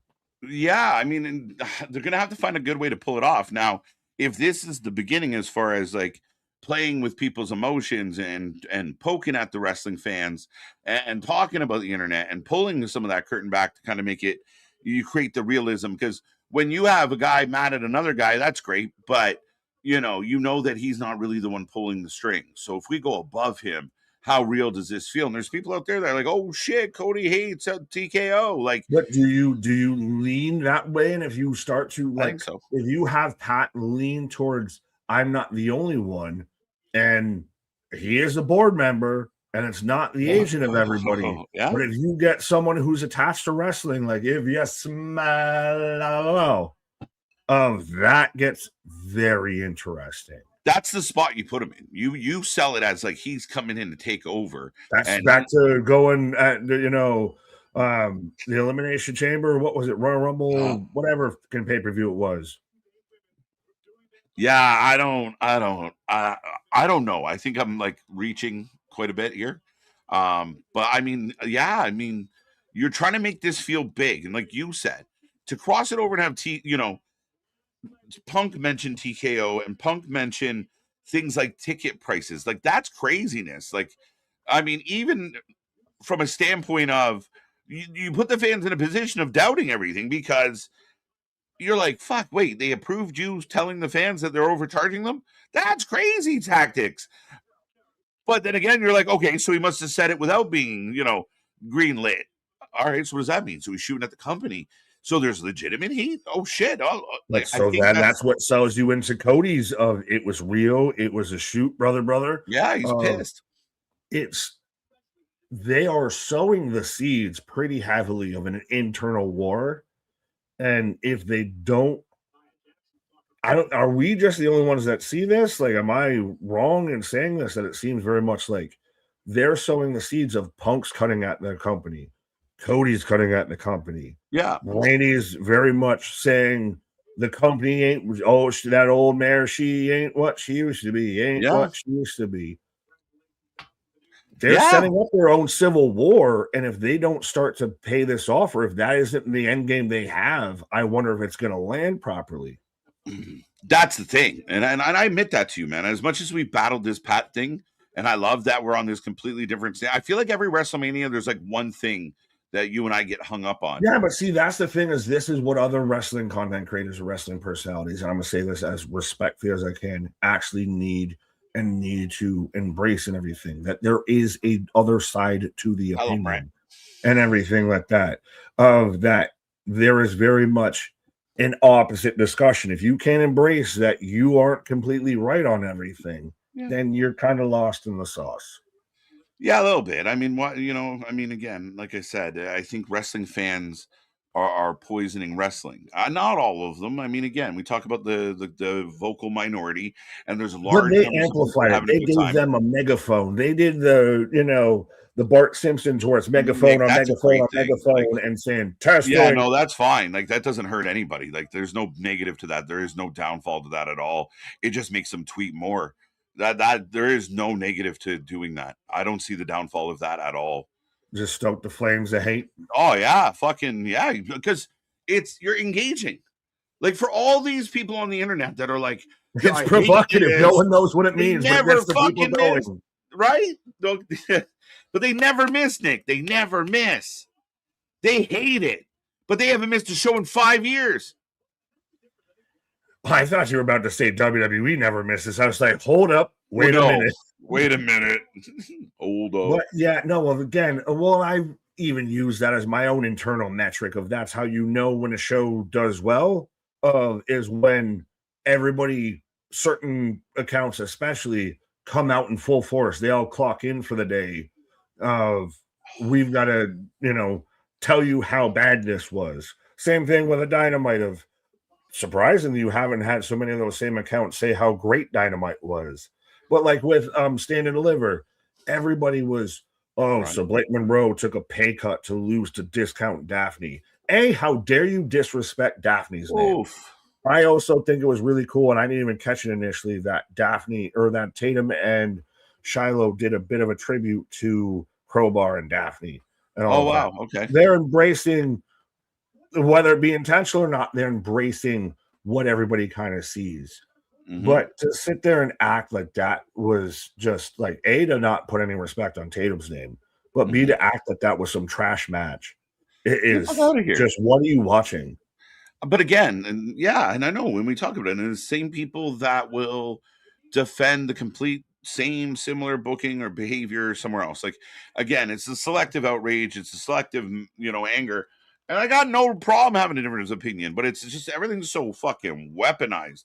Yeah, I mean, they're going to have to find a good way to pull it off. Now, if this is the beginning as far as like playing with people's emotions and poking at the wrestling fans and talking about the internet and pulling some of that curtain back to kind of make it, you create the realism, because when you have a guy mad at another guy, that's great, but you know that he's not really the one pulling the strings. So if we go above him, how real does this feel? And there's people out there that are like, oh shit, Cody hates TKO. Like, but do you lean that way? And if you start to, like, I think so. If you have Pat lean towards, I'm not the only one, and he is a board member, and it's not the agent of everybody. Yeah. But if you get someone who's attached to wrestling, like, if you smell, that gets very interesting. That's the spot you put him in. You sell it as like he's coming in to take over. That's back to going at the Elimination Chamber. What was it? Royal Rumble, whatever pay-per-view it was. Yeah, I don't know. I think I'm like reaching quite a bit here. But I mean, you're trying to make this feel big, and like you said, to cross it over and have Punk mentioned TKO and Punk mentioned things like ticket prices. Like, that's craziness. Like, I mean, even from a standpoint of you put the fans in a position of doubting everything, because you're like, fuck, wait, they approved you telling the fans that they're overcharging them? That's crazy tactics. But then again, you're like, okay, so he must have said it without being, green lit. All right, so what does that mean? So he's shooting at the company. So there's legitimate heat. Oh shit! That's what sells you into Cody's of it was real. It was a shoot, brother. Yeah, he's pissed. They are sowing the seeds pretty heavily of an internal war, and if they don't, are we just the only ones that see this? Like, am I wrong in saying this? That it seems very much like they're sowing the seeds of Punk's cutting at the company. Cody's cutting at the company. Yeah. Randy's very much saying the company ain't, that old mare, she ain't what she used to be. What she used to be. They're setting up their own civil war, and if they don't start to pay this off, or if that isn't the end game they have, I wonder if it's going to land properly. That's the thing, and I admit that to you, man. As much as we battled this Pat thing, and I love that we're on this completely different thing. I feel like every WrestleMania, there's like one thing that you and I get hung up on. Yeah, but see, that's the thing, is this is what other wrestling content creators or wrestling personalities, and I'm going to say this as respectfully as I can, actually need to embrace and everything, that there is a other side to the opinion and everything like that, of that there is very much an opposite discussion. If you can't embrace that you aren't completely right on everything, then you're kind of lost in the sauce. Yeah, a little bit. I mean, again, like I said, I think wrestling fans are poisoning wrestling. Not all of them. I mean, again, we talk about the vocal minority, and there's a large. But they amplified it. They gave them a megaphone. They did the Bart Simpson towards megaphone on megaphone on megaphone, and saying testing. Yeah, no, that's fine. Like, that doesn't hurt anybody. Like, there's no negative to that. There is no downfall to that at all. It just makes them tweet more. That there is no negative to doing that. I don't see the downfall of that at all. Just stoke the flames of hate. Oh yeah, fucking yeah, because you're engaging. Like, for all these people on the internet that are like, it's provocative. No one knows what it means. Never fucking miss, right? But they never miss, Nick. They never miss. They hate it, but they haven't missed a show in 5 years. I thought you were about to say WWE never misses. I was like, hold up, wait a minute. Hold up. But yeah, no. Well, again, I even use that as my own internal metric of that's how you know when a show does well. Is when everybody, certain accounts especially, come out in full force. They all clock in for the day. We've got to, tell you how bad this was. Same thing with a Dynamite of. Surprisingly, you haven't had so many of those same accounts say how great Dynamite was. But like with Stand and Deliver, everybody was, so Blake Monroe took a pay cut to lose to Discount Daphne. How dare you disrespect Daphne's name? I also think it was really cool, and I didn't even catch it initially, that Daphne, or that Tatum and Shiloh did a bit of a tribute to Crowbar and Daphne. And all wow. Okay. They're embracing, whether it be intentional or not, they're embracing what everybody kind of sees. Mm-hmm. But to sit there and act like that was just like, A, to not put any respect on Tatum's name, but B, to act like that was some trash match. It is just, what are you watching? But again, and I know when we talk about it, and the same people that will defend the complete same similar booking or behavior somewhere else. Like, again, it's a selective outrage. It's a selective, anger. And I got no problem having a different opinion, but it's just everything's so fucking weaponized.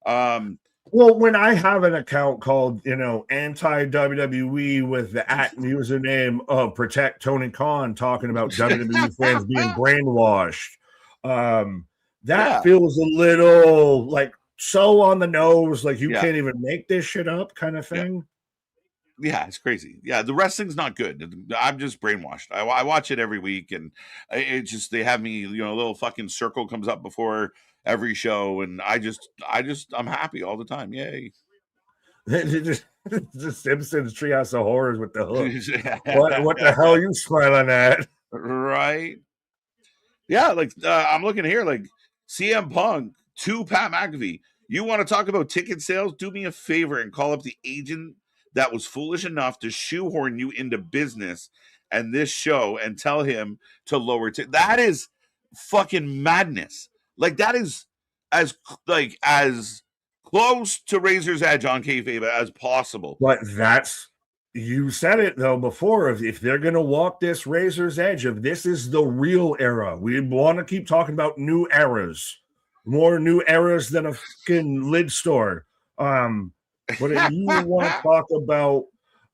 Well, when I have an account called, anti-WWE with the @username of Protect Tony Khan talking about WWE fans being brainwashed, that feels a little like so on the nose, like you can't even make this shit up kind of thing. Yeah, it's crazy. Yeah, the wrestling's not good. I'm just brainwashed. I watch it every week, and it just, they have me, a little fucking circle comes up before every show, and I'm happy all the time. Yay. The Simpsons Treehouse of Horrors with the hook. What the hell are you smiling at? Right. Yeah, like I'm looking here, like CM Punk to Pat McAfee. You want to talk about ticket sales? Do me a favor and call up the agent that was foolish enough to shoehorn you into business and this show and tell him to lower that is fucking madness. Like, that is as close to Razor's Edge on kayfabe as possible. But you said it though before, if they're going to walk this Razor's Edge, if this is the real era, we want to keep talking about new eras, more new eras than a fucking lid store. But if you want to talk about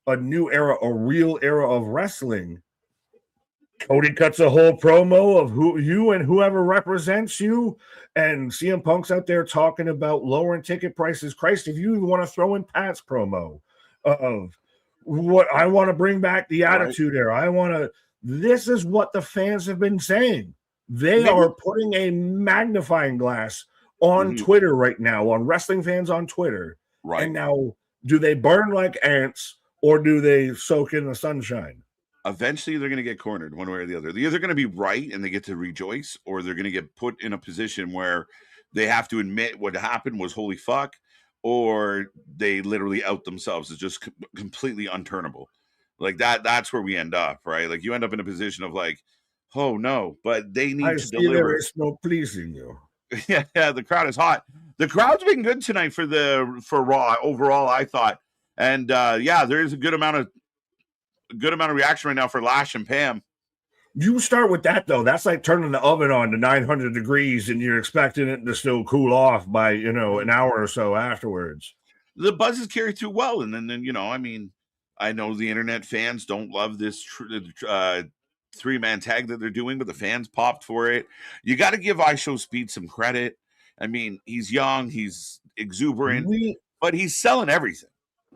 a new era, a real era of wrestling, Cody cuts a whole promo of you and whoever represents you, and CM Punk's out there talking about lowering ticket prices. Christ, if you want to throw in Pat's promo of what I want to bring back the Attitude Era, this is what the fans have been saying. They are putting a magnifying glass on Twitter right now, on wrestling fans on Twitter. Right. And now, do they burn like ants, or do they soak in the sunshine? Eventually, they're going to get cornered one way or the other. They're either going to be right and they get to rejoice, or they're going to get put in a position where they have to admit what happened was holy fuck, or they literally out themselves as just completely unturnable. Like that's where we end up, right? Like you end up in a position of like, oh no, but they need to deliver. There is no pleasing you. Yeah, the crowd is hot. The crowd's been good tonight for Raw overall, I thought. And yeah, there is a good amount of reaction right now for Lash and Pam. You start with that though. That's like turning the oven on to 900 degrees and you're expecting it to still cool off by, an hour or so afterwards. The buzz is carried through well. And then I mean, I know the internet fans don't love this three-man tag that they're doing, but the fans popped for it. You got to give IShowSpeed some credit. I mean, he's young, he's exuberant, but he's selling everything.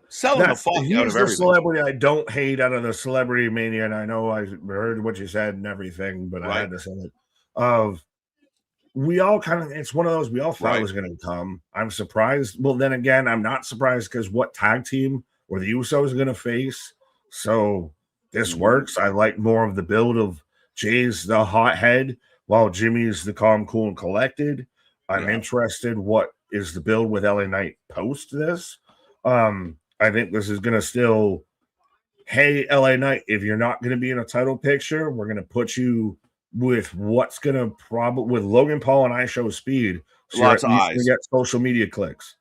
Selling the fuck out of everything. He's the celebrity I don't hate out of the Celebrity Mania, and I know I heard what you said and everything, but I had to say it. We all it's one of those we all thought it was going to come. I'm surprised. Well, then again, I'm not surprised because what tag team were the Usos going to face? So this works. I like more of the build of Jay's the hothead, while Jimmy's the calm, cool, and collected. I'm interested what is the build with LA Knight post this. I think this is going to still, hey, LA Knight, if you're not going to be in a title picture, we're going to put you with what's going to probably, with Logan Paul and IShowSpeed. So lots of eyes. Get social media clicks.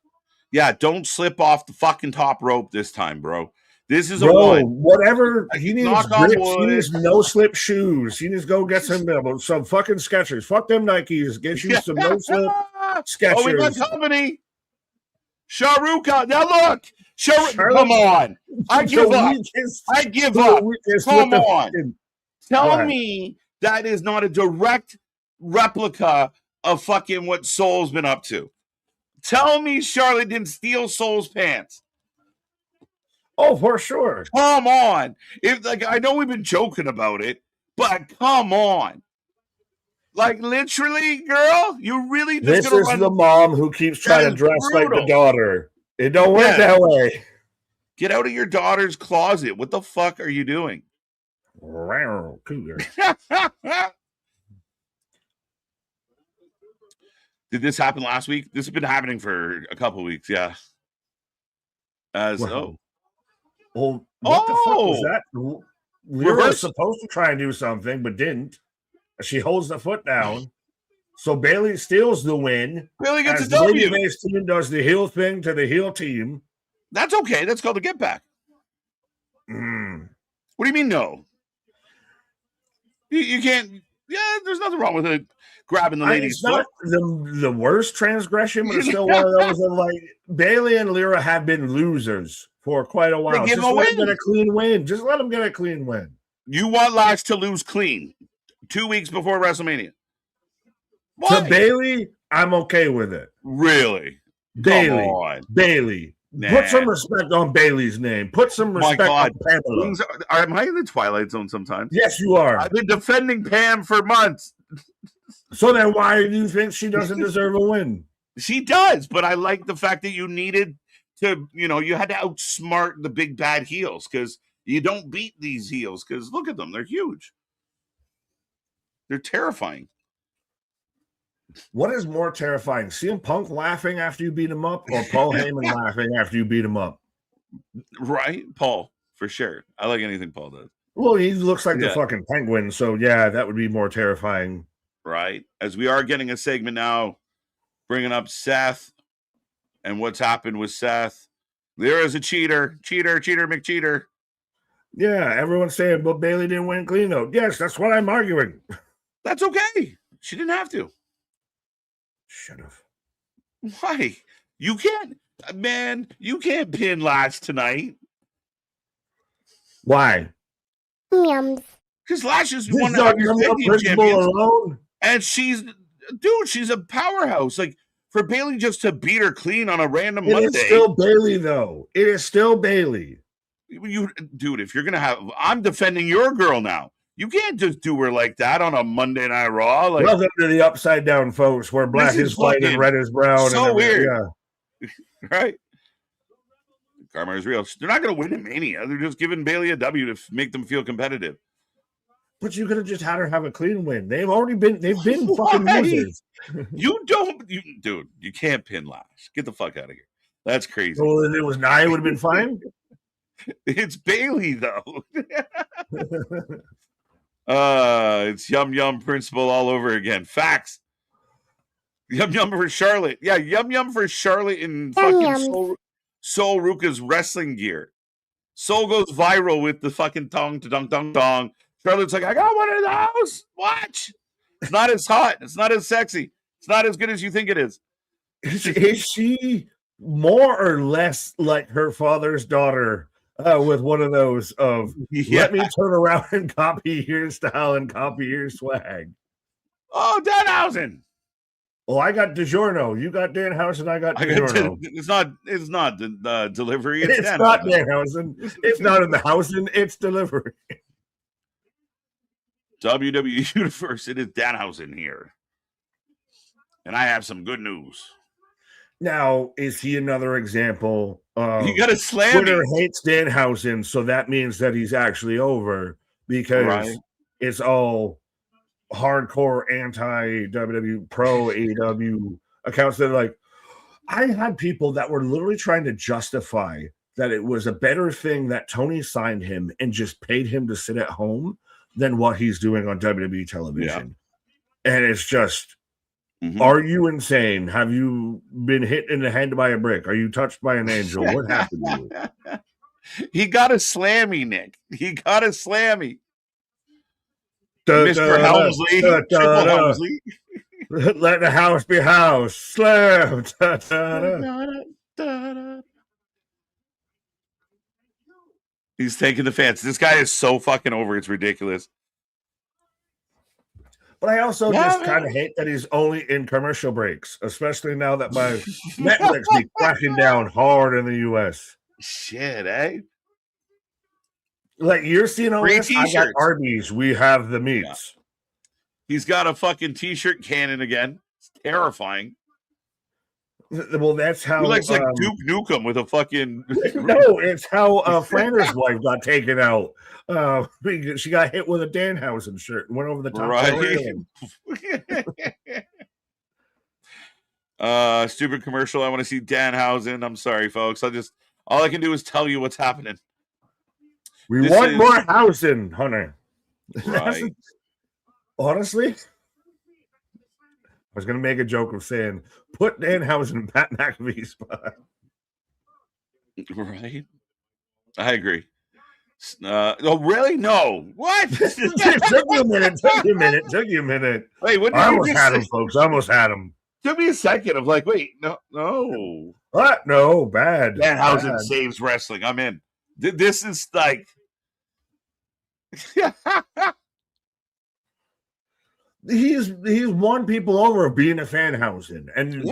Yeah, don't slip off the fucking top rope this time, bro. This is whatever. He needs grips. He needs no-slip shoes. He needs to go get some fucking Skechers. Fuck them Nikes. Get you some no-slip Skechers. Oh, we got company. Sharuka. Now look. Come on. I give up. I give up. Come on. Tell me that is not a direct replica of fucking what Soul's been up to. Tell me Charlotte didn't steal Soul's pants. Oh, for sure. Come on. I know we've been joking about it, but come on. Like literally, girl, you really just this is the mom who keeps trying to dress like the daughter. It don't work that way. Get out of your daughter's closet. What the fuck are you doing? Cougar. Did this happen last week? This has been happening for a couple of weeks, yeah. What the fuck was that? Lyra was supposed to try and do something, but didn't. She holds the foot down. So Bayley steals the win. Bayley gets a W. The Babyface team does the heel thing to the heel team. That's okay. That's called a get back. What do you mean, no? You can't. Yeah, there's nothing wrong with it. Grabbing the lady's foot. It's not the worst transgression, but it's still one of those of like Bayley and Lyra have been losers for quite a while. Just let them get a clean win. Just let them get a clean win. You want Lash to lose clean 2 weeks before WrestleMania? Why? To Bayley, I'm okay with it. Really? Bayley. Nah. Put some respect on Bayley's name. Put some respect on Pamela. Am I in the Twilight Zone sometimes? Yes, you are. I've been defending Pam for months. So then why do you think she doesn't deserve a win? She does, but I like the fact that you needed to, you had to outsmart the big bad heels because you don't beat these heels because look at them. They're huge. They're terrifying. What is more terrifying, CM Punk laughing after you beat him up or Paul Heyman laughing after you beat him up? Right, Paul, for sure. I like anything Paul does. Well, he looks like the fucking penguin, so yeah, that would be more terrifying. Right, as we are getting a segment now, bringing up Seth and what's happened with Seth. There is a cheater, McCheater. Yeah, everyone's saying, but Bayley didn't win clean though. Yes, that's what I'm arguing. That's okay. She didn't have to. Shut up. Why? You can't, man, you can't pin Lash tonight. Why? Because Lash is one of your champions. Alone? And she's a powerhouse. Like, for Bayley just to beat her clean on a random Monday. It is still Bayley, though. It is still Bayley. Dude, if you're going to have, I'm defending your girl now. You can't just do her like that on a Monday Night Raw. Like, welcome to the upside down, folks, where black is white and red is brown. So weird. Yeah. Right? Karma is real. They're not going to win at Mania. They're just giving Bailey a W to make them feel competitive. But you could have just had her have a clean win. They've been fucking losers. Dude, you can't pin Lash. Get the fuck out of here. That's crazy. Well, if it was Nia, it would have been fine. It's Bailey, though. It's Yum Yum principle all over again. Facts. Yum Yum for Charlotte. Yeah, Yum Yum for Charlotte in fucking Sol Ruka's wrestling gear. Sol goes viral with the fucking tong to dong dong dong. Charlotte's like, I got one of those. Watch. It's not as hot. It's not as sexy. It's not as good as you think it is. Is she more or less like her father's daughter with one of those of let me turn around and copy your style and copy your swag? Oh, Danhausen. Well, I got DiGiorno. You got Danhausen. I got DiGiorno. It's not the delivery. It's not Danhausen. It's not in the housing. It's delivery. WWE Universe, it is Danhausen here. And I have some good news. Now, is he another example of you got to slam Twitter hates Danhausen, so that means that he's actually over because it's all hardcore anti-WWE pro AEW accounts that are like, I had people that were literally trying to justify that it was a better thing that Tony signed him and just paid him to sit at home than what he's doing on WWE television. Yeah. And it's just, are you insane? Have you been hit in the head by a brick? Are you touched by an angel? What happened to you? He got a slammy, Nick. He got a slammy. Mr. Helmsley. Triple Helmsley. Let the house be house. Slam. He's taking the fans. This guy is so fucking over. It's ridiculous. But I also just kind of hate that he's only in commercial breaks, especially now that my Netflix be cracking down hard in the U.S. Shit, eh? Like you're seeing all this. I got Arby's. We have the meats. Yeah. He's got a fucking t-shirt cannon again. It's terrifying. Well, that's how he looks like Duke Nukem with a fucking. No, it's how Flanders' wife got taken out. She got hit with a Danhausen shirt and went over the top. Right. Stupid commercial. I want to see Danhausen. I'm sorry, folks. All I can do is tell you what's happening. We want more housing, Hunter. Right. Honestly, I was going to make a joke of saying, put Danhausen in Pat McAfee's spot. Right. I agree. Oh, really? No. What? Took you a minute. Wait, what? I almost had him, folks. I almost had him. Took me a second of like, wait, no. What? No, bad. Danhausen saves wrestling. I'm in. This is like... He's won people over of being a Danhausen. And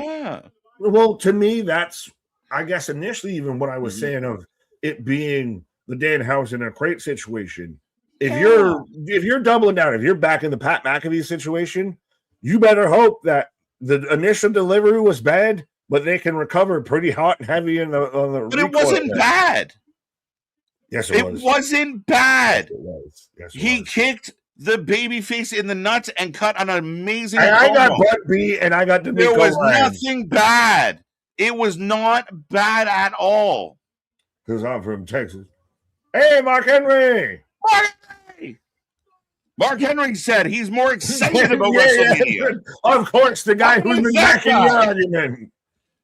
well, to me, that's I guess initially even what I was saying of it being the Danhausen in a crate situation. If you're doubling down, if you're back in the Pat McAfee situation, you better hope that the initial delivery was bad, but they can recover pretty hot and heavy on the. But it wasn't bad. Yes, it was. It wasn't bad. Yes, it was. Yes, he kicked the baby face in the nuts and cut an amazing. I got butt beat and I got the. There was nothing bad. It was not bad at all. Because I'm from Texas. Hey, Mark Henry. Mark Henry said he's more excited about WrestleMania. Of course, the guy who's been backing the argument.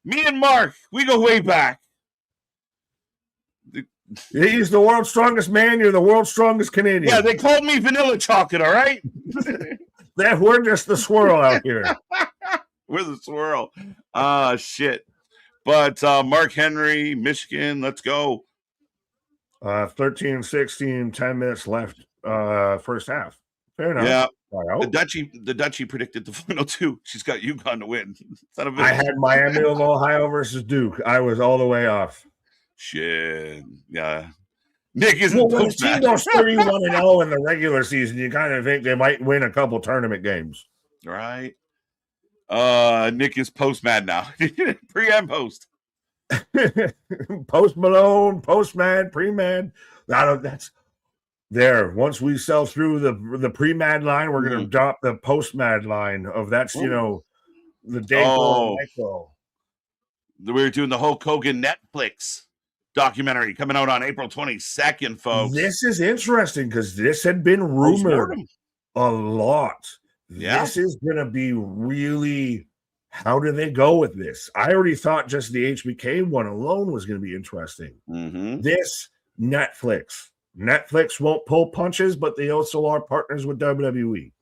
Me and Mark, we go way back. He's the world's strongest man. You're the world's strongest Canadian. Yeah, they called me vanilla chocolate, all right? We're just the swirl out here. We're the swirl. Shit. But Mark Henry, Michigan, let's go. 13-16, 10 minutes left first half. Fair enough. Yeah. The Dutchie predicted the final two. She's got UConn to win. I had Miami of Ohio versus Duke. I was all the way off. Shit. Yeah. Nick isn't when the team goes 31-0 in the regular season, you kind of think they might win a couple tournament games. Right. Nick is post-mad now. Pre and post. Post Malone, Postman, Pre-Man. That's there. Once we sell through the Pre-Man line, we're going to adopt the Postman line of that's, you know, the Dayco and Micro. We're doing the Hulk Hogan Netflix documentary coming out on April 22nd, folks. This is interesting because this had been rumored a lot. Yeah. This is going to be really, how do they go with this? I already thought just the HBK one alone was going to be interesting. This Netflix won't pull punches, but they also are partners with WWE.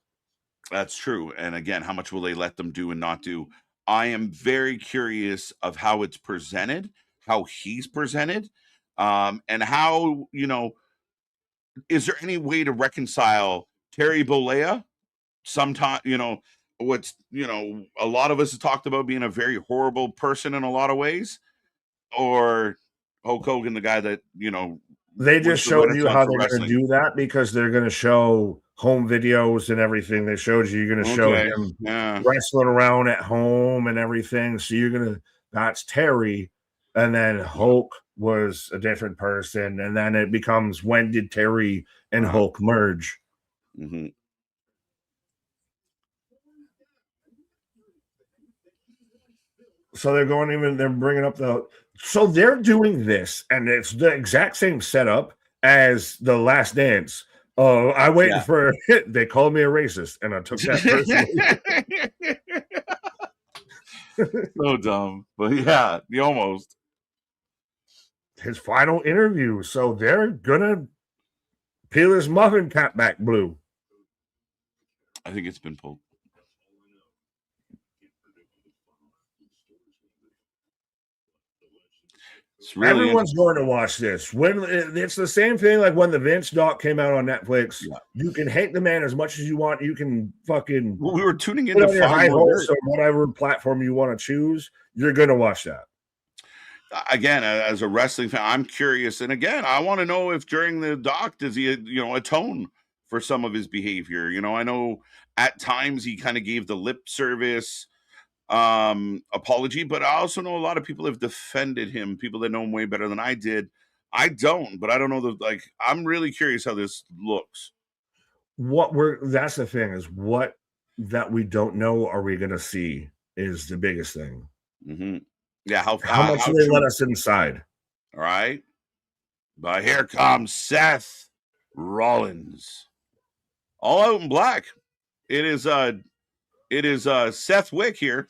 That's true. And again, how much will they let them do and not do? I am very curious of how it's presented, how he's presented, and how, you know, is there any way to reconcile Terry Bollea? Sometimes, you know, what's, you know, a lot of us have talked about being a very horrible person in a lot of ways, or Hulk Hogan, the guy that, you know, they just showed you how they're going to do that because they're going to show home videos and everything. They showed you're going to show him wrestling around at home and everything. So you're going to, that's Terry. And then Hulk was a different person. And then it becomes, when did Terry and Hulk merge? So they're bringing up so they're doing this, and it's the exact same setup as the Last Dance. Oh, I waited for it. They called me a racist, and I took that personally. So dumb, but yeah, you almost. His final interview, so they're gonna peel his muffin cap back blue. I think it's been pulled. Really everyone's going to watch this. When it's the same thing like when the Vince doc came out on Netflix. You can hate the man as much as you want. You can fucking we were tuning into high horse or whatever platform you want to choose. You're going to watch that. Again, as a wrestling fan, I'm curious, and again, I want to know if during the doc does he, you know, atone for some of his behavior. You know, I know at times he kind of gave the lip service apology, but I also know a lot of people have defended him, people that know him way better than I did. I don't, but I don't know I'm really curious how this looks. That's the thing, is what that we don't know are we gonna see is the biggest thing. Yeah, how much do they let us inside? All right, but here comes Seth Rollins, all out in black. It is Seth Wick here.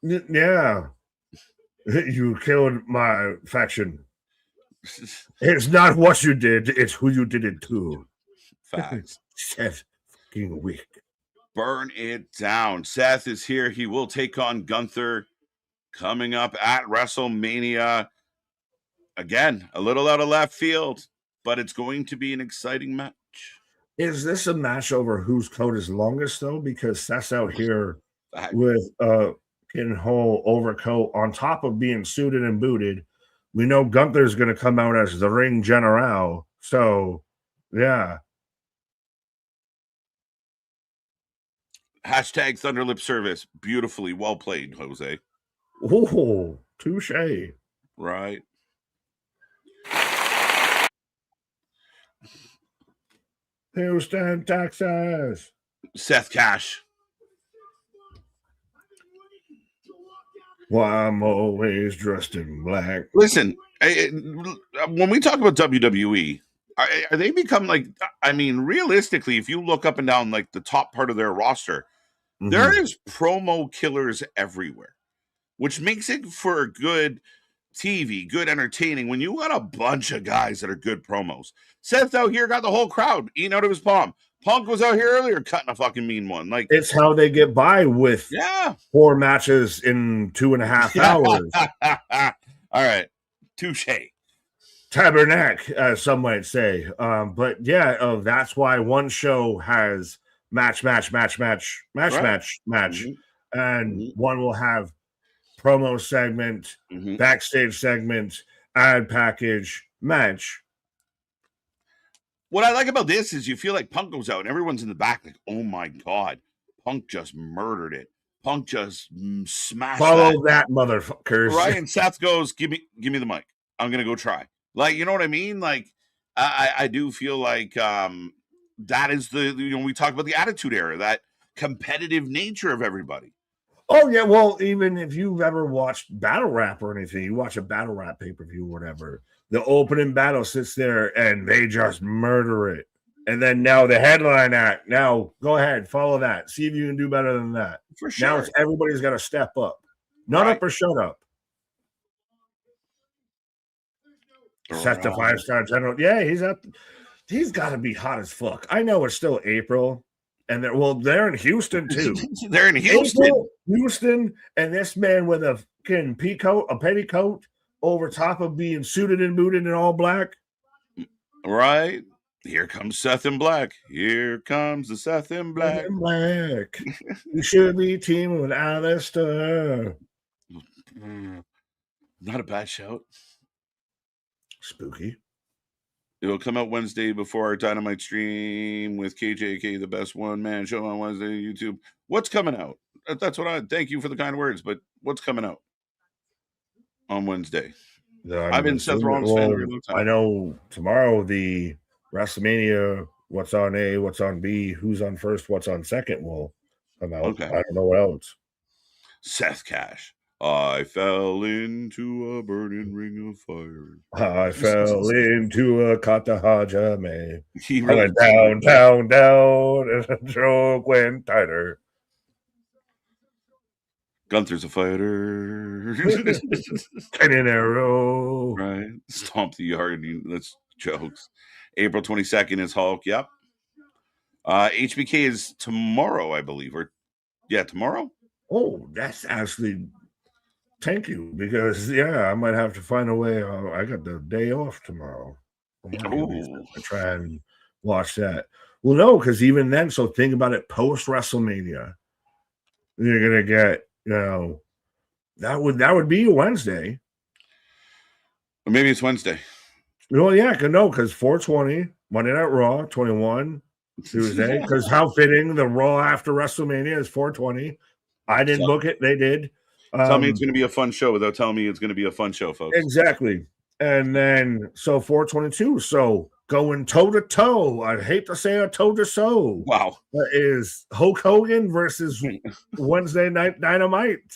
Yeah. You killed my faction. It's not what you did, it's who you did it to. Facts. Seth fucking Wick. Burn it down. Seth is here. He will take on Gunther coming up at WrestleMania. Again, a little out of left field, but it's going to be an exciting match. Is this a match over whose coat is longest, though? Because Seth's out here with a whole overcoat on top of being suited and booted. We know Gunther's going to come out as the ring general. So, yeah. Hashtag Thunderlip Service. Beautifully well played, Jose. Oh, touche. Right. Houston, Texas. Seth Cash. Well, I'm always dressed in black. Listen, when we talk about WWE, are they become like, I mean, realistically, if you look up and down like the top part of their roster, there is promo killers everywhere, which makes it for good TV, good entertaining when you got a bunch of guys that are good promos. Seth out here got the whole crowd eating out of his palm. Punk was out here earlier cutting a fucking mean one. Like, it's how they get by with 4 matches in 2.5 hours. All right. Touche. Tabernacle, as some might say. But yeah, that's why one show has match. And one will have promo segment, backstage segment, ad package, match. What I like about this is you feel like Punk goes out and everyone's in the back like, oh my God, Punk just murdered it. Punk just smashed Follow that motherfuckers. right, and Seth goes, give me the mic. I'm gonna go try. Like, you know what I mean? Like, I do feel like that is we talk about the Attitude Era, that competitive nature of everybody. Oh yeah, well, even if you've ever watched battle rap or anything, you watch a battle rap pay-per-view or whatever, the opening battle sits there and they just murder it. And then now the headline act. Now go ahead, follow that. See if you can do better than that. For sure. Now it's everybody's got to step up. Not Right. up or shut up. Seth the 5-star general. Yeah, he's got to be hot as fuck. I know it's still April, and they're in Houston too. They're in Houston. Houston, and this man with a fucking petticoat over top of being suited and booted in all black. Right. Here comes Seth in black. Here comes the Seth in black. You should be teaming with Alistair. Not a bad shout. Spooky. It'll come out Wednesday before our Dynamite stream with KJK, the best one-man show on Wednesday on YouTube. What's coming out? That's what I thank you for the kind words, but what's coming out on Wednesday? I've been Seth Rollins fan for a long time. I know tomorrow the Wrestlemania, what's on A, what's on B, who's on first, what's on second will come out. Okay. I don't know what else. Seth Cash. I fell into a burning ring of fire. I fell into a katahajame. Really I went down, down, down, and the stroke went tighter. Gunther's a fighter. 10 in a row. Right. Stomp the yard. That's jokes. April 22nd is Hulk. Yep. HBK is tomorrow, I believe. Tomorrow? Oh, that's actually... Thank you, because I might have to find a way. I got the day off tomorrow. I try and watch that. Well, no, because even then, so think about it. Post WrestleMania, you're gonna get that would be a Wednesday. Or maybe it's Wednesday. Well, yeah, because 420 Monday Night Raw 21 Tuesday. Because how fitting, the Raw after WrestleMania is 420. I didn't book it; they did. Tell me it's going to be a fun show without telling me it's going to be a fun show, folks. Exactly. And then, so 422. So going toe to toe. I hate to say a toe to toe. Wow. Is Hulk Hogan versus Wednesday Night Dynamite.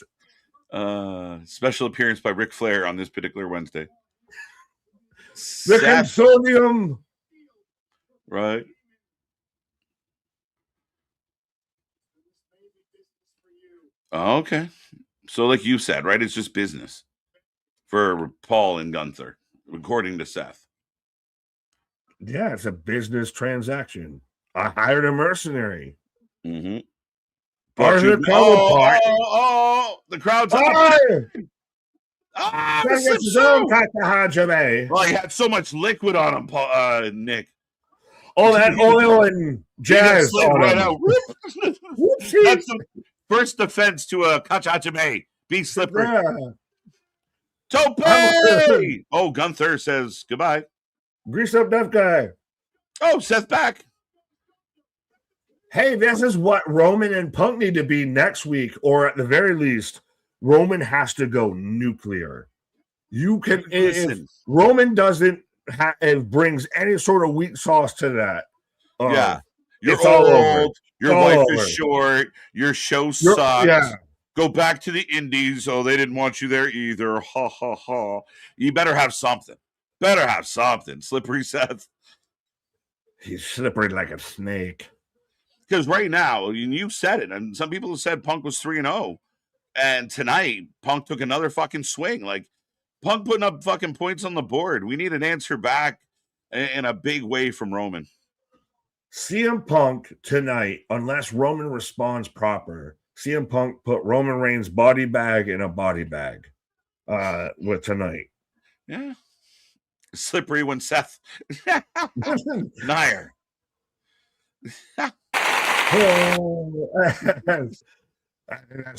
Special appearance by Ric Flair on this particular Wednesday. The Consortium. Right. Okay. So like you said, right? It's just business for Paul and Gunther, according to Seth. Yeah, it's a business transaction. I hired a mercenary. Mm-hmm. The crowd's up. Well, he had so much liquid on him, Paul, Nick. All that oil and jazz on right him. out. That's the first defense to a Kachachame. Be slippery. Yeah. Tope! Oh, Gunther says goodbye. Grease up deaf guy. Oh, Seth back. Hey, this is what Roman and Punk need to be next week, or at the very least, Roman has to go nuclear. You can, if Roman doesn't brings any sort of weak sauce to that. You're all old. Your wife is short. Your show sucks. Yeah. Go back to the indies. Oh, they didn't want you there either. Ha, ha, ha. You better have something. Slippery Seth. He's slippery like a snake. Because right now, and you said it, and some people have said Punk was 3-0. And tonight, Punk took another fucking swing. Like, Punk putting up fucking points on the board. We need an answer back in a big way from Roman. CM Punk tonight, unless Roman responds proper, CM Punk put Roman Reigns' body bag in a body bag with tonight. Yeah. Slippery when Seth. Nair. That's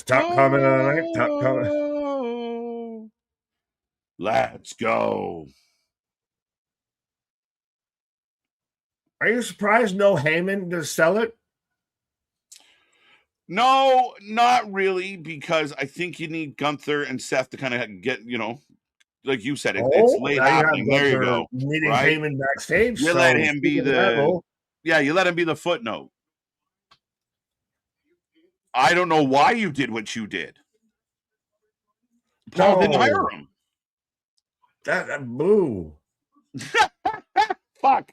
top comment of the night. Top comment. Let's go. Are you surprised no Heyman to sell it? No, not really, because I think you need Gunther and Seth to kind of get, like you said, it's Oh, late now you have happening. There you Gunther go. meeting Right? Heyman backstage. You let So him be speaking of that, well, you let him be the footnote. I don't know why you did what you did. Paul didn't hire him. That boo. Fuck.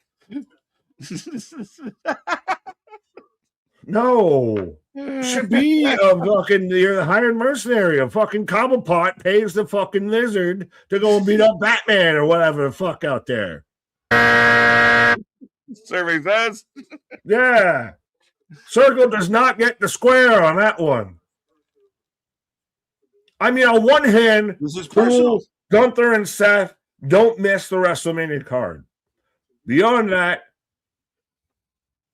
No. Should be a fucking, you're the hired mercenary. A fucking Cobblepot pays the fucking lizard to go and beat up Batman or whatever the fuck out there. Survey says. Yeah. Circle does not get the square on that one. I mean, on one hand, this is personal. Gunther and Seth don't miss the WrestleMania card. Beyond that,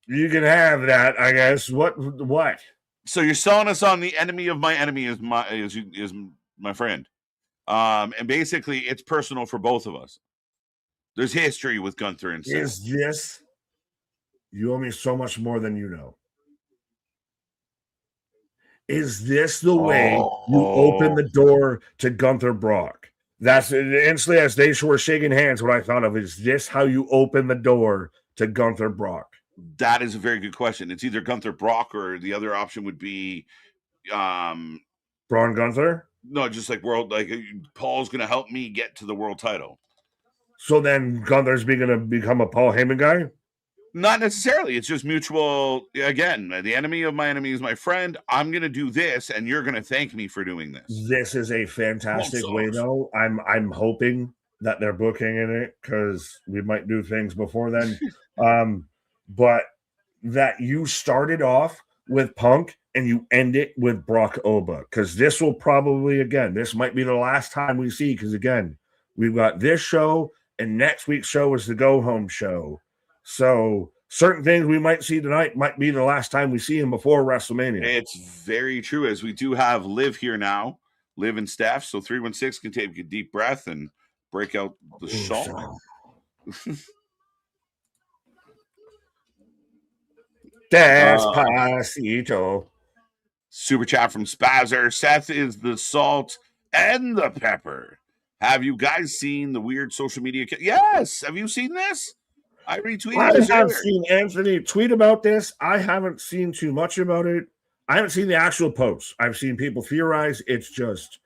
you can have that, I guess. What? So you're selling us on the enemy of my enemy is my friend. And basically it's personal for both of us. There's history with Gunther and Seth. Is this? You owe me so much more than you know. Is this the way you open the door to Gunther Brock? That's instantly as they were shaking hands. What I thought of is this how you open the door to Gunther Brock? That is a very good question. It's either Gunther Brock or the other option would be Braun Gunther. No, just like Paul's going to help me get to the world title. So then Gunther's going to become a Paul Heyman guy? Not necessarily. It's just mutual. Again, the enemy of my enemy is my friend. I'm going to do this, and you're going to thank me for doing this. This is a fantastic way, though. I'm hoping that they're booking in it because we might do things before then. But that you started off with Punk and you end it with Brock Oba, because this will probably, again, this might be the last time we see, because again, we've got this show and next week's show is the go home show. So certain things we might see tonight might be the last time we see him before WrestleMania. It's very true, as we do have Liv here now, Liv and Steph. So 316 can take a deep breath and break out the shawl. Despacito. Super chat from Spazzer. Seth is the salt and the pepper. Have you guys seen the weird social media? Yes. Have you seen this? I retweeted this. I have seen Anthony tweet about this. I haven't seen too much about it. I haven't seen the actual posts. I've seen people theorize it's just,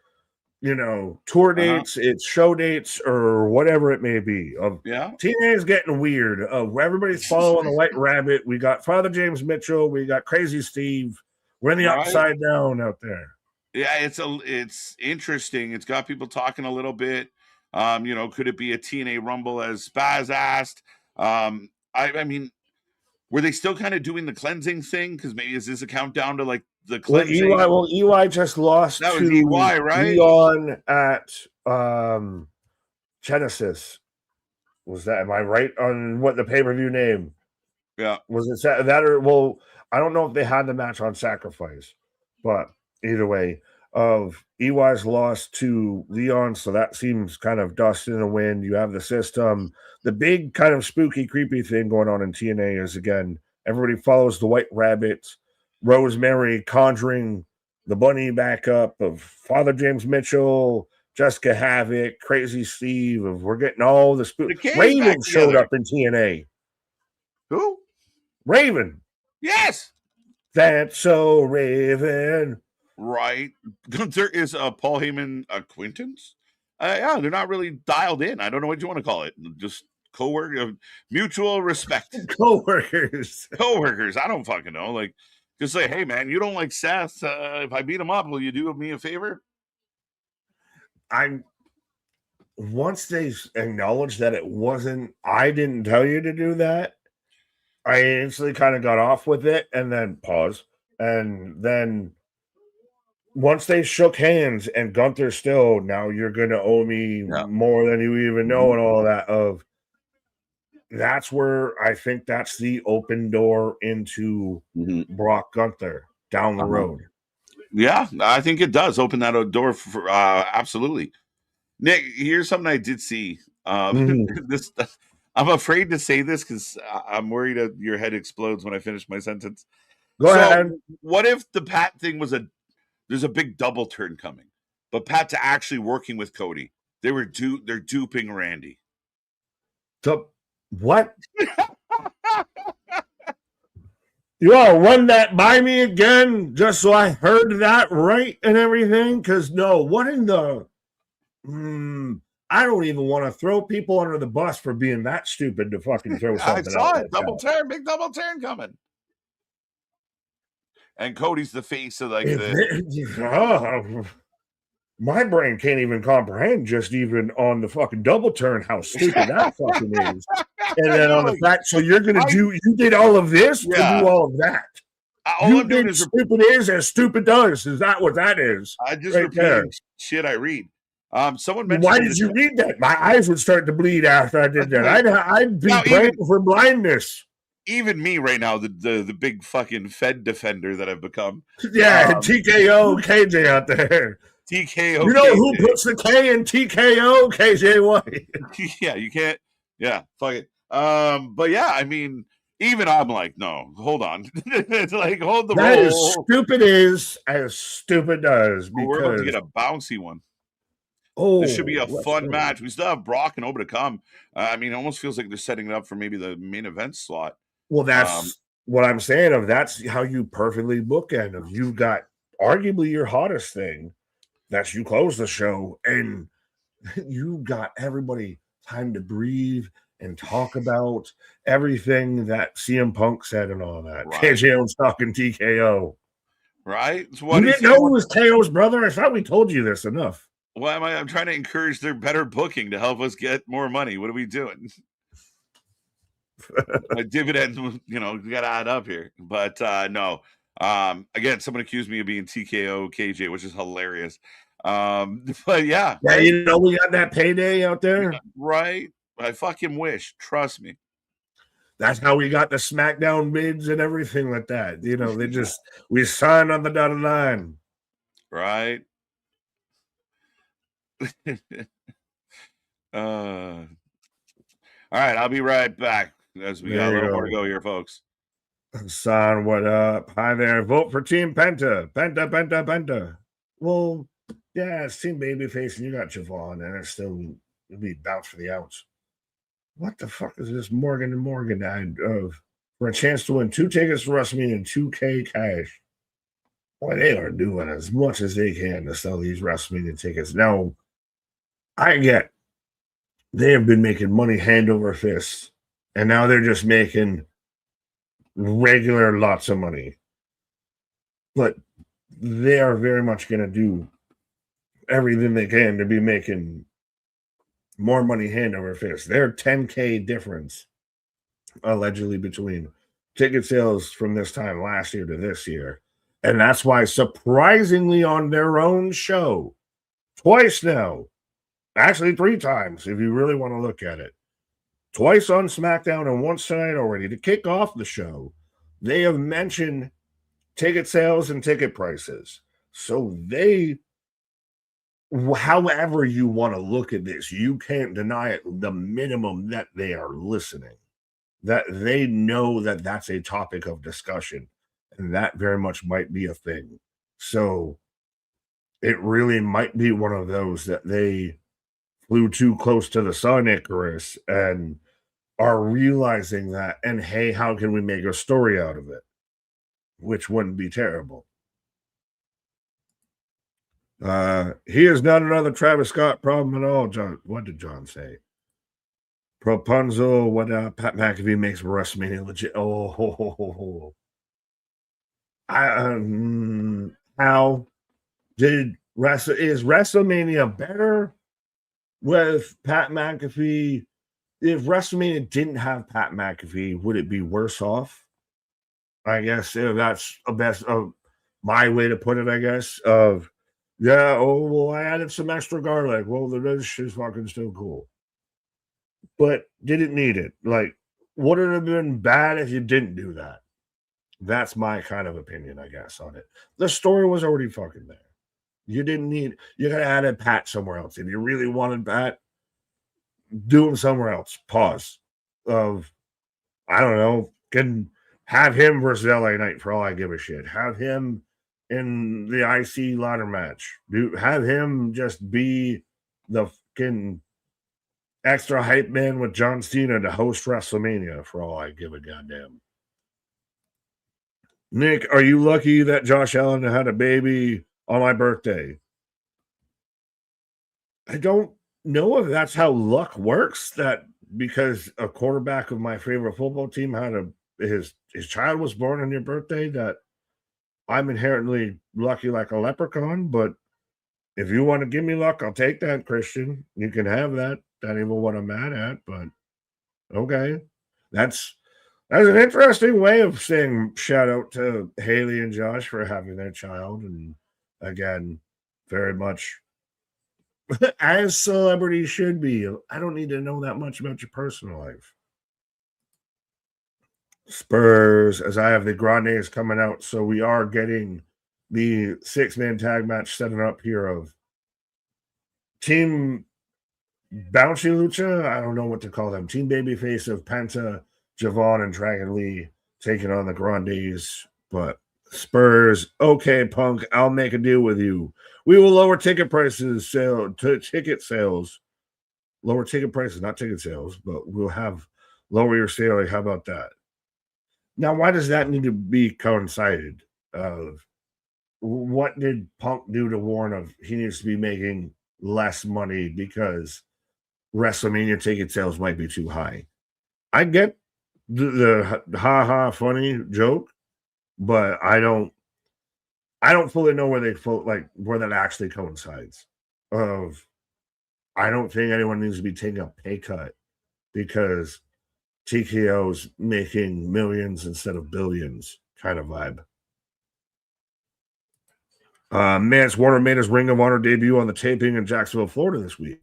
tour dates, it's show dates, or whatever it may be. TNA is getting weird. Everybody's following the White Rabbit. We got Father James Mitchell. We got Crazy Steve. We're in the upside down out there. Yeah, it's interesting. It's got people talking a little bit. Could it be a TNA Rumble, as Spaz asked? I mean, were they still kind of doing the cleansing thing? Because maybe is this a countdown to like the cleansing? EY just lost that to was EY, right? Leon at Genesis. Was that? Am I right on what the pay-per-view name? Yeah. Was it that or well? I don't know if they had the match on Sacrifice, but either way, EY's lost to Leon, so that seems kind of dust in the wind. You have the system. The big kind of spooky, creepy thing going on in TNA is, again, everybody follows the White Rabbit. Rosemary conjuring the bunny back up of Father James Mitchell, Jessica Havoc, Crazy Steve. We're getting all the spook. Raven showed up in TNA. Who? Raven. Yes. That's so Raven. Right. Gunther is a Paul Heyman acquaintance. Yeah, they're not really dialed in. I don't know what you want to call it. Just co-worker, mutual respect. Co-workers. I don't fucking know. Like, just say, hey, man, you don't like Seth. If I beat him up, will you do me a favor? Once they acknowledged that it wasn't, I didn't tell you to do that, I instantly kind of got off with it and then pause. And then once they shook hands and Gunther still, now you're going to owe me more than you even know and all that that's where I think that's the open door into Brock Gunther down the road. Yeah, I think it does open that door for absolutely. Nick, here's something I did see. This I'm afraid to say this because I'm worried that your head explodes when I finish my sentence. Go ahead. What if the Pat thing was there's a big double turn coming, but Pat's actually working with Cody. They're duping Randy. So what? You all run that by me again, just so I heard that right and everything. Because no, what in the? I don't even want to throw people under the bus for being that stupid to fucking throw something. I saw it. Double turn, big double turn coming. And Cody's the face of like my brain can't even comprehend just even on the fucking double turn how stupid that fucking is. And then on the fact, so you're gonna you did all of this to do all of that. All you I'm doing did stupid is as stupid does. Is that what that is? I just repeating shit I read. Someone mentioned. Why did you read that? My eyes would start to bleed after I did that. I'd be praying for blindness. Even me right now, the big fucking Fed defender that I've become. Yeah, TKO KJ out there. TKO. You know who puts the K in TKO? KJ White. Yeah, you can't. Yeah, fuck it. But yeah, I mean, even I'm like, no, hold on. It's like, hold the that roll. As stupid is as stupid does. Because we're about to get a bouncy one. Oh, this should be a fun match. We still have Brock and Oba to come. I mean, it almost feels like they're setting it up for maybe the main event slot. Well, that's what I'm saying. That's how you perfectly bookend of. You've got arguably your hottest thing. That's you close the show, and you got everybody time to breathe and talk about everything that CM Punk said and all that. Right. KJ was talking TKO. Right? So you didn't know it was KO's brother? I thought we told you this enough. Why am I'm trying to encourage their better booking to help us get more money. What are we doing? My dividends, you know, got to add up here. But no. Again, someone accused me of being TKO KJ, which is hilarious. But yeah. Yeah, you know, we got that payday out there. Yeah, right? I fucking wish. Trust me. That's how we got the SmackDown bids and everything like that. You know, we signed on the dotted line. Right? All right, I'll be right back as we got a little more to go here, folks. Son, what up? Hi there. Vote for Team Penta. Penta. Well, yeah, it's Team Babyface, and you got Javon, and it's still it'll be bounce for the outs. What the fuck is this Morgan and Morgan of for a chance to win 2 tickets for WrestleMania and 2K cash? Boy, they are doing as much as they can to sell these WrestleMania tickets. Now, I get they have been making money hand over fist, and now they're just making regular lots of money. But they are very much going to do everything they can to be making more money hand over fist. They're $10K difference, allegedly, between ticket sales from this time last year to this year. And that's why, surprisingly, on their own show, twice now, actually 3 times, if you really want to look at it, twice on SmackDown and once tonight already, to kick off the show, they have mentioned ticket sales and ticket prices. So they, however you want to look at this, you can't deny it, the minimum that they are listening, that they know that that's a topic of discussion, and that very much might be a thing. So it really might be one of those that they flew too close to the sun, Icarus, and are realizing that, and hey, how can we make a story out of it? Which wouldn't be terrible. He is not another Travis Scott problem at all, John. What did John say? Propunzo, what Pat McAfee makes WrestleMania legit. How is WrestleMania better with Pat McAfee? If WrestleMania didn't have Pat McAfee, would it be worse off? I guess that's the best of my way to put it, I guess. I added some extra garlic. Well, the dish is fucking still cool. But didn't need it. Like, would it have been bad if you didn't do that? That's my kind of opinion, I guess, on it. The story was already fucking there. You didn't need, you could have added Pat somewhere else. If you really wanted Pat, do him somewhere else. Pause. I don't know, can Have him versus LA Knight for all I give a shit. Have him in the IC ladder match. Have him just be the fucking extra hype man with John Cena to host WrestleMania for all I give a goddamn. Nick, are you lucky that Josh Allen had a baby on my birthday? I don't know if that's how luck works. That because a quarterback of my favorite football team had his child was born on your birthday, that I'm inherently lucky like a leprechaun. But if you want to give me luck, I'll take that, Christian. You can have that. That ain't what I'm mad at, but okay. That's an interesting way of saying shout out to Haley and Josh for having their child. And again, very much as celebrities should be. I don't need to know that much about your personal life. Spurs, as I have the Grandes coming out, so we are getting the 6-man tag match setting up here of Team Bouncy Lucha. I don't know what to call them. Team Babyface of Penta, Javon, and Dragon Lee taking on the Grandes. But Spurs, okay, Punk, I'll make a deal with you. We will lower ticket prices, ticket sales. Lower ticket prices, not ticket sales, but we'll have lower your salary. How about that? Now, why does that need to be coincided? What did Punk do to warn of he needs to be making less money because WrestleMania ticket sales might be too high? I get the ha funny joke, but I don't fully know where where that actually coincides. I don't think anyone needs to be taking a pay cut because TKO's making millions instead of billions kind of vibe. Mance Warner made his Ring of Honor debut on the taping in Jacksonville, Florida this week.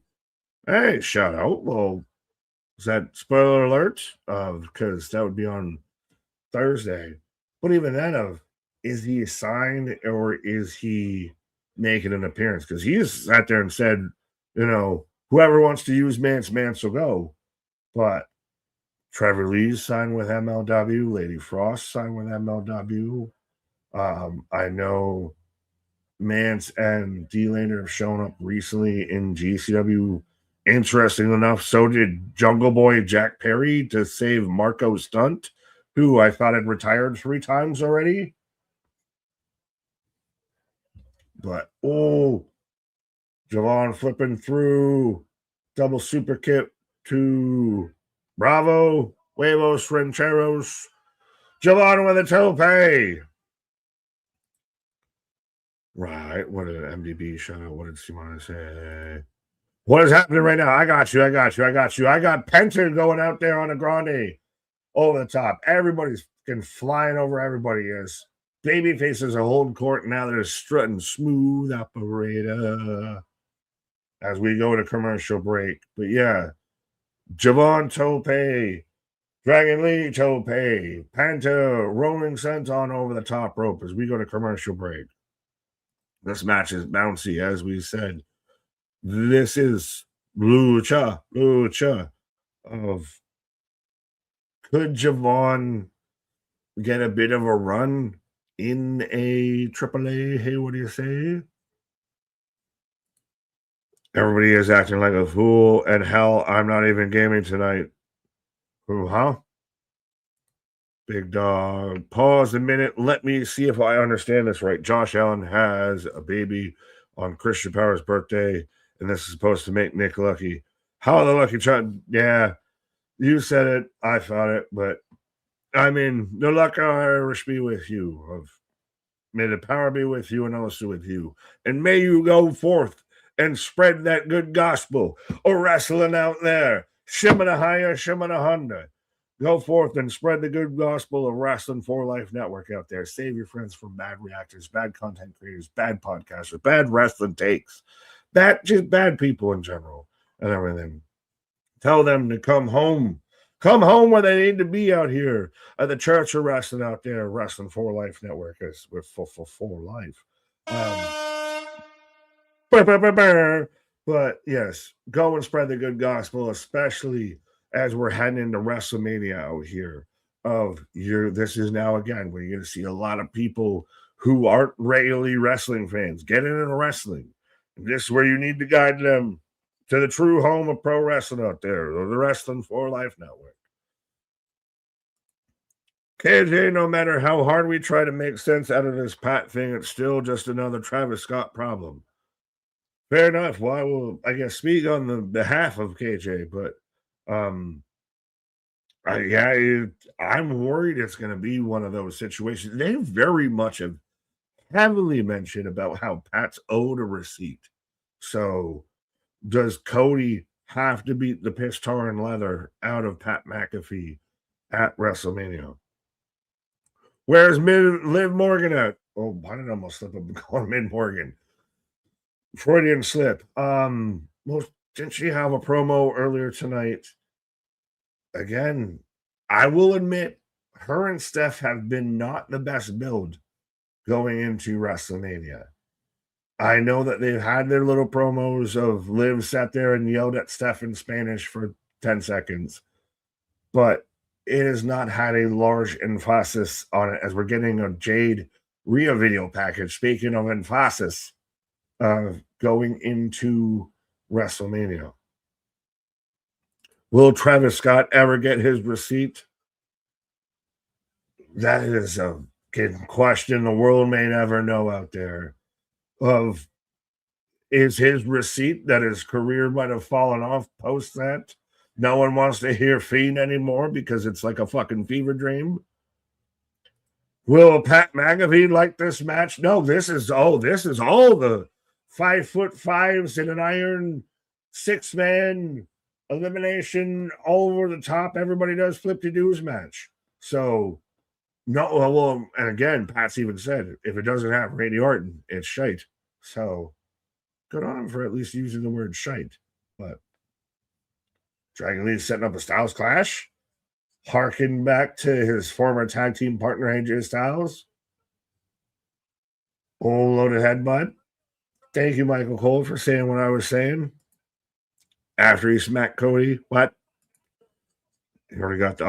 Hey, shout out. Well, is that spoiler alert? Because that would be on Thursday. But even then, is he signed or is he making an appearance? Because he just sat there and said, whoever wants to use Mance will go. But Trevor Lee's signed with MLW. Lady Frost signed with MLW. I know Mance and D-Laner have shown up recently in GCW. Interesting enough, so did Jungle Boy Jack Perry to save Marco Stunt, who I thought had retired 3 times already. But, Javon flipping through. Double super kick to Bravo. Huevos Rancheros. Javon with a tope. Right. What did MDB shout out? What did Simona say? What is happening right now? I got you. I got Penta going out there on a grande over the top. Everybody's flying over everybody as baby faces are holding court. And now they're strutting smooth operator as we go to commercial break. But yeah, Javon tope, Dragon Lee tope, Penta rolling senton over the top rope as we go to commercial break. This match is bouncy, as we said. This is lucha of could Javon get a bit of a run in a AAA? Hey, what do you say? Everybody is acting like a fool, and hell, I'm not even gaming tonight. Who, huh? Big dog. Pause a minute. Let me see if I understand this right. Josh Allen has a baby on Christian Power's birthday, and this is supposed to make Nick lucky. How the lucky child? Yeah, you said it. I thought it, but I mean, the luck of Irish be with you. May the power be with you and also with you. And may you go forth and spread that good gospel of wrestling out there. Shimana Haya, Shimana Honda. Go forth and spread the good gospel of Wrestling for Life Network out there. Save your friends from bad reactors, bad content creators, bad podcasters, bad wrestling takes, just bad people in general and everything. Tell them to come home. Come home where they need to be out here at the Church of Wrestling out there, Wrestling for Life Network. We're for life. But yes, go and spread the good gospel, especially as we're heading into WrestleMania out here. of this is now again where you're going to see a lot of people who aren't regularly wrestling fans get into wrestling. And this is where you need to guide them to the true home of pro wrestling out there, or the Wrestling for Life Network. KJ, no matter how hard we try to make sense out of this Pat thing, it's still just another Travis Scott problem. Fair enough. Well, I will, I guess, speak on the behalf of KJ, but I'm worried it's going to be one of those situations. They very much have heavily mentioned about how Pat's owed a receipt. So does Cody have to beat the piss tar and leather out of Pat McAfee at WrestleMania? Where's Liv Morgan at? Oh, I did almost slip up and call him Mid Morgan. Freudian slip. Didn't she have a promo earlier tonight? Again, I will admit, her and Steph have been not the best build going into WrestleMania. I know that they've had their little promos of Liv sat there and yelled at Steph in Spanish for 10 seconds, but it has not had a large emphasis on it as we're getting a Jade Rhea video package. Speaking of emphasis, going into WrestleMania. Will Travis Scott ever get his receipt? That is a question the world may never know out there. Is his receipt that his career might have fallen off post that? No one wants to hear Fiend anymore because it's like a fucking fever dream. Will Pat McAfee like this match? No, this is all the 5'5" in an iron 6-man elimination all over the top. Everybody does flip-de-doos match. So, no, well, and again, Pat's even said if it doesn't have Randy Orton, it's shite. So, good on him for at least using the word shite. But Dragon Lee's setting up a Styles clash, harking back to his former tag team partner AJ Styles. Old loaded headbutt. Thank you, Michael Cole, for saying what I was saying. After he smacked Cody, what? He already got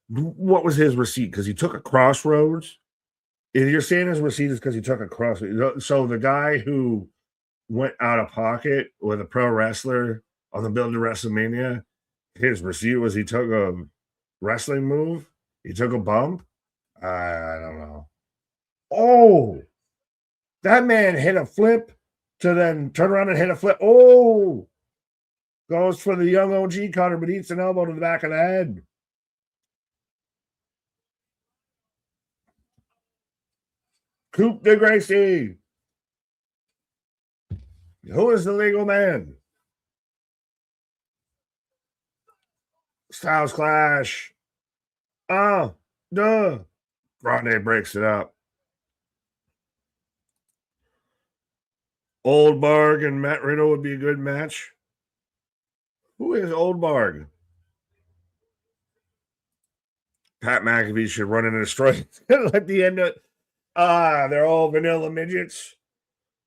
what was his receipt? Because he took a Crossroads. If you're saying his receipt is because he took a Crossroads. So the guy who went out of pocket with a pro wrestler on the build to WrestleMania, his receipt was he took a wrestling move. He took a bump. I don't know. Oh, that man hit a flip to then turn around and hit a flip. Oh, goes for the young OG cutter, but eats an elbow to the back of the head. Coupe de Gracie. Who is the legal man? Styles clash. Grande breaks it up. Oldberg and Matt Riddle would be a good match. Who is Oldberg? Pat McAfee should run in and destroy at the end of they're all vanilla midgets.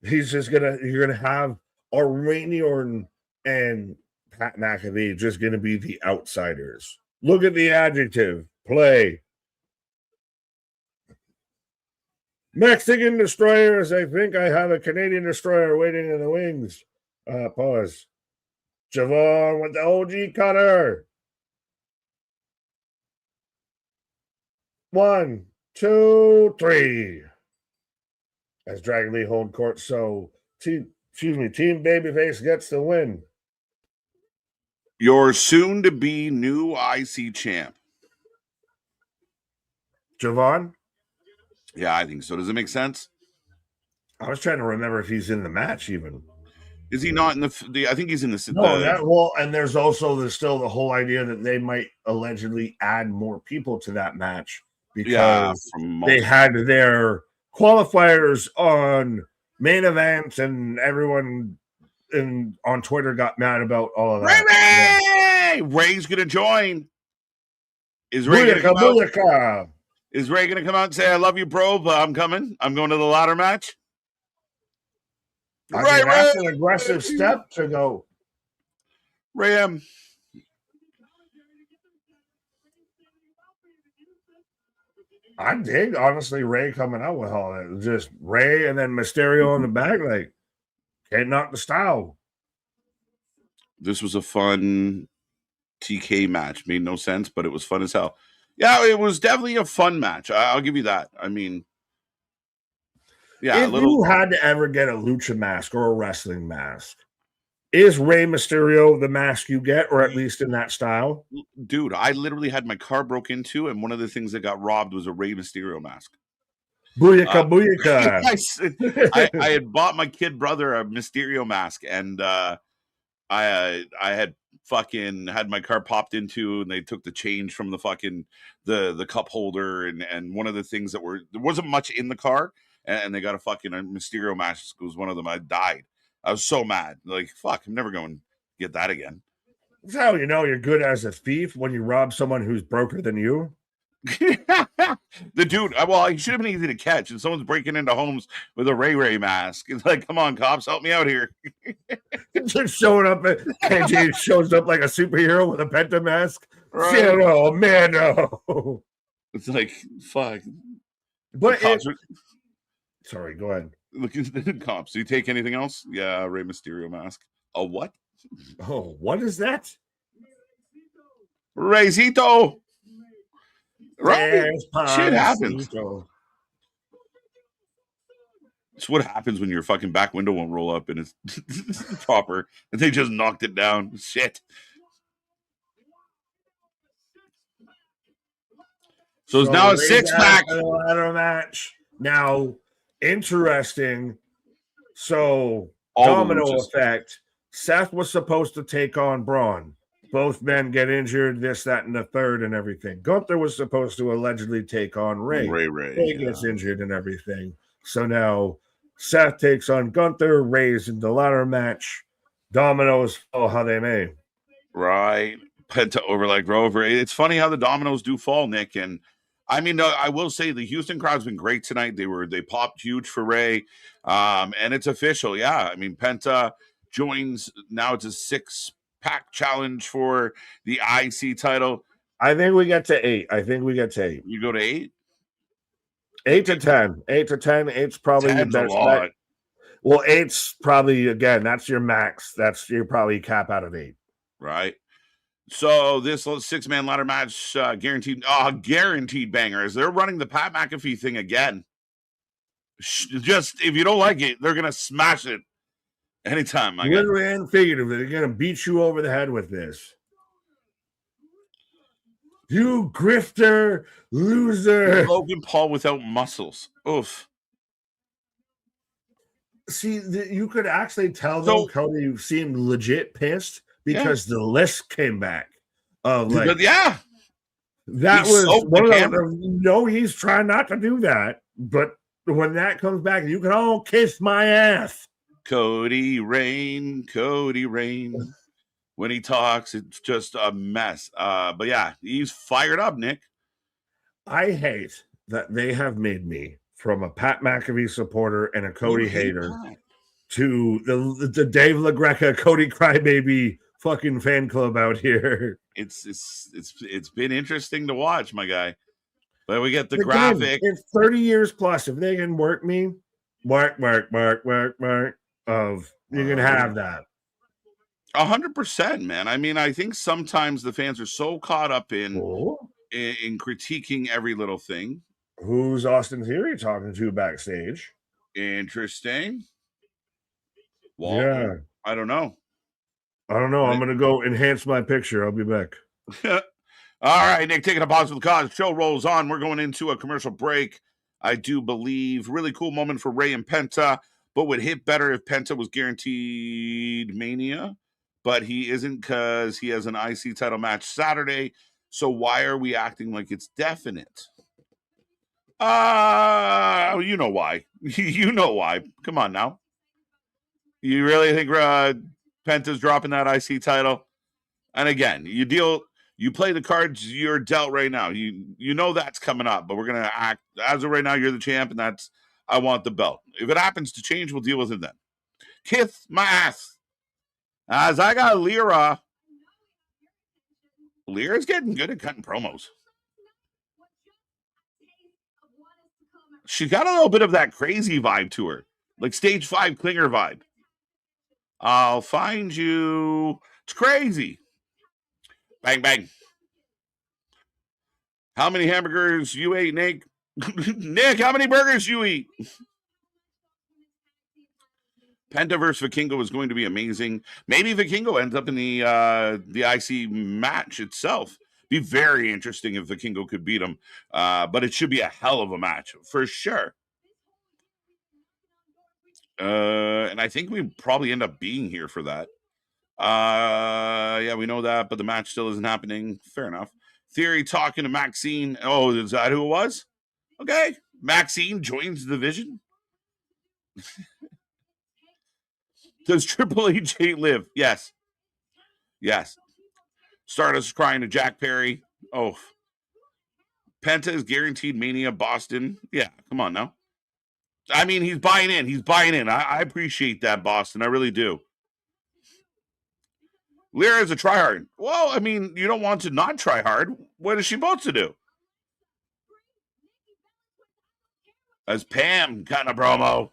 You're gonna have our Randy Orton and Pat McAfee just gonna be the outsiders. Look at the adjective. Play. Mexican destroyers. I think I have a Canadian destroyer waiting in the wings. Pause. Javon with the OG cutter. 1, 2, 3. As Dragon Lee hold court. So, Team Babyface gets the win. Your soon-to-be new IC champ. Javon? Yeah, I think so. Does it make sense? I was trying to remember if he's in the match even. Is he not in the I think he's in the... No, and there's also still the whole idea that they might allegedly add more people to that match because they had their qualifiers on main event and everyone on Twitter got mad about all of that. Ray's going to join. Is Ray going to come out? Is Ray going to come out and say, I love you, bro, but I'm coming? I'm going to the ladder match? That's an aggressive step to go. Ray, I dig, honestly, Ray coming out with all that. Just Ray and then Mysterio in the back, like, can't knock the style. This was a fun TK match. Made no sense, but it was fun as hell. Yeah, it was definitely a fun match. I'll give you that. I mean, yeah, a If little. you had to ever get a lucha mask or a wrestling mask, is Rey Mysterio the mask you get, or at least in that style? Dude, I literally had my car broke into, and one of the things that got robbed was a Rey Mysterio mask. Booyaka, booyaka. I had bought my kid brother a Mysterio mask, and I had fucking had my car popped into, and they took the change from the fucking the cup holder, and one of the things that there wasn't much in the car, and they got a Mysterio mask. Was one of them. I died. I was so mad. Like, fuck, I'm never going to get that again. That's how you know you're good as a thief, when you rob someone who's broker than you. The dude, well, he should have been easy to catch. And someone's breaking into homes with a Ray mask. It's like, come on, cops, help me out here. Just showing up, KJ shows up like a superhero with a Penta mask. Right. Oh man, no. It's like, fuck. But sorry, go ahead. Look at the cops. Do you take anything else? Yeah, Rey Mysterio mask. A what? Oh, what is that? Raycito. Right? Yes, Shit happens. It's what happens when your fucking back window won't roll up and it's proper, and they just knocked it down. Shit. So it's now a 6-pack ladder match. Now, interesting. So, domino effect. Seth was supposed to take on Braun. Both men get injured, this, that, and the third, and everything. Gunther was supposed to allegedly take on Ray. Ray gets injured and everything. So now Seth takes on Gunther. Ray's in the ladder match. Dominoes fall how they may. Right. Penta over like Rover. It's funny how the dominoes do fall, Nick. And I mean, I will say the Houston crowd's been great tonight. They popped huge for Ray. And it's official. Yeah. I mean, Penta joins. Now it's a 6-pack challenge for the IC title. I think we get to 8. You go to 8? 8 to 10. 8 to 10. 8's probably your best bet. Well, 8's probably, again, that's your max. That's your probably cap out of 8. Right. So this 6-man ladder match, guaranteed bangers. They're running the Pat McAfee thing again. Just, if you don't like it, they're going to smash it anytime. Literally and figuratively, they're going to beat you over the head with this. You grifter, loser. Logan Paul without muscles. Oof. See, you could actually tell though Cody seemed legit pissed because the list came back. That was one of them. No, he's trying not to do that. But when that comes back, you can all kiss my ass. Cody Rain. When he talks, it's just a mess. But yeah, he's fired up, Nick. I hate that they have made me from a Pat McAfee supporter and a Cody hater to the Dave LaGreca Cody Crybaby fucking fan club out here. It's been interesting to watch, my guy. But we get the graphic. In 30 years plus, if they can work me, you can have that. 100%, man. I mean, I think sometimes the fans are so caught up in critiquing every little thing. Who's Austin Theory talking to backstage? Interesting. Well, yeah. I don't know. I'm going to go enhance my picture. I'll be back. All right, Nick, taking a pause for the cause. Show rolls on. We're going into a commercial break. I do believe really cool moment for Ray and Penta, but would hit better if Penta was guaranteed Mania. But he isn't because he has an IC title match Saturday. So why are we acting like it's definite? You know why. You know why. Come on now. You really think Penta's dropping that IC title? And again, you play the cards you're dealt right now. You know that's coming up, but we're gonna act as of right now. You're the champ, and I want the belt. If it happens to change, we'll deal with it then. Kiss my ass. As I got Lyra. Lyra's getting good at cutting promos. She got a little bit of that crazy vibe to her, like stage 5 clinger vibe. I'll find you. It's crazy. Bang, bang. How many hamburgers you ate, Nick? Nick, how many burgers you eat? Penta versus Vikingo is going to be amazing. Maybe Vikingo ends up in the IC match itself. Be very interesting if Vikingo could beat him. But it should be a hell of a match for sure. And I think we probably end up being here for that. Yeah, we know that, but the match still isn't happening. Fair enough. Theory talking to Maxine. Oh, is that who it was? Okay. Maxine joins the division. Does Triple H hate Liv? Yes. Yes. Stardust crying to Jack Perry. Oh. Penta is guaranteed Mania Boston. Yeah, come on now. I mean, he's buying in. He's buying in. I appreciate that, Boston. I really do. Lyra is a tryhard. Well, I mean, you don't want to not try hard. What is she supposed to do? As Pam kind of promo.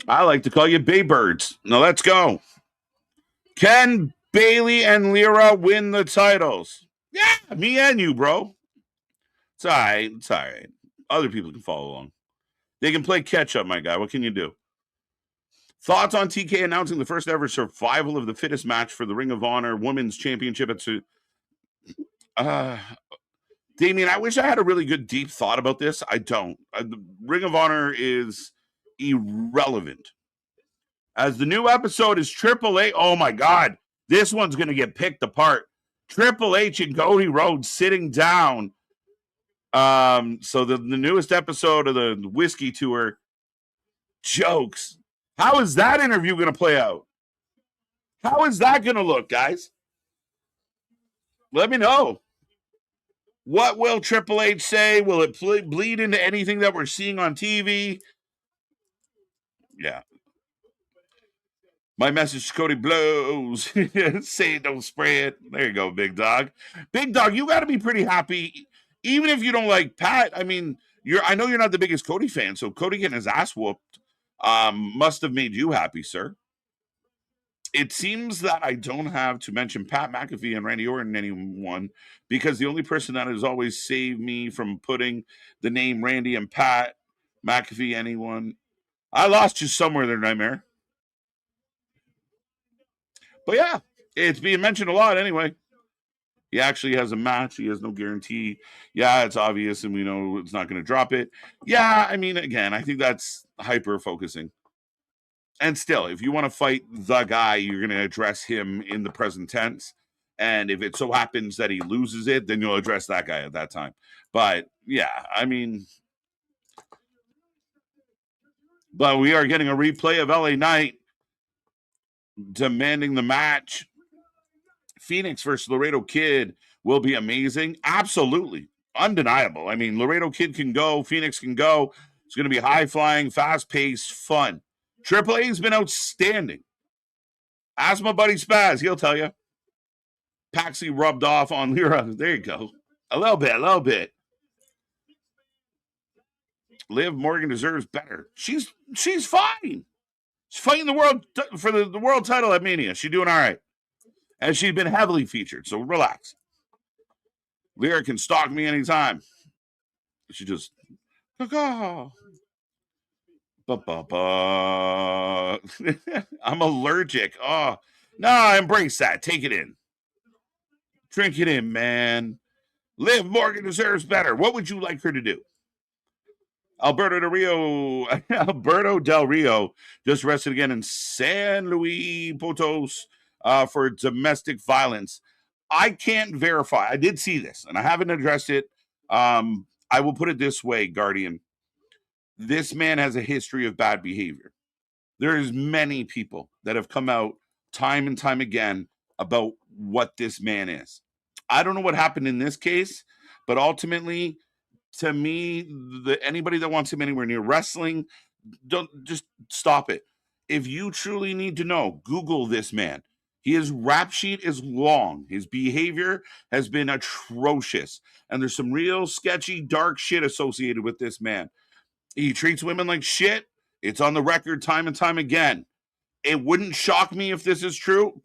I like to call you Baybirds. Now let's go. Can Bayley and Lyra win the titles? Yeah, me and you, bro. It's all right. It's all right. Other people can follow along. They can play catch up, my guy. What can you do? Thoughts on TK announcing the first ever survival of the fittest match for the Ring of Honor Women's Championship at Damien, I wish I had a really good deep thought about this. I don't. The Ring of Honor is irrelevant. As the new episode is Triple H. Oh my God, this one's going to get picked apart. Triple H and Cody Rhodes sitting down. So the newest episode of the Whiskey Tour. Jokes. How is that interview going to play out? How is that going to look, guys? Let me know. What will Triple H say? Will it bleed into anything that we're seeing on TV? Yeah. My message to Cody blows. Say it, don't spread. There you go, big dog. Big dog, you got to be pretty happy. Even if you don't like Pat, I mean, I know you're not the biggest Cody fan, so Cody getting his ass whooped must have made you happy, sir. It seems that I don't have to mention Pat McAfee and Randy Orton anyone, because the only person that has always saved me from putting the name Randy and Pat McAfee anyone. I lost you somewhere there, Nightmare. But yeah, it's being mentioned a lot anyway. He actually has a match. He has no guarantee. Yeah, it's obvious, and we know it's not going to drop it. Yeah, I mean, again, I think that's hyper-focusing. And still, if you want to fight the guy, you're going to address him in the present tense. And if it so happens that he loses it, then you'll address that guy at that time. But, yeah, I mean... But we are getting a replay of LA Knight demanding the match. Phoenix versus Laredo Kid will be amazing. Absolutely. Undeniable. I mean, Laredo Kid can go. Phoenix can go. It's going to be high-flying, fast-paced, fun. Triple A's been outstanding. Ask my buddy Spaz. He'll tell you. Paxi rubbed off on Lyra. There you go. A little bit. Liv Morgan deserves better. She's fine. She's fighting the world for the world title at Mania. She's doing all right. And she's been heavily featured, so relax. Lyra can stalk me anytime. She just... I'm allergic. Oh, no, embrace that. Take it in. Drink it in, man. Liv Morgan deserves better. What would you like her to do? Alberto Del Rio just arrested again in San Luis Potos for domestic violence. I can't verify. I did see this, and I haven't addressed it. I will put it this way, Guardian. This man has a history of bad behavior. There's many people that have come out time and time again about what this man is. I don't know what happened in this case, but ultimately, to me, anybody that wants him anywhere near wrestling, don't just stop it. If you truly need to know, Google this man. His rap sheet is long. His behavior has been atrocious. And there's some real sketchy, dark shit associated with this man. He treats women like shit. It's on the record time and time again. It wouldn't shock me if this is true.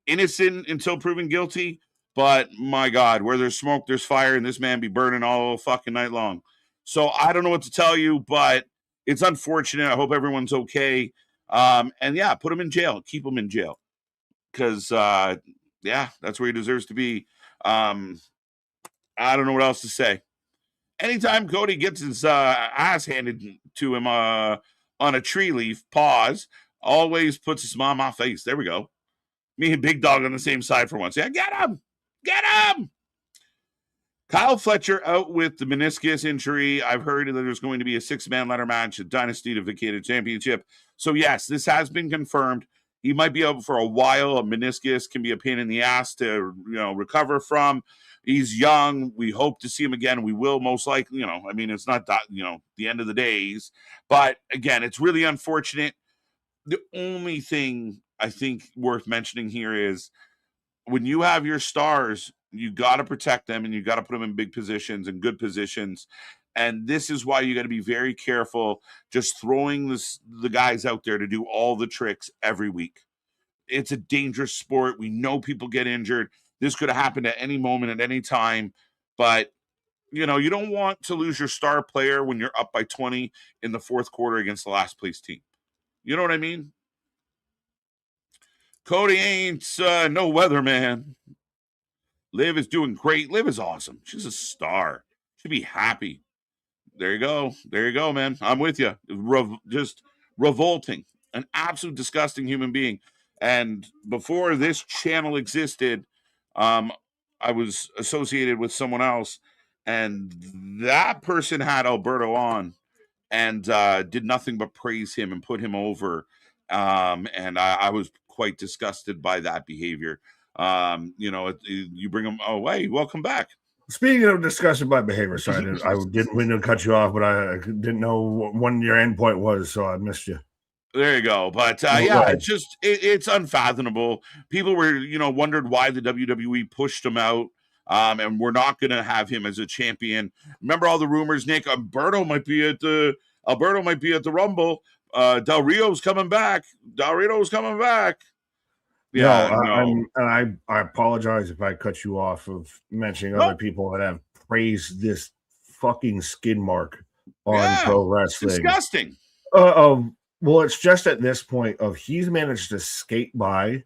Innocent until proven guilty. But my God, where there's smoke, there's fire, and this man be burning all fucking night long. So I don't know what to tell you, but it's unfortunate. I hope everyone's okay. And yeah, put him in jail. Keep him in jail. Because, that's where he deserves to be. I don't know what else to say. Anytime Cody gets his ass handed to him on a tree leaf, pause, always puts a smile on my face. There we go. Me and Big Dog on the same side for once. Yeah, get him! Get him! Kyle Fletcher out with the meniscus injury. I've heard that there's going to be a 6-man ladder match at Dynasty to vacate a championship. So, yes, this has been confirmed. He might be out for a while. A meniscus can be a pain in the ass to, recover from. He's young. We hope to see him again. We will most likely, it's not that, the end of the days. But, again, it's really unfortunate. The only thing I think worth mentioning here is when you have your stars, you got to protect them and you got to put them in big positions and good positions. And this is why you got to be very careful just throwing the guys out there to do all the tricks every week. It's a dangerous sport. We know people get injured. This could have happened at any moment, at any time. But, you don't want to lose your star player when you're up by 20 in the fourth quarter against the last place team. You know what I mean? Cody ain't no weatherman. Liv is doing great. Liv is awesome. She's a star. She'd be happy. There you go. There you go, man. I'm with you. Just revolting. An absolute disgusting human being. And before this channel existed, I was associated with someone else, and that person had Alberto on and did nothing but praise him and put him over. And I was quite disgusted by that behavior. You bring him away. Welcome back. Speaking of discussion by behavior, sorry, I didn't mean to cut you off, but I didn't know when your end point was, so I missed you. There you go. But it's just it's unfathomable. People were wondered why the WWE pushed him out. And we're not going to have him as a champion. Remember all the rumors, Nick? Alberto might be at the Rumble. Del Rio's coming back. Yeah, I apologize if I cut you off of mentioning other people that have praised this fucking skid mark on pro wrestling. Disgusting. Well, it's just at this point of he's managed to skate by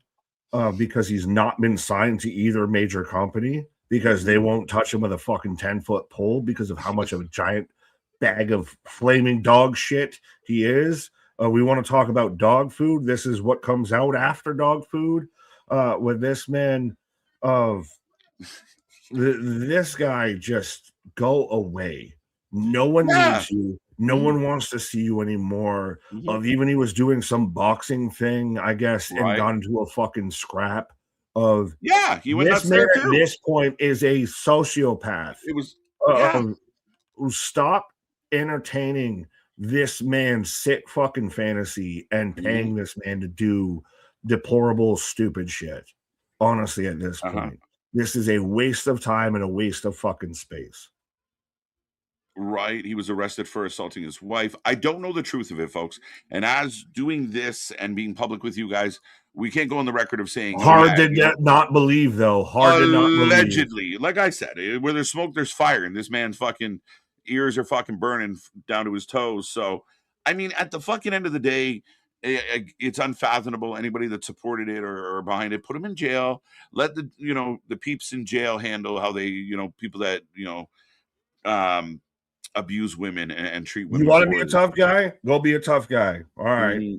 because he's not been signed to either major company because they won't touch him with a fucking 10-foot pole because of how much of a giant bag of flaming dog shit he is. We want to talk about dog food. This is what comes out after dog food with this man of this guy. Just go away. No one needs you. No one wants to see you anymore. Even he was doing some boxing thing, I guess, and got into a fucking scrap of. Yeah, he went this man at this point is a sociopath. It was stop entertaining this man's sick fucking fantasy and paying this man to do deplorable, stupid shit. Honestly, at this point, this is a waste of time and a waste of fucking space. Right. He was arrested for assaulting his wife. I don't know the truth of it, folks. And as doing this and being public with you guys, we can't go on the record of saying hard to not believe, though. Hard to not believe. Allegedly, like I said, where there's smoke, there's fire, and this man's fucking ears are fucking burning down to his toes. So, I mean, at the fucking end of the day, it's unfathomable. Anybody that supported it or behind it, put them in jail. Let the peeps in jail handle how they, people that abuse women and treat women. You want to be a tough guy? Go be a tough guy. All right.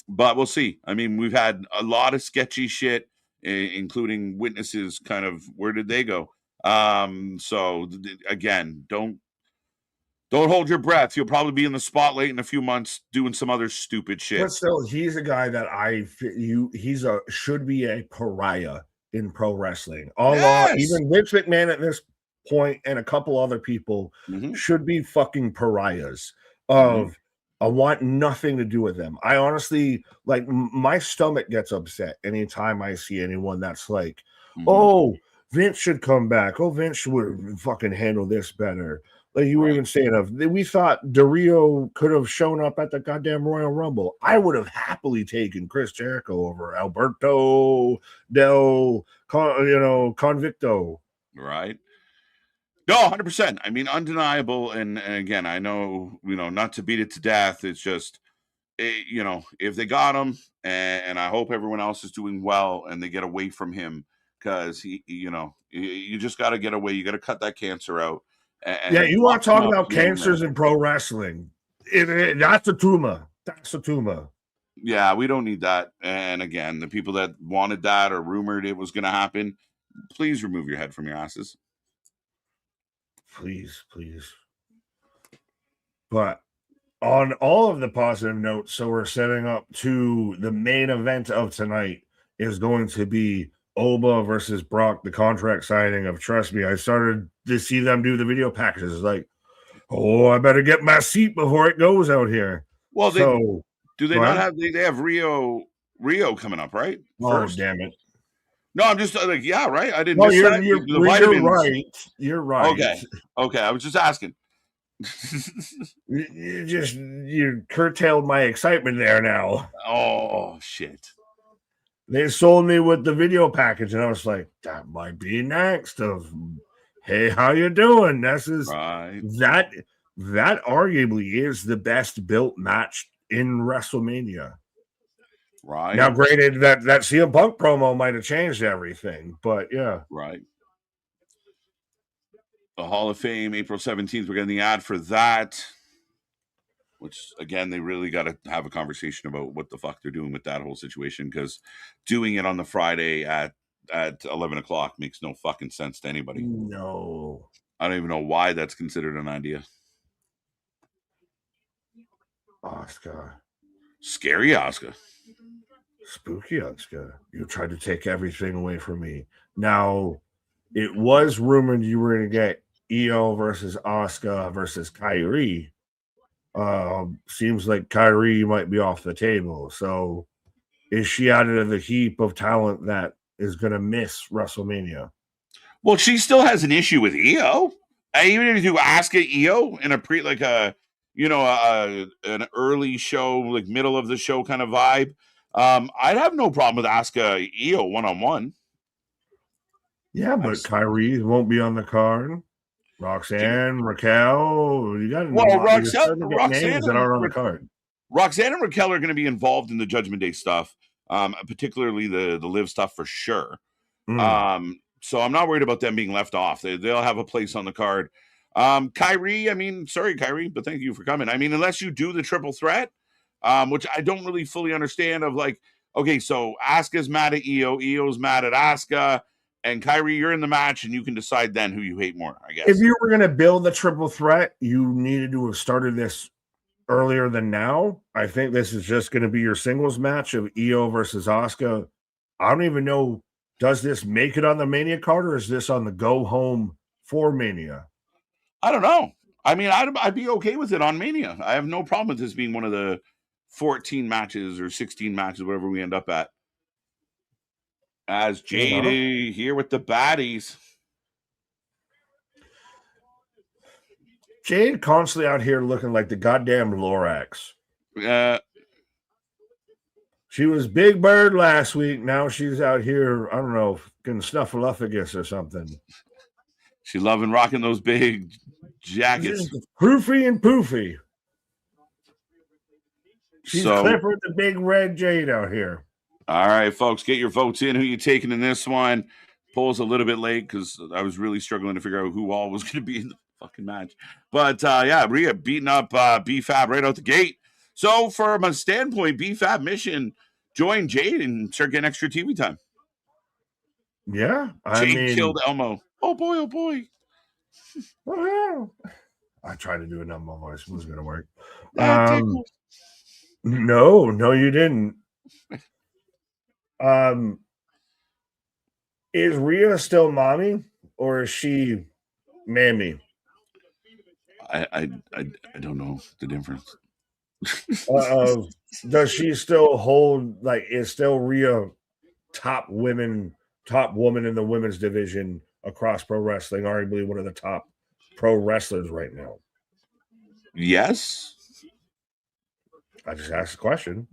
But we'll see. I mean, we've had a lot of sketchy shit, including witnesses kind of, where did they go? So again, don't hold your breath. You'll probably be in the spotlight in a few months doing some other stupid shit. But still, he's a guy that should be a pariah in pro wrestling. Even Vince McMahon at this point and a couple other people should be fucking pariahs of I want nothing to do with them. I honestly, like, my stomach gets upset anytime I see anyone that's like, oh, Vince should come back. Oh, Vince would fucking handle this better. Like you were even saying we thought Del could have shown up at the goddamn Royal Rumble. I would have happily taken Chris Jericho over Alberto Convicto. Right. No, 100%. I mean, undeniable. And again, I know, not to beat it to death. It's just, if they got him, and I hope everyone else is doing well and they get away from him, because you just got to get away. You got to cut that cancer out. Yeah, you want to talk about cancers in pro wrestling? That's a tumor. That's a tumor. Yeah, we don't need that. And again, the people that wanted that or rumored it was going to happen, please remove your head from your asses. Please. But on all of the positive notes, so we're setting up to the main event of tonight is going to be Oba versus Brock, the contract signing of, trust me, I started to see them do the video packages. Like, oh, I better get my seat before it goes out here. Well, do they not have, they have Rio coming up, right? First. Oh, damn it. No, I'm just like, yeah, right. I didn't. No, you're right. You're right. Okay. I was just asking. You curtailed my excitement there now. Oh shit. They sold me with the video package, and I was like, that might be next. Of, hey, how you doing? This is right. That arguably is the best built match in WrestleMania. Right. Now, granted, that CM Punk promo might have changed everything, but yeah. Right. The Hall of Fame, April 17th. We're getting the ad for that. Which, again, they really got to have a conversation about what the fuck they're doing with that whole situation, because doing it on the Friday at 11 o'clock makes no fucking sense to anybody. No. I don't even know why that's considered an idea. Asuka. Scary Asuka. Spooky Asuka. You tried to take everything away from me. Now, it was rumored you were going to get Io versus Asuka versus Kairi. Seems like Kairi might be off the table. So is she added to the heap of talent that is going to miss WrestleMania? Well, she still has an issue with Io. Even if you Asuka Io in a an early show, like middle of the show kind of vibe, I'd have no problem with Asuka Io one-on-one. Yeah, but Kairi won't be on the card. Roxanne, Raquel, you got Roxanne names that aren't on the card. Roxanne and Raquel are going to be involved in the Judgment Day stuff, particularly the live stuff for sure. So I'm not worried about them being left off. They'll have a place on the card. Kairi, I mean, sorry, Kairi, but thank you for coming. I mean, unless you do the triple threat, which I don't really fully understand of, like, okay, so Asuka's mad at Io, Io's mad at Asuka, and Kairi, you're in the match, and you can decide then who you hate more, I guess. If you were going to build the triple threat, you needed to have started this earlier than now. I think this is just going to be your singles match of Io versus Asuka. I don't even know, does this make it on the Mania card, or is this on the go home for Mania? I don't know. I mean, I'd be okay with it on Mania. I have no problem with this being one of the 14 matches or 16 matches, whatever we end up at. As JD here with the baddies. Jade constantly out here looking like the goddamn Lorax. She was Big Bird last week. Now she's out here, I don't know, getting snuffleupagus or something. She loving rocking those big jackets. Proofy and poofy. She's Clifford the Big Red Jade out here. All right, folks, get your votes in. Who you taking in this one? Poll's a little bit late because I was really struggling to figure out who all was going to be in the fucking match. But, yeah, Rhea beating up B-Fab right out the gate. So, from a standpoint, B-Fab mission, join Jade and start getting extra TV time. Yeah, Jade killed Elmo. Oh, boy, oh, boy. I tried to do a number voice. It wasn't going to work. No, you didn't. Is Rhea still mommy, or is she mammy? I don't know the difference. Does she still hold, like, is still Rhea top woman in the women's division across pro wrestling, arguably one of the top pro wrestlers right now? Yes. I just asked the question.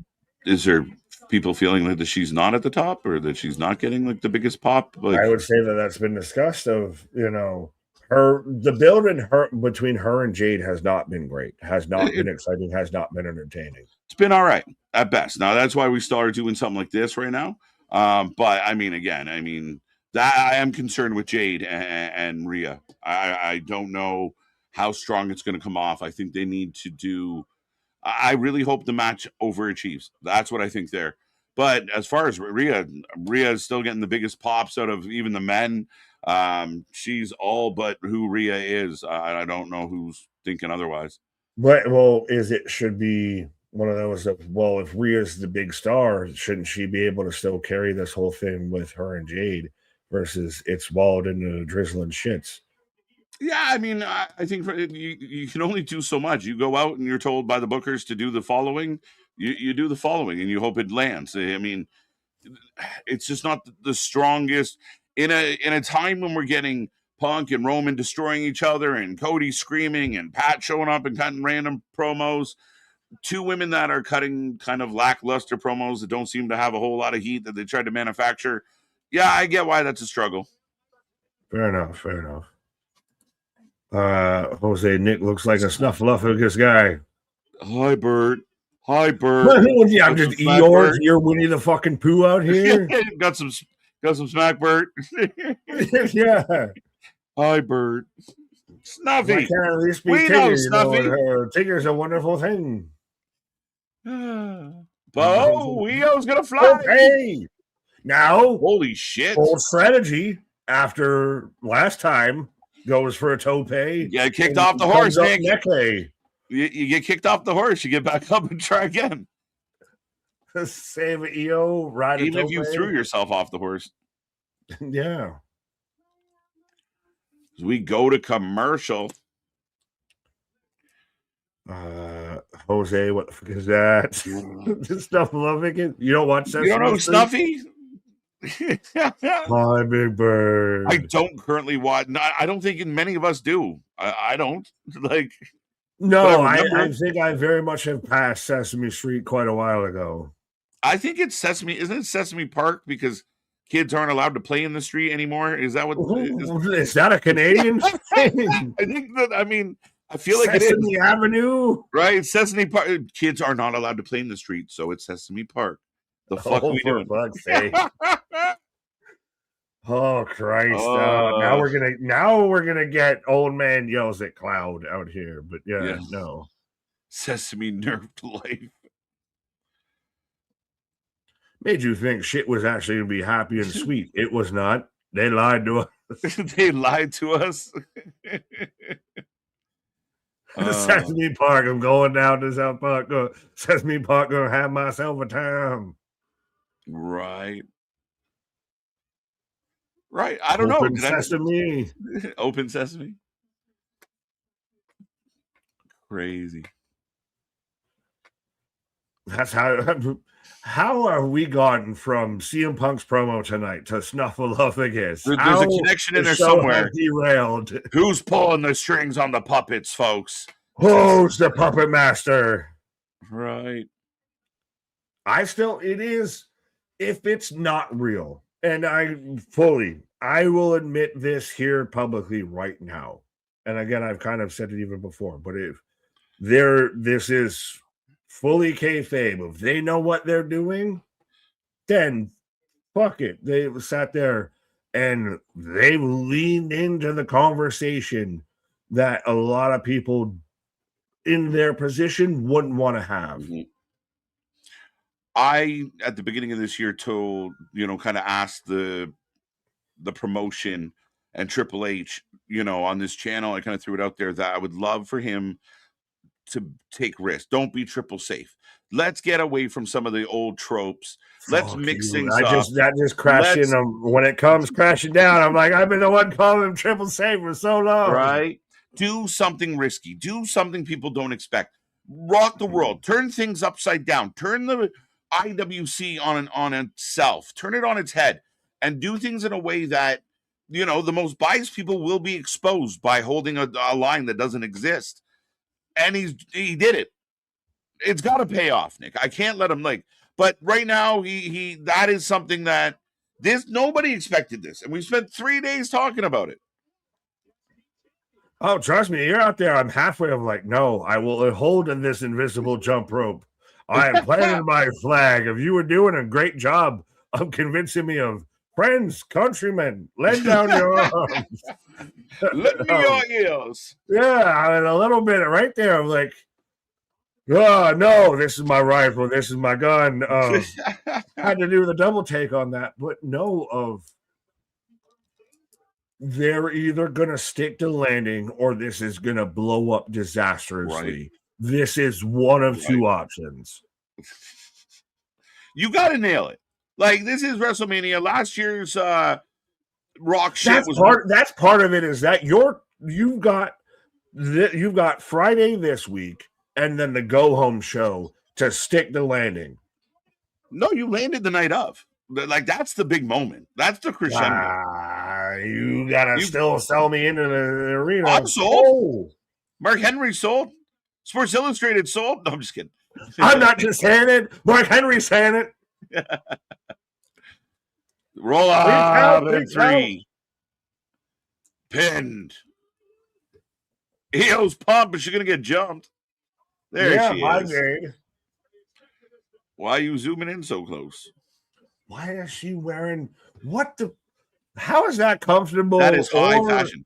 Is there people feeling like that she's not at the top, or that she's not getting like the biggest pop? Like, I would say that that's been discussed. Of the build in her between her and Jade has not been great. Has not been exciting. Has not been entertaining. It's been all right at best. Now that's why we started doing something like this right now. But I mean, again, that I am concerned with Jade and Rhea. I don't know how strong it's going to come off. I think they need to do. I really hope the match overachieves. That's what I think there. But as far as Rhea is still getting the biggest pops out of even the men. She's all but who Rhea is. I don't know who's thinking otherwise. But should be one of those of, well, if Rhea's the big star, shouldn't she be able to still carry this whole thing with her and Jade versus it's walled into drizzling shits? Yeah, I mean, I think you can only do so much. You go out and you're told by the bookers to do the following. You do the following, and you hope it lands. I mean, it's just not the strongest in a time when we're getting Punk and Roman destroying each other, and Cody screaming, and Pat showing up and cutting random promos. Two women that are cutting kind of lackluster promos that don't seem to have a whole lot of heat that they tried to manufacture. Yeah, I get why that's a struggle. Fair enough. Jose, Nick looks like a snuffleupagus guy. Hi, Bert. Yeah, I'm just Eeyore. You're Winnie the fucking Pooh out here. got some smack, Bert. Yeah. Hi, Bert. Snuffy. Why can't at least be we Tigger, know Snuffy. Tigger's a wonderful thing. Leo's gonna fly. Okay. Now, holy shit! Old strategy after last time goes for a tope. Yeah, kicked off the horse, Nick. You get kicked off the horse, you get back up and try again. Save EO, ride even if you threw yourself off the horse. Yeah. As we go to commercial. Jose, what the fuck is that? This stuff loving it. You don't watch that? You don't know Snuffy? My Big Bird. I don't currently watch. I don't think many of us do. I don't like. No, I think I very much have passed Sesame Street quite a while ago. I think it's Sesame. Isn't it Sesame Park? Because kids aren't allowed to play in the street anymore. Is that what? Is that a Canadian thing? I think that. I mean, I feel like Sesame Avenue, right? Sesame Park. Kids are not allowed to play in the street, so it's Sesame Park. The fuck we doing? Fuck's sake. Oh Christ! Now we're gonna get old man yells at cloud out here, but no. Sesame nerfed life. Made you think shit was actually gonna be happy and sweet. It was not. They lied to us. They lied to us. Sesame Park. I'm going down to South Park. Sesame Park. Gonna have myself a time. Right. I don't know. Open Sesame. Open Sesame. Crazy. That's how are we gotten from CM Punk's promo tonight to Snuffleupagus? There's a connection in there somewhere. Derailed. Who's pulling the strings on the puppets, folks? Who's the puppet master? Right. It is, if it's not real, and I will admit this here publicly right now. And again, I've kind of said it even before, but this is fully kayfabe. If they know what they're doing, then fuck it. They sat there and they leaned into the conversation that a lot of people in their position wouldn't want to have. Mm-hmm. I, at the beginning of this year, told, kind of asked the promotion and Triple H, on this channel, I kind of threw it out there that I would love for him to take risks. Don't be triple safe. Let's get away from some of the old tropes. Let's mix things up. That just crashed in them. When it comes crashing down, I'm like, I've been the one calling him triple safe for so long. Right? Do something risky. Do something people don't expect. rock the world, turn things upside down, turn the IWC on itself, turn it on its head, and do things in a way that, you know, the most biased people will be exposed by holding a line that doesn't exist. And he did it. It's got to pay off, Nick. I can't let him but right now he that is something that nobody expected this, and we spent 3 days talking about it. Oh, trust me, you're out there. I'm halfway. I'm like, no, I will hold in this invisible jump rope. I am planting my flag. If you were doing a great job of convincing me of friends, countrymen, lend down your arms. Let me your ears. Yeah, and a little bit right there. I'm like, oh, no, this is my rifle. This is my gun. Had to do the double take on that, but they're either going to stick to landing or this is going to blow up disastrously. Right. This is one of two options. You got to nail it. Like, this is WrestleMania. Last year's Rock shit that's part of it, is that you've got Friday this week and then the go home show to stick the landing. No, you landed the night of. Like, that's the big moment. That's the crescendo. You gotta still sell me into the arena. I'm sold. Oh. Mark Henry sold. Sports Illustrated sold. No, I'm just kidding. I'm not just saying it. Mark Henry's saying it. Roll out at 3. Pinned. Io's pumped, but she's gonna get jumped. There she is. Grade. Why are you zooming in so close? Why is she wearing how is that comfortable? That is high fashion.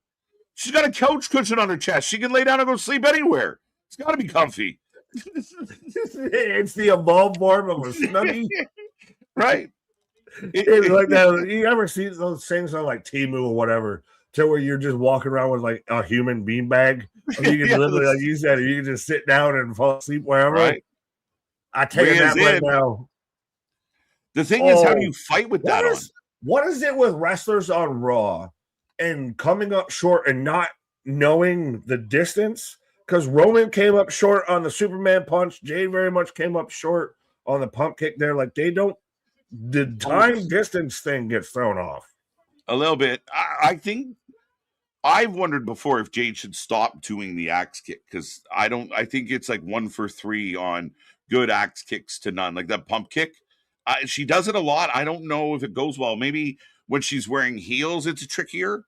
She's got a couch cushion on her chest. She can lay down and go sleep anywhere. It's got to be comfy. It's the evolved form of a snuggie. Right. It's like that. You ever see those things on like Temu or whatever, to where you're just walking around with like a human beanbag? You can literally, like you said, you can just sit down and fall asleep wherever. Right. I take a nap right now. The thing is, how do you fight with that on? What is it with wrestlers on Raw and coming up short and not knowing the distance? Because Roman came up short on the Superman punch. Jade very much came up short on the pump kick there. Like, the time distance thing gets thrown off. A little bit. I think I've wondered before if Jade should stop doing the axe kick, because I think it's like 1 for 3 on good axe kicks to none. Like that pump kick. She does it a lot. I don't know if it goes well. Maybe when she's wearing heels, it's trickier.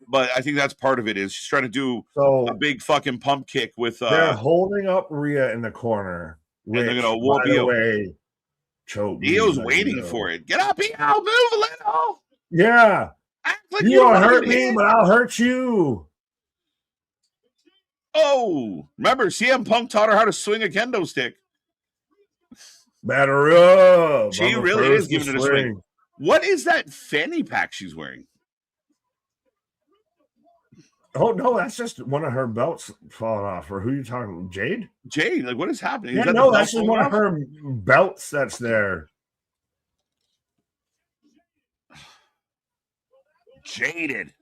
But I think that's part of it. Is she's trying to do a big fucking pump kick with. They're holding up Rhea in the corner. And they're gonna whoop Io. Choke. Io's waiting for it. Get up, Io! Move a little. Yeah. Act like you don't hurt me, but I'll hurt you. Oh, remember CM Punk taught her how to swing a kendo stick. Batter up. She really is giving it a swing. What is that fanny pack she's wearing? Oh, no, that's just one of her belts falling off. Or who are you talking about? Jade? Jade, like, what is happening? Yeah, no, that's just one of her belts that's there. Jaded.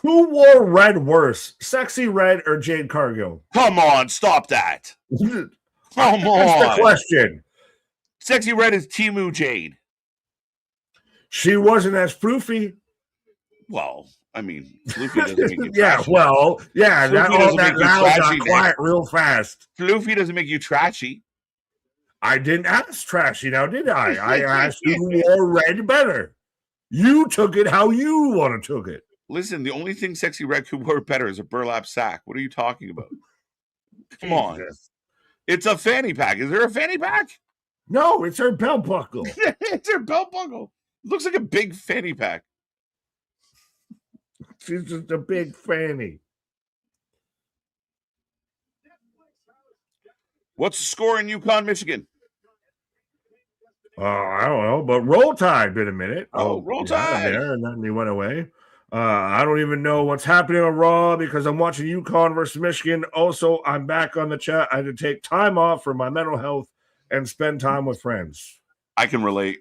Who wore red worse? Sexy Red or Jade Cargill? Come on, stop that. Come on. That's the question. Sexy Red is Temu Jade. She wasn't as floofy. Well, I mean, floofy doesn't make you trashy. That got quiet real fast. Floofy doesn't make you trashy. I didn't ask trashy now, did I? I asked who wore red better. You took it how you want to took it. Listen, the only thing Sexy Red could wear better is a burlap sack. What are you talking about? Come on. It's a fanny pack. Is there a fanny pack? No, it's her belt buckle. It's her belt buckle. It looks like a big fanny pack. She's just a big fanny. What's the score in Yukon, Michigan? I don't know, but Roll Tide been a minute. Roll Tide. There, and then he went away. I don't even know what's happening on Raw because I'm watching Yukon versus Michigan. Also, I'm back on the chat. I had to take time off for my mental health and spend time with friends. I can relate.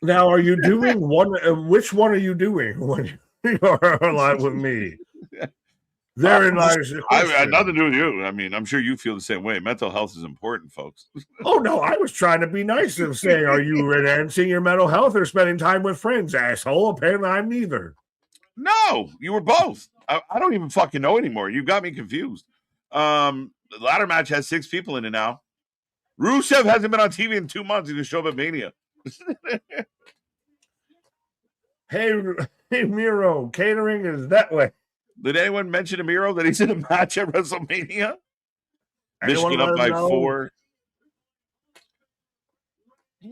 Now, are you doing one? Which one are you doing when you are live with me? Therein lies the I question. had nothing to do with you. I mean, I'm sure you feel the same way. Mental health is important, folks. Oh, no, I was trying to be nice and saying, are you renouncing your mental health or spending time with friends, asshole? Apparently, I'm neither. No, you were both. I don't even fucking know anymore. You got me confused. The ladder match has 6 people in it now. Rusev hasn't been on TV in 2 months. He's going to show up at Mania. Hey, Miro, catering is that way. Did anyone mention to Miro that he's in a match at WrestleMania? Anyone Michigan up let by him know?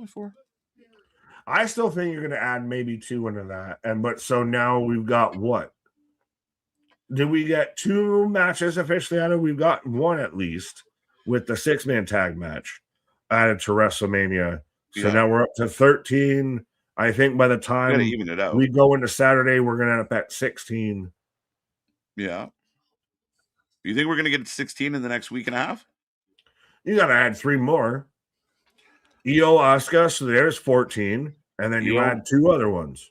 4. I still think you're going to add maybe 2 into that. But so now we've got what? Did we get 2 matches officially added? We've got 1 at least with the 6-man tag match added to WrestleMania. So now we're up to 13. I think by the time even it out. we go into Saturday, we're going to end up at 16. Yeah. You think we're going to get 16 in the next week and a half? You got to add 3 more. Io, Asuka, so there's 14. And then you add 2 other ones.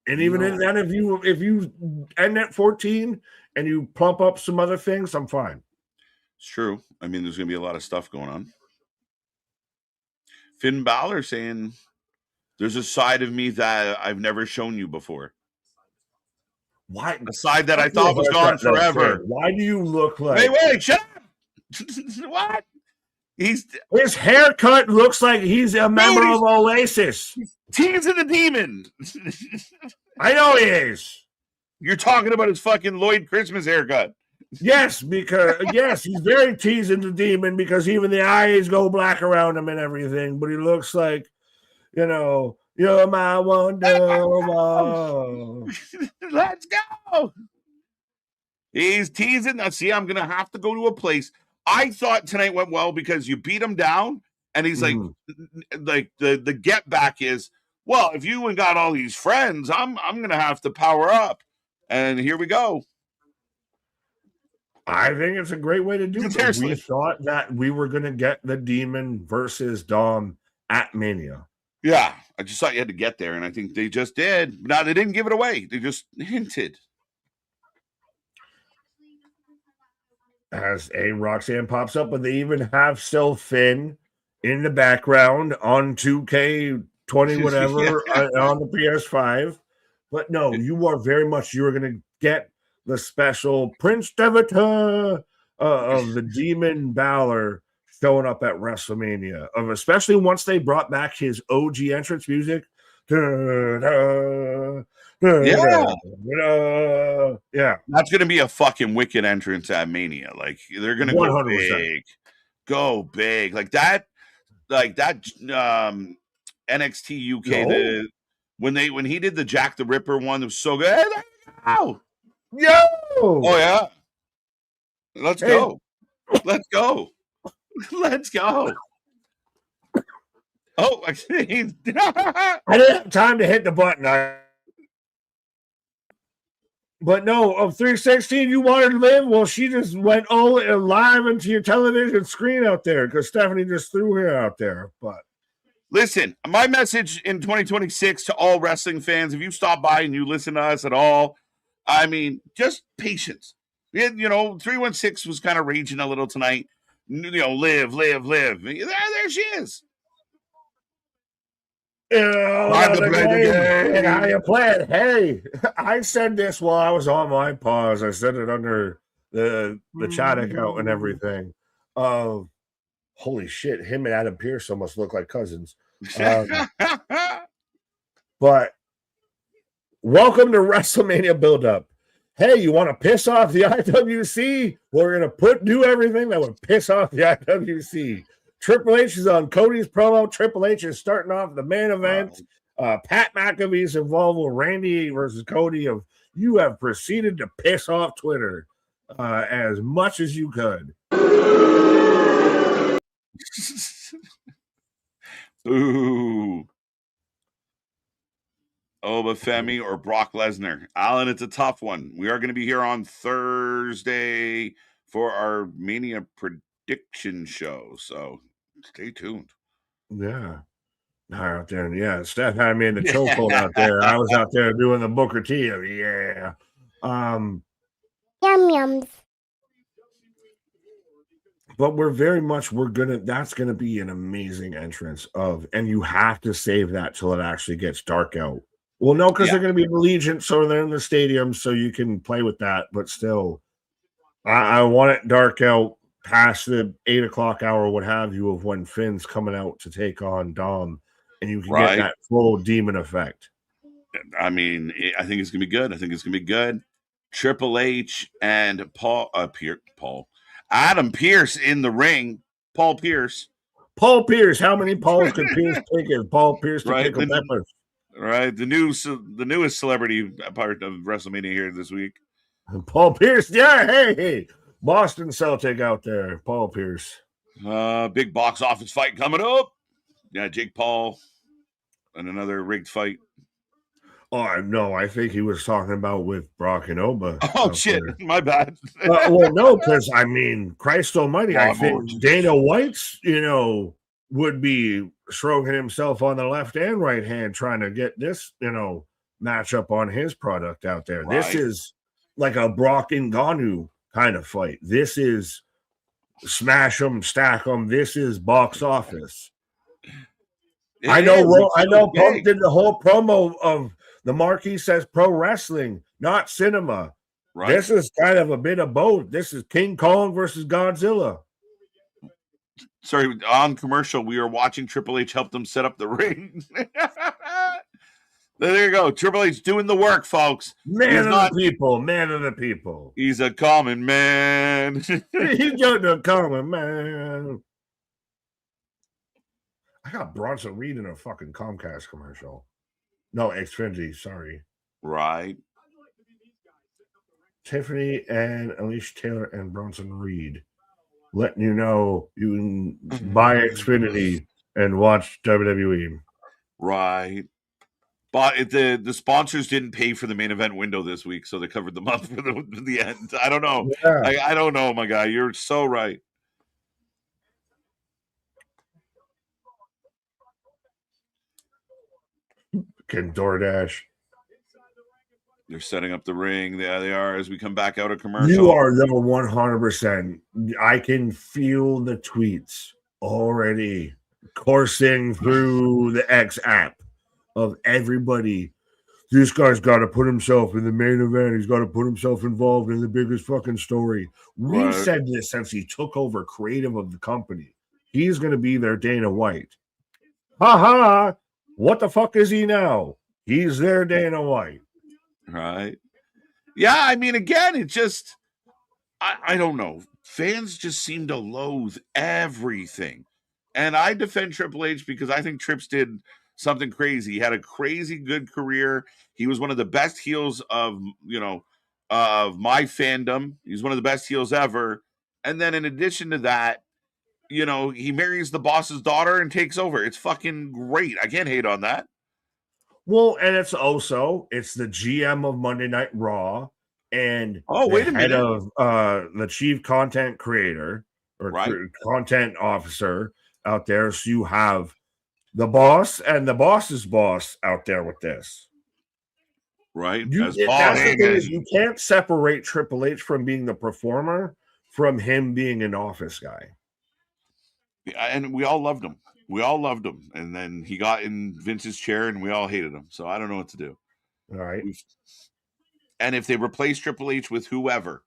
And even then, if you end at 14 and you plump up some other things, I'm fine. It's true. I mean, there's going to be a lot of stuff going on. Finn Balor saying, there's a side of me that I've never shown you before. Why? A side that I thought was gone forever. Why do you look like... Wait, shut up! What? His haircut looks like he's a member of Oasis. Teasing the demon. I know he is. You're talking about his fucking Lloyd Christmas haircut. Yes, he's very teasing the demon because even the eyes go black around him and everything. But he looks like, you're my wonder. Let's go. He's teasing. Now, see, I'm gonna have to go to a place. I thought tonight went well because you beat him down, and he's like the get back is, well, if you and got all these friends, I'm gonna have to power up, and here we go. I think it's a great way to do it. We thought that we were gonna get the Demon versus Dom at Mania. Yeah, I just thought you had to get there, and I think they just did. Now they didn't give it away; they just hinted. As Roxanne pops up, but they even have still Finn in the background on 2K20 whatever on the PS5. But no, you are very much, you're going to get the special Prince Devita of the Demon Balor showing up at WrestleMania, especially once they brought back his OG entrance music. Yeah, that's gonna be a fucking wicked entrance at Mania. Like they're gonna go big, like that NXT UK. When he did the Jack the Ripper one, it was so good. Hey, oh yeah, let's go. Oh, I didn't have time to hit the button. But no, of 316, you wanted to live? Well, she just went all live into your television screen out there because Stephanie just threw her out there. But listen, my message in 2026 to all wrestling fans, if you stop by and you listen to us at all, I mean, just patience. 316 was kind of raging a little tonight. Live. There she is. How you play it? Hey, I said this while I was on my pause. I said it under the chat account and everything. Holy shit, him and Adam Pearce almost look like cousins. But welcome to WrestleMania build-up. Hey, you want to piss off the IWC? We're going to do everything that would piss off the IWC. Triple H is on Cody's promo. Triple H is starting off the main event. Pat McAfee's involved with Randy versus Cody. You have proceeded to piss off Twitter as much as you could. Ooh. Oh, but Femi or Brock Lesnar. Alan, it's a tough one. We are going to be here on Thursday for our Mania prediction show. So stay tuned. Yeah. Out there. Yeah. Steph had me in the chokehold out there. I was out there doing the Booker T. Yeah. Yum yums. But that's gonna be an amazing entrance and you have to save that till it actually gets dark out. Well, no, because they're gonna be in Allegiant, so they're in the stadium, so you can play with that, but still, I want it dark out past the 8:00 hour, what have you, of when Finn's coming out to take on Dom, and you can get that full demon effect. I mean, I think it's gonna be good. Triple H and Adam Pearce in the ring. Paul Pierce. How many Pauls could Pierce take? Is Paul Pierce to pickle peppers? Right, the newest celebrity part of WrestleMania here this week. Paul Pierce, yeah, hey, Boston Celtic out there, Paul Pierce. Big box office fight coming up. Yeah, Jake Paul and another rigged fight. Oh, no, I think he was talking about with Brock and Oba. Oh, shit, my bad. Well, no, because, I mean, Christ almighty, I think Dana White's, would be stroking himself on the left and right hand trying to get this, matchup on his product out there. Right. This is like a Brock and Ngannou kind of fight. This is smash them, stack them. This is box office. I know Punk did the whole promo of the marquee says pro wrestling, not cinema. Right. This is kind of a bit of both. This is King Kong versus Godzilla. Sorry, on commercial, we are watching Triple H help them set up the ring. There you go. Triple H doing the work, folks. Man of the people. He's a common man. He's just a common man. I got Bronson Reed in a fucking Comcast commercial. No, Xfinity, sorry. Right. Tiffany and Alicia Taylor and Bronson Reed letting you know you can buy Xfinity and watch WWE. Right. But the sponsors didn't pay for the main event window this week, so they covered them up for the end. I don't know. Yeah. I don't know, my guy. You're so right. Can DoorDash. They're setting up the ring. Yeah, they are as we come back out of commercial. You are the 100%. I can feel the tweets already coursing through the X app of everybody. This guy's got to put himself in the main event. He's got to put himself involved in the biggest fucking story. We've said this since he took over creative of the company. He's going to be their Dana White. Ha! What the fuck is he now? He's their Dana White. Right. Yeah, I mean, again, it just, I don't know. Fans just seem to loathe everything. And I defend Triple H because I think Trips did something crazy. He had a crazy good career. He was one of the best heels of my fandom. He's one of the best heels ever. And then in addition to that, he marries the boss's daughter and takes over. It's fucking great. I can't hate on that. Well, and it's the GM of Monday Night Raw and head of the chief content creator or content officer out there. So you have the boss and the boss's boss out there with this. Right. That's the thing is you can't separate Triple H from being the performer from him being an office guy. Yeah, and we all loved him. And then he got in Vince's chair and we all hated him. So I don't know what to do. All right. And if they replace Triple H with whoever,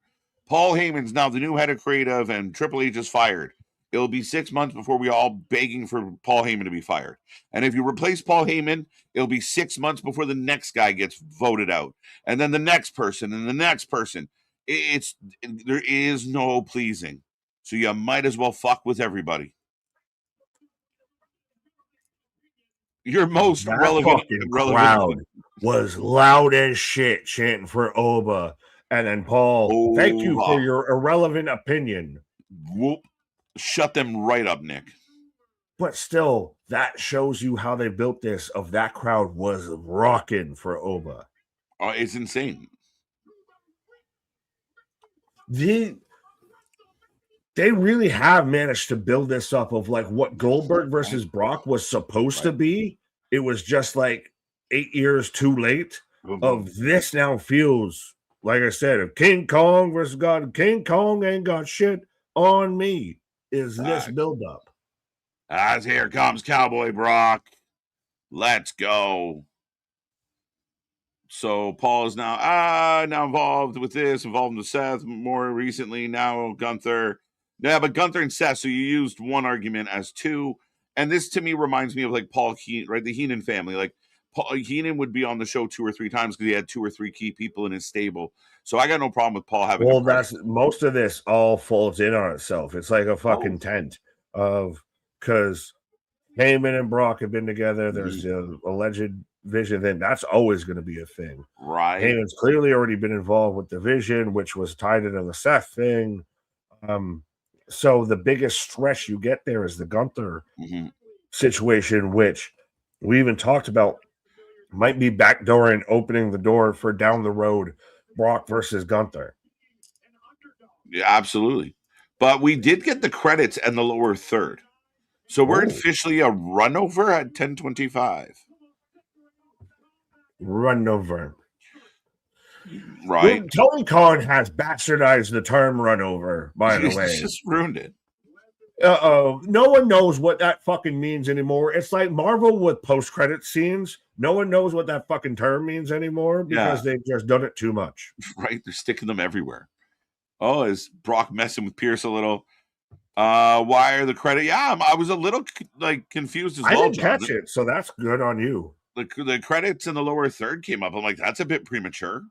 Paul Heyman's now the new head of creative and Triple H is fired. It'll be 6 months before we all begging for Paul Heyman to be fired. And if you replace Paul Heyman, it'll be 6 months before the next guy gets voted out. And then the next person and the next person. There is no pleasing. So you might as well fuck with everybody. Your most relevant crowd was loud as shit chanting for Oba. And then Paul, thank you for your irrelevant opinion. Whoop. Shut them right up, Nick. But still, that shows you how they built this. Of that crowd was rocking for Oba. It's insane. They really have managed to build this up of like what Goldberg versus Brock was supposed to be. It was just like 8 years too late. Of this now feels like I said, if King Kong versus God, King Kong ain't got shit on me. Is this buildup? As here comes Cowboy Brock. Let's go. So Paul is now involved with this, involved with Seth more recently. Now Gunther. Yeah, but Gunther and Seth. So you used one argument as two. And this to me reminds me of like Paul Heenan, right? The Heenan family. Like Paul Heenan would be on the show 2 or 3 times because he had 2 or 3 key people in his stable. So I got no problem with Paul having. Well, that's most of this all folds in on itself. It's like a fucking tent of because Heyman and Brock have been together. There's the alleged Vision. Then that's always going to be a thing, right? Heyman's clearly already been involved with the Vision, which was tied into the Seth thing. So the biggest stretch you get there is the Gunther situation, which we even talked about might be backdoor and opening the door for down the road Brock versus Gunther. Yeah, absolutely. But we did get the credits and the lower third. So we're officially a run over at 10:25. Run over. Right. Well, Tony Khan has bastardized the term run over, by the way. He's just ruined it. No one knows what that fucking means anymore. It's like Marvel with post-credit scenes. No one knows what that fucking term means anymore because they've just done it too much. Right. They're sticking them everywhere. Oh, is Brock messing with Pierce a little? Why are the credit? Yeah, I was a little like confused as well. I didn't catch it, so that's good on you. The credits in the lower third came up. I'm like, that's a bit premature.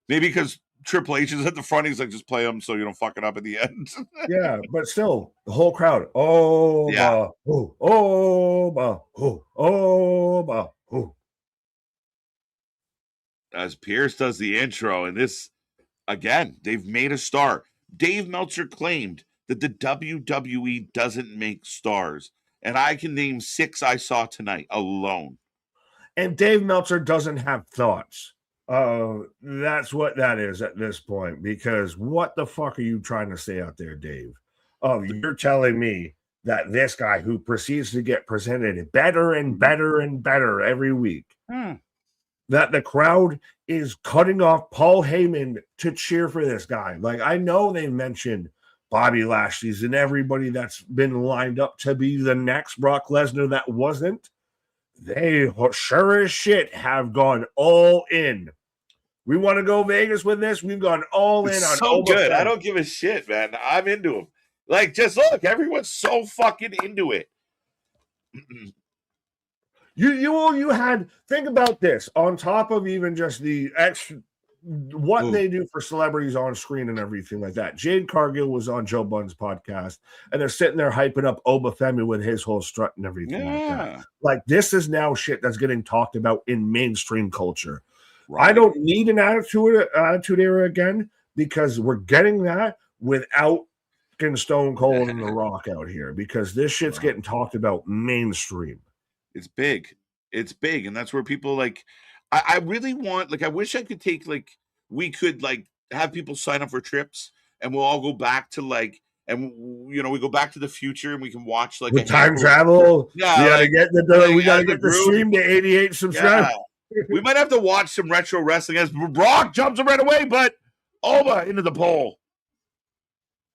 Maybe because Triple H is at the front. He's like, just play them so you don't fuck it up at the end. Yeah, but still, the whole crowd. As Pierce does the intro, and this, again, they've made a star. Dave Meltzer claimed that the WWE doesn't make stars. And I can name 6 I saw tonight alone. And Dave Meltzer doesn't have thoughts. That's what that is at this point. Because what the fuck are you trying to say out there, Dave? You're telling me that this guy who proceeds to get presented better and better and better every week, that the crowd is cutting off Paul Heyman to cheer for this guy. Like, I know they mentioned Bobby Lashley's and everybody that's been lined up to be the next Brock Lesnar that wasn't. They sure as shit have gone all in. We want to go Vegas with this. We've gone all in on so good. I don't give a shit, man. I'm into him. Like, just look, everyone's so fucking into it. You had, think about this on top of even just the extra what they do for celebrities on screen and everything like that. Jade Cargill was on Joe Budden's podcast, and they're sitting there hyping up Femi with his whole strut and everything like that. Like, this is now shit that's getting talked about in mainstream culture. Right. I don't need an attitude era again because we're getting that without Stone Cold and The Rock out here because this shit's getting talked about mainstream. It's big. It's big, and that's where people like. I really want, like, I wish I could take, like, we could, like, have people sign up for trips and we'll all go back to, like, and, you know, we go back to the future and we can watch, like, with time travel. Yeah. We got to get the stream to 88 subscribers. Yeah. We might have to watch some retro wrestling as Brock jumps him right away, but Oba into the pole.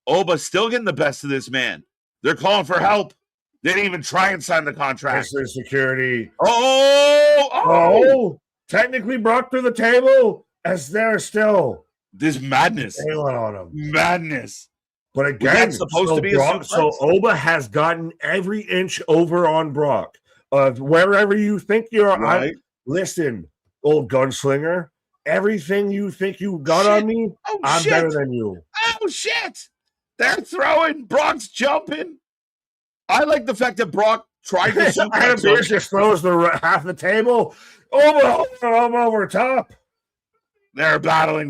Oba's still getting the best of this man. They're calling for help. They didn't even try and sign the contract. This is security. Oh! Technically brought through the table as they're still this madness on him. Madness. But again, supposed to be Brock, so Oba has gotten every inch over on Brock. Wherever you think you're right. Listen, old gunslinger, everything you think you got on me, I'm better than you. Oh shit! They're throwing. Brock's jumping. I like the fact that Brock tried to Adam Pearce just throws half the table. Over top. They're battling,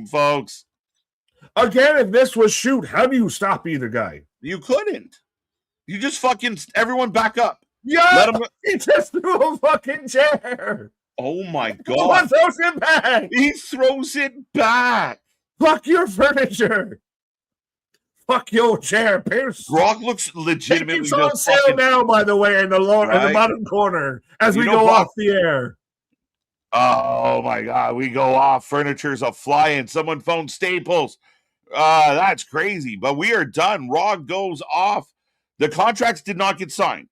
folks. Again, if this was shoot, how do you stop either guy? You couldn't. You just fucking everyone back up. Yeah, he just threw a fucking chair. Oh my god! Someone throws it back. He throws it back. Fuck your furniture. Fuck your chair, Pierce. Brock looks legitimately. It's on sale now, by the way, in the bottom corner as we go off the air. Oh my God, we go off. Furniture's a flying. Someone phoned Staples. That's crazy. But we are done. Raw goes off. The contracts did not get signed,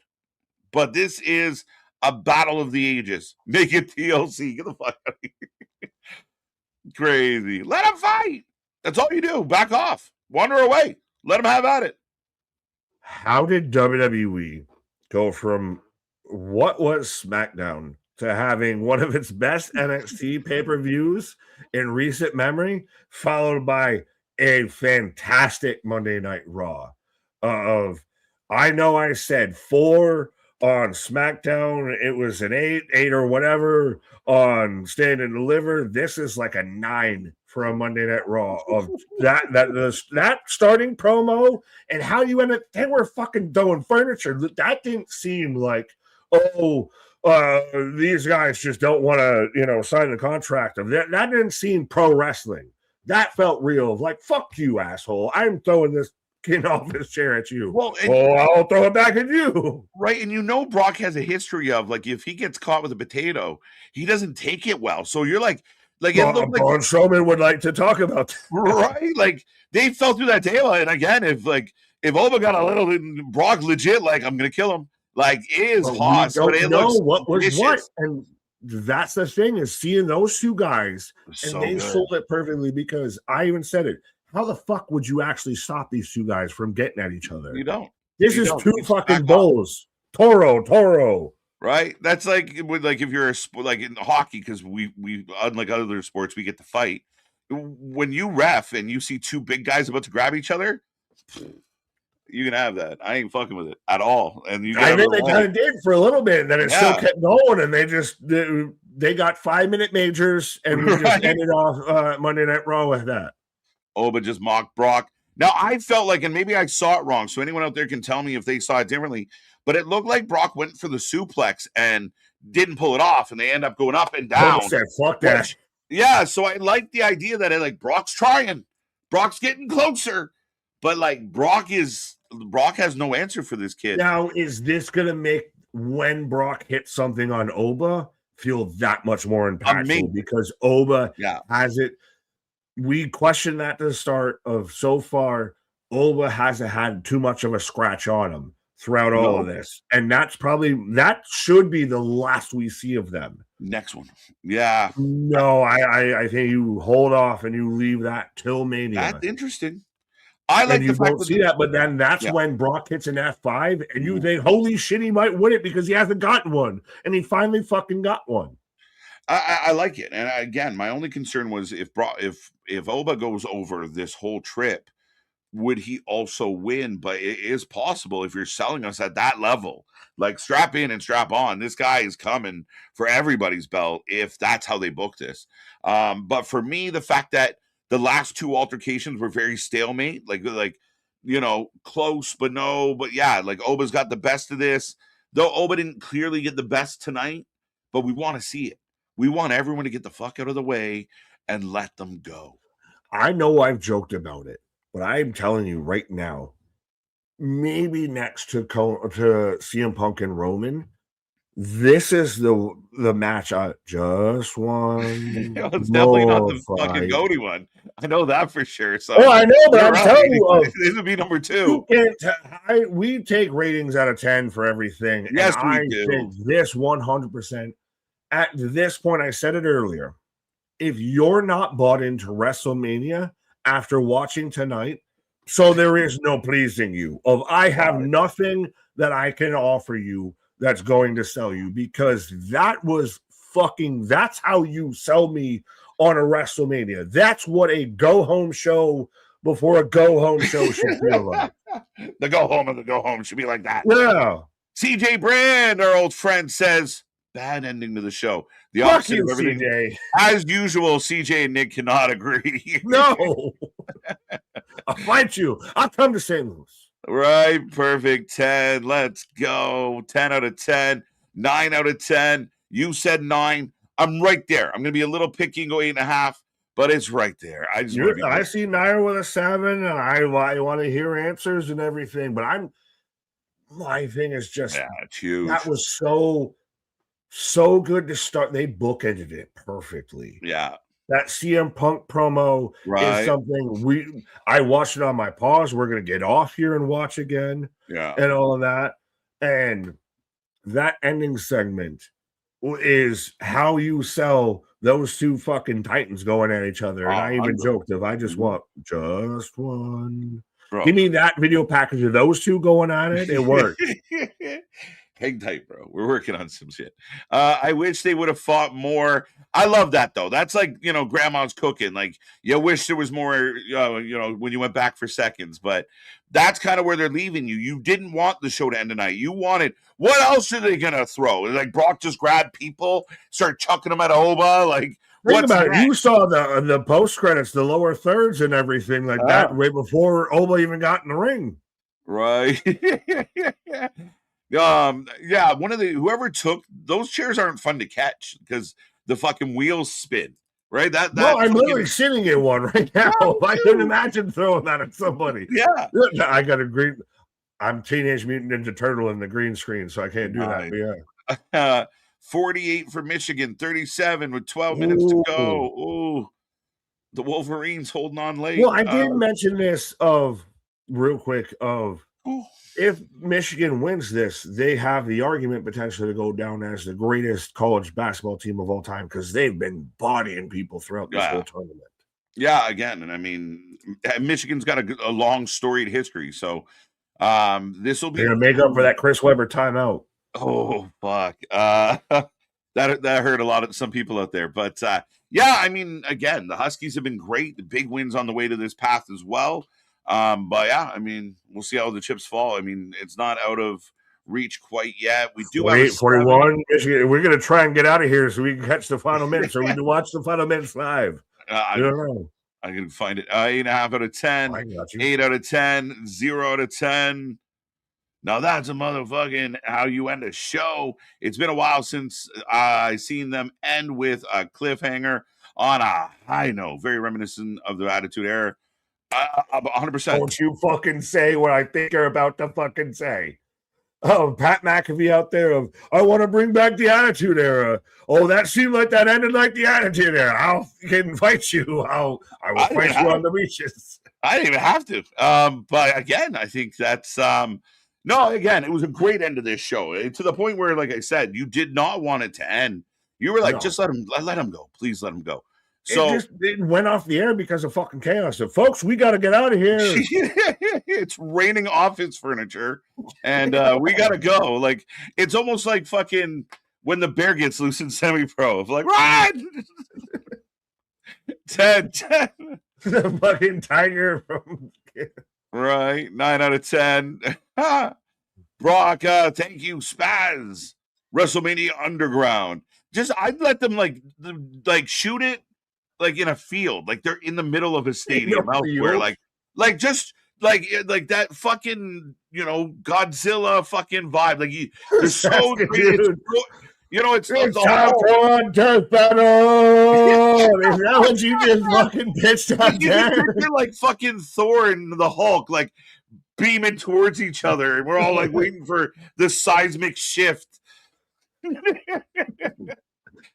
but this is a battle of the ages. Make it TLC. Get the fuck out of here. Crazy. Let him fight. That's all you do. Back off. Wander away. Let him have at it. How did WWE go from what was SmackDown to having one of its best NXT pay-per-views in recent memory, followed by a fantastic Monday Night Raw of, I know I said 4 on SmackDown, it was an 8 or whatever on Stand and Deliver. This is like a 9 for a Monday Night Raw of that starting promo and how you end up. They were fucking throwing furniture. That didn't seem like, these guys just don't want to, sign the contract. That didn't seem pro wrestling. That felt real. Like, fuck you, asshole. I'm throwing this kid off his chair at you. Well, I'll throw it back at you. Right. And Brock has a history of, like, if he gets caught with a potato, he doesn't take it well. So you're like Braun Strowman would like to talk about that. Right? Like, they fell through that table. And again, if Oba got a little Brock legit, like, I'm gonna kill him, like, is hot. But we don't know what was vicious. What. And that's the thing, is seeing those two guys, and they sold it perfectly, because I even said it. How the fuck would you actually stop these two guys from getting at each other? You don't. This is two fucking bulls. Toro. Right? That's like if you're like in hockey, because we unlike other sports, we get to fight. When you ref and you see two big guys about to grab each other, you can have that. I ain't fucking with it at all. And I think they kind of did for a little bit, and then it still kept going, and they got 5-minute majors, and we just ended off Monday Night Raw with that. Oba just mocked Brock. Now, I felt like, and maybe I saw it wrong, so anyone out there can tell me if they saw it differently, but it looked like Brock went for the suplex and didn't pull it off, and they end up going up and down. Said, fuck that. Yeah, so I like the idea that Brock's trying. Brock's getting closer, but Brock has no answer for this kid. Now, is this going to make when Brock hits something on Oba feel that much more impactful? Because Oba has it. We questioned that at the start of, so far, Oba hasn't had too much of a scratch on him throughout all of this. And that should be the last we see of them. Next one. Yeah. No, I think you hold off and you leave that till Mania. That's interesting. I like the fact that see that, but then that's when Brock hits an F5 and you think, holy shit, he might win it because he hasn't gotten one. And he finally fucking got one. I like it, and again, my only concern was if Oba goes over this whole trip, would he also win? But it is possible if you're selling us at that level, like strap in and strap on. This guy is coming for everybody's belt if that's how they book this. But for me, the fact that the last two altercations were very stalemate, close but no, but Oba's got the best of this. Though Oba didn't clearly get the best tonight, but we want to see it. We want everyone to get the fuck out of the way and let them go. I know I've joked about it, but I'm telling you right now, maybe next to CM Punk and Roman, this is the match I just won. It's definitely not the fucking Cody one. I know that for sure. So I know, but I'm telling you, this would be number 2. We take ratings out of 10 for everything. Yes, we I do. think this 100%. At this point, I said it earlier, if you're not bought into WrestleMania after watching tonight, so there is no pleasing you. I have nothing that I can offer you that's going to sell you, because that's how you sell me on a WrestleMania. That's what a go-home show before a go-home show should feel like. The go-home of the go-home should be like that. Yeah. CJ Brand, our old friend, says, bad ending to the show. The opposite of everything. CJ. As usual, CJ and Nick cannot agree. No. I'll fight you. I'll come to St. Louis. Right. Perfect. 10. Let's go. 10 out of 10. 9 out of 10. You said 9. I'm right there. I'm going to be a little picky and go 8.5, but it's right there. I see Nair with a 7, and I want to hear answers and everything, but my thing is just, it's huge. That was so so good to start. They bookended it perfectly. Yeah. That CM Punk promo is something I watched it on my pause. We're going to get off here and watch again. Yeah. And all of that. And that ending segment is how you sell those two fucking titans going at each other. And I even joked, if I just want just one, give me that video package of those two going at it. It worked. Hang tight, bro. We're working on some shit. I wish they would have fought more. I love that, though. That's like, you know, grandma's cooking. Like, you wish there was more, you know, when you went back for seconds. But that's kind of where they're leaving you. You didn't want the show to end tonight. You wanted, what else are they going to throw? Like, Brock just grabbed people, start chucking them at Oba? Like, think about it. You saw the post credits, the lower thirds and everything like that way before Oba even got in the ring. Right. Yeah, whoever took those chairs aren't fun to catch because the fucking wheels spin, right? I'm literally sitting in one right now. I couldn't imagine throwing that at somebody. Yeah, I got a green. I'm Teenage Mutant Ninja Turtle in the green screen, so I can't do that. But yeah, 48 for Michigan, 37 with 12 minutes to go. Ooh, the Wolverines holding on late. Well, I did mention this real quick if Michigan wins this, they have the argument potentially to go down as the greatest college basketball team of all time because they've been bodying people throughout this whole tournament. Yeah, again, and I mean, Michigan's got a long storied history, so this will be gonna make up for that Chris Webber timeout. Oh fuck, that hurt a lot of some people out there, but yeah, I mean, again, the Huskies have been great. The big wins on the way to this path as well. But yeah, I mean, we'll see how the chips fall. I mean, it's not out of reach quite yet. We do 41. We're gonna try and get out of here so we can catch the final minutes, so we can watch the final minutes live. I don't know. I can find it. 8.5 out of 10. 8 out of 10. 0 out of 10. Now that's a motherfucking how you end a show. It's been a while since I seen them end with a cliffhanger on a high note, very reminiscent of the Attitude Era. 100%. Don't you fucking say what I think you're about to fucking say. Oh, Pat McAfee out there I want to bring back the Attitude Era. Oh, that seemed like that ended like the Attitude Era. I'll fucking fight you. I will fight you on the beaches. I didn't even have to. But again, I think that's no, again, it was a great end of this show. To the point where, like I said, you did not want it to end. You were like, just let him go. Please let him go. So it went off the air because of fucking chaos. So, folks, we got to get out of here. It's raining office furniture, and we got to go. Like, it's almost like fucking when the bear gets loose in semi-pro. Like, run! 10. The fucking tiger from... Right, 9 out of 10. Brock, thank you, Spaz. Wrestlemania Underground. Just, I'd let them, like shoot it, like in a field, like they're in the middle of a stadium elsewhere, like just like that fucking, you know, Godzilla fucking vibe. Like they're so great. You know, it's time for Death Battle. Is that what you just fucking pitched out there? You're like fucking Thor and the Hulk, like beaming towards each other, and we're all like waiting for the seismic shift.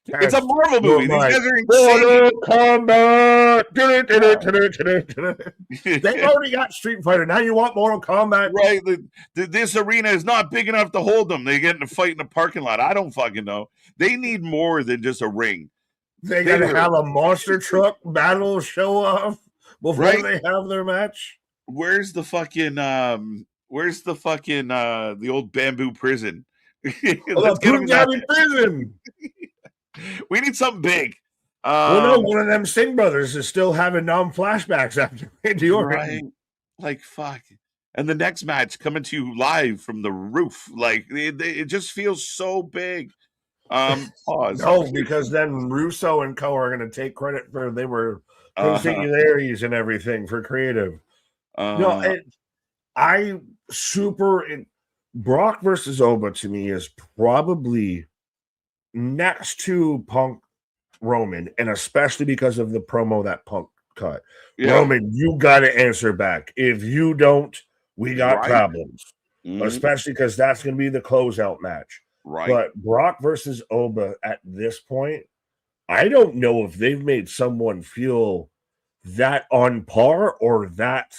It's a Marvel movie. These guys are insane. Kombat. They've already got Street Fighter. Now you want Mortal Kombat? Right. This arena is not big enough to hold them. They get in a fight in a parking lot. I don't fucking know. They need more than just a ring. They got to have a monster truck battle show off before they have their match. Where's the fucking the old bamboo prison? Let's get them down in prison. We need something big. No, one of them Singh brothers is still having flashbacks after Randy Orton. Right. Like, fuck. And the next match coming to you live from the roof. Like, it just feels so big. Pause. No, because then Russo and co are going to take credit for they were consigliaries and everything for creative. Brock versus Oba to me is probably next to Punk Roman, and especially because of the promo that Punk cut. Yeah. Roman, you got to answer back. If you don't, we got problems. Mm-hmm. Especially because that's going to be the closeout match. Right. But Brock versus Oba at this point, I don't know if they've made someone feel that on par or that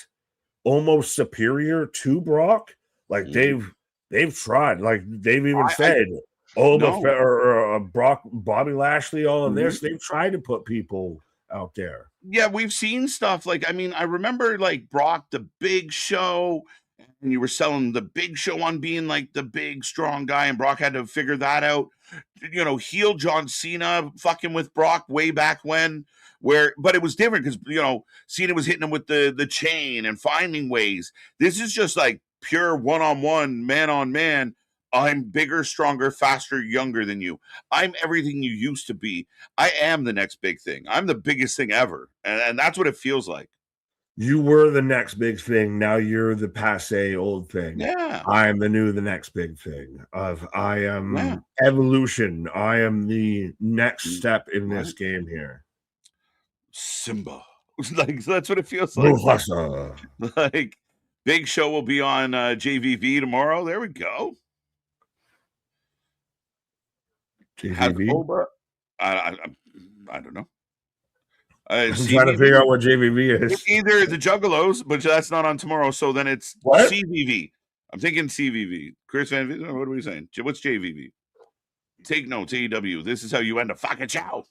almost superior to Brock. Like Mhm. they've tried. Like they've even I said Oba no. or Brock, Bobby Lashley, all of Mhm. this. They've tried to put people out there. Yeah, we've seen stuff like, I mean, I remember like Brock the Big Show, and you were selling the Big Show on being like the big strong guy, and Brock had to figure that out. You know, heel John Cena fucking with Brock way back when, but it was different because Cena was hitting him with the chain and finding ways. This is just like pure one on one, man on man. I'm bigger, stronger, faster, younger than you. I'm everything you used to be. I am the next big thing. I'm the biggest thing ever. And that's what it feels like. You were the next big thing. Now you're the passe old thing. Yeah. I am the next big thing. I Yeah. am evolution. I am the next step in this Right. game here. Simba. Like that's what it feels like. Mufasa. Like Big Show will be on JVV tomorrow. There we go. Has JVV. Oba? I don't know. I'm trying to figure out what JVV It's is. either the Juggalos, but that's not on tomorrow. So then it's What? CVV. I'm thinking CVV. Chris Van Vliet, what are we saying? What's JVV? Take notes, AEW. This is how you end a fucking show.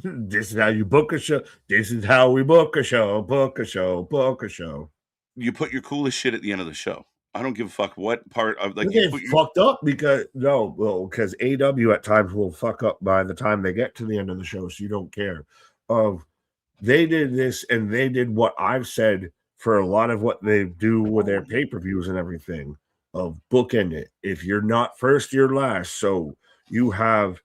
This is how you book a show. This is how we book a show. Book a show. Book a show. You put your coolest shit at the end of the show. I don't give a fuck what part of like You you get put your fucked up because because AW at times will fuck up by the time they get to the end of the show, so you don't care. They did this and they did what I've said for a lot of what they do with their pay-per-views and everything of bookend it. If you're not first, you're last. So you have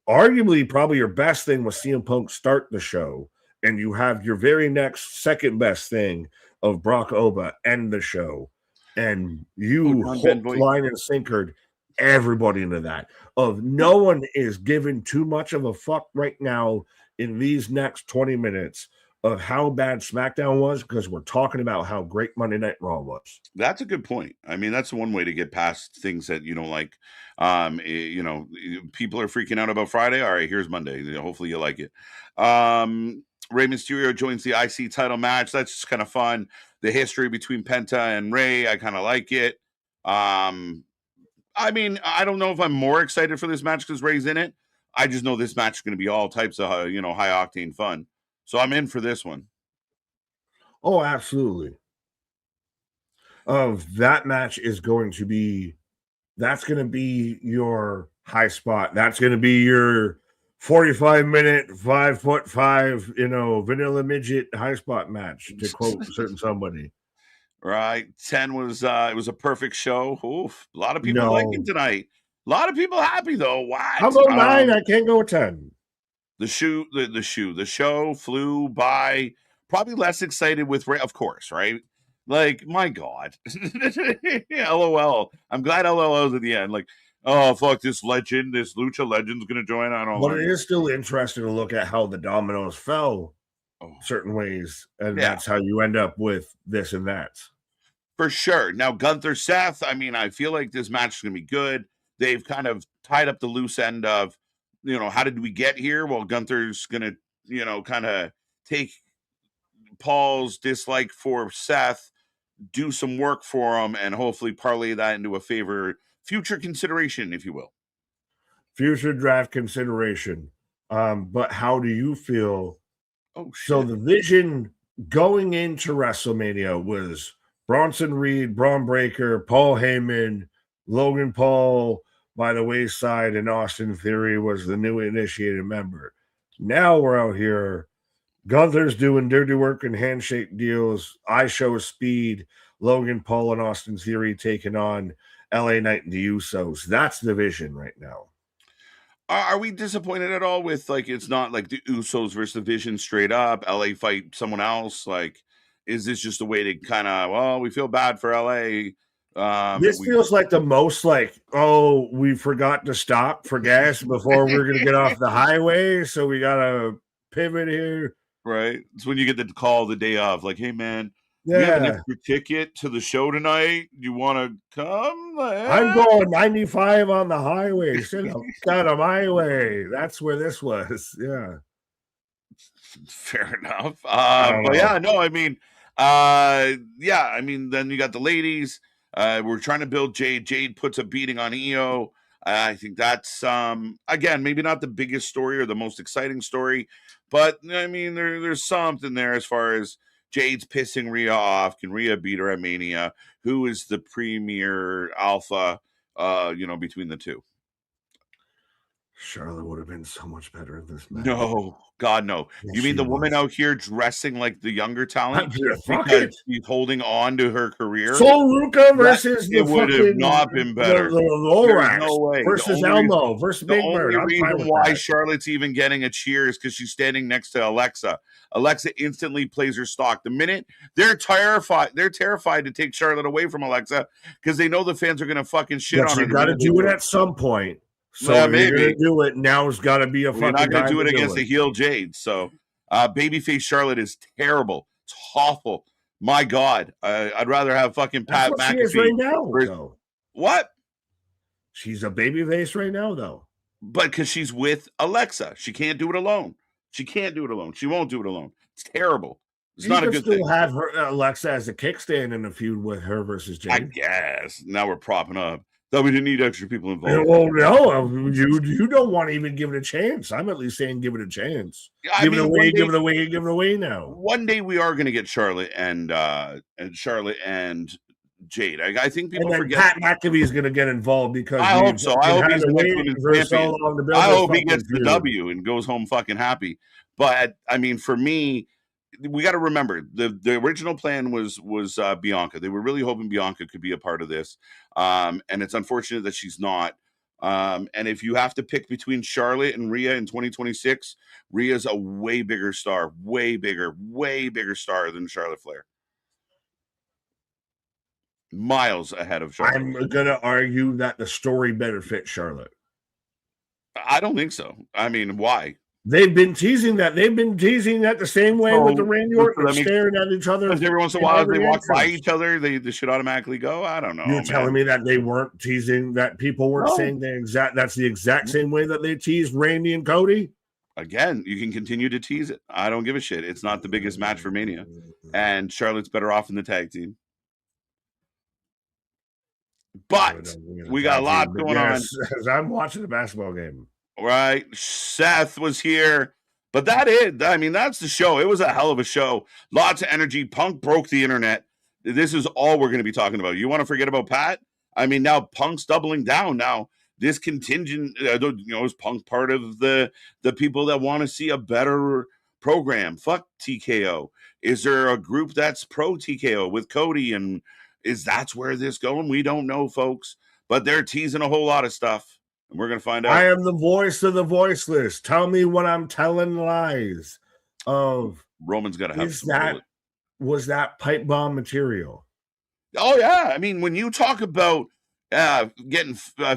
arguably probably your best thing was CM Punk start the show, and you have your very next second best thing of Brock Oba end the show, and you John Ben hooked, Boy. line, and sinkered everybody into that. Of no one is giving too much of a fuck right now in these next 20 minutes of how bad SmackDown was because we're talking about how great Monday Night Raw was. That's a good point. I mean, that's one way to get past things that you don't like. People are freaking out about Friday. All right, here's Monday. Hopefully you like it. Rey Mysterio joins the IC title match. That's just kind of fun. The history between Penta and Rey, I kind of like it. I mean, I don't know if I'm more excited for this match because Rey's in it. I just know this match is going to be all types of high octane fun. So I'm in for this one. Oh, absolutely. That match is going to be your high spot. That's going to be your 45-minute, 5'5", vanilla midget high spot match, to quote certain somebody. Right. 10 was it was a perfect show. Oof. A lot of people No. liking tonight. A lot of people happy though. What? How about 9? I can't go with 10. The show flew by. Probably less excited with Ray, of course, right? Like, my God. LOL. I'm glad LOL is at the end. Like, oh fuck, this lucha legend's gonna join. I don't But like it is still interesting to look at how the dominoes fell certain ways, and that's how you end up with this and that. For sure. Now, Gunther, Seth, I mean, I feel like this match is going to be good. They've kind of tied up the loose end of, how did we get here? Well, Gunther's going to, kind of take Paul's dislike for Seth, do some work for him, and hopefully parlay that into a future consideration, if you will. Future draft consideration. But how do you feel? Oh, shit. So the vision going into WrestleMania was Bronson Reed, Braun Breaker, Paul Heyman, Logan Paul by the wayside, and Austin Theory was the new initiated member. Now we're out here. Gunther's doing dirty work and handshake deals. I Show Speed, Logan Paul and Austin Theory taking on LA Knight and the Usos. That's the vision right now. Are we disappointed at all with, like, it's not like the Usos versus the Vision straight up, LA fight someone else? Like, is this just a way to kind of, we feel bad for LA? This feels like the most like, we forgot to stop for gas before we're going to get off the highway, so we got to pivot here. Right. It's when you get the call the day of, like, hey, man, We have an Yeah. extra ticket to the show tonight. You want to come? I'm going 95 on the highway. Sit out of my way. That's where this was. Yeah. Fair enough. I don't But know. yeah, no, I mean, then you got the ladies. We're trying to build Jade. Jade puts a beating on EO. I think that's again, maybe not the biggest story or the most exciting story, but I mean, there's something there as far as Jade's pissing Rhea off. Can Rhea beat her at Mania? Who is the premier alpha? Between the two. Charlotte would have been so much better in this match. No, God, no. Yes, You mean she the woman was. out here dressing like the younger talent Fuck because it. she's holding on to her career? Sol Ruka versus It the would have fucking not been better. the There's Lorax no way. versus Elmo versus The Big Bird. only I'm fine reason with why that. Charlotte's even getting a cheer is because she's standing next to Alexa. Alexa instantly plays her stock. The minute they're terrified to take Charlotte away from Alexa because they know the fans are gonna fucking shit But on her. you got to do it at some point. So Yeah, if you're maybe. gonna do it, now's got to be a Well, you're fucking not going time to do it to against the heel Jade. So, babyface Charlotte is terrible. It's awful. My God, I'd rather have fucking That's Pat what McAfee. she is right now, though. What? She's a babyface right now, though. But because she's with Alexa, she can't do it alone. She can't do it alone. She won't do it alone. It's terrible. It's not a good thing. Still have her Alexa as a kickstand in a feud with her versus Jade. I guess. Now we're propping up. Thought we didn't need extra people involved. Well, no, you don't want to even give it a chance. I'm at least saying give it a chance. Give it away now. One day we are going to get Charlotte and Jade. I think people forget. Pat McAfee is going to get involved because I hope so. I hope he's champion. I hope he gets the W and goes home fucking happy. But I mean, for me, we got to remember the original plan was Bianca. They were really hoping Bianca could be a part of this, and it's unfortunate that she's not. And if you have to pick between Charlotte and Rhea in 2026, Rhea's a way bigger star than Charlotte Flair. Miles ahead of Charlotte. I'm going to argue that the story better fit Charlotte. I don't think so. I mean, why? They've been teasing that. The same way with the Randy Orton staring at each other. Every once in a while, as they walk by each other, they should automatically go. I don't know. You're telling me that they weren't teasing, that people weren't saying that's the exact same way that they teased Randy and Cody? Again, you can continue to tease it. I don't give a shit. It's not the biggest match for Mania. And Charlotte's better off in the tag team. But we got a lot going on. As I'm watching the basketball game. Right. Seth was here. But that's the show. It was a hell of a show. Lots of energy. Punk broke the internet. This is all we're going to be talking about. You want to forget about Pat? I mean, now Punk's doubling down. Now, this contingent, is Punk part of the people that want to see a better program? Fuck TKO. Is there a group that's pro TKO with Cody? And that's where this going? We don't know, folks. But they're teasing a whole lot of stuff. We're going to find out. I am the voice of the voiceless. Tell me when I'm telling lies. Roman's got to have was that pipe bomb material? Oh, yeah. I mean, when you talk about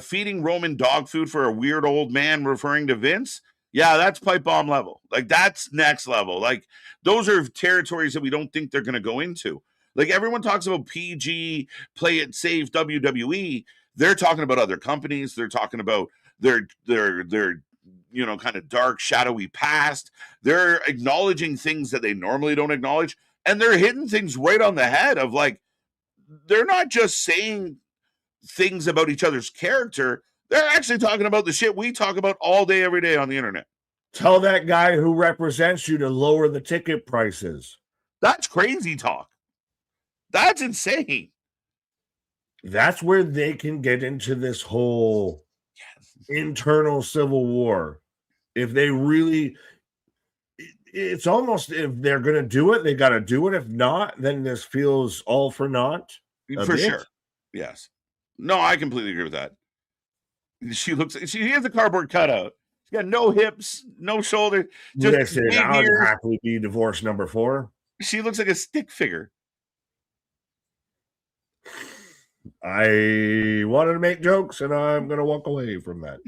feeding Roman dog food for a weird old man referring to Vince, yeah, that's pipe bomb level. Like, that's next level. Like, those are territories that we don't think they're going to go into. Like, everyone talks about PG, play it safe, WWE. They're talking about other companies. They're talking about their kind of dark, shadowy past. They're acknowledging things that they normally don't acknowledge. And they're hitting things right on the head of, like, they're not just saying things about each other's character. They're actually talking about the shit we talk about all day, every day on the internet. Tell that guy who represents you to lower the ticket prices. That's crazy talk. That's insane. That's where they can get into this whole internal civil war. If they really, it's almost, if they're going to do it, they got to do it. If not, then this feels all for naught. For sure. Yes. No, I completely agree with that. She has a cardboard cutout. She's got no hips, no shoulder. Listen, I would happily be divorce number 4. She looks like a stick figure. I wanted to make jokes, and I'm going to walk away from that.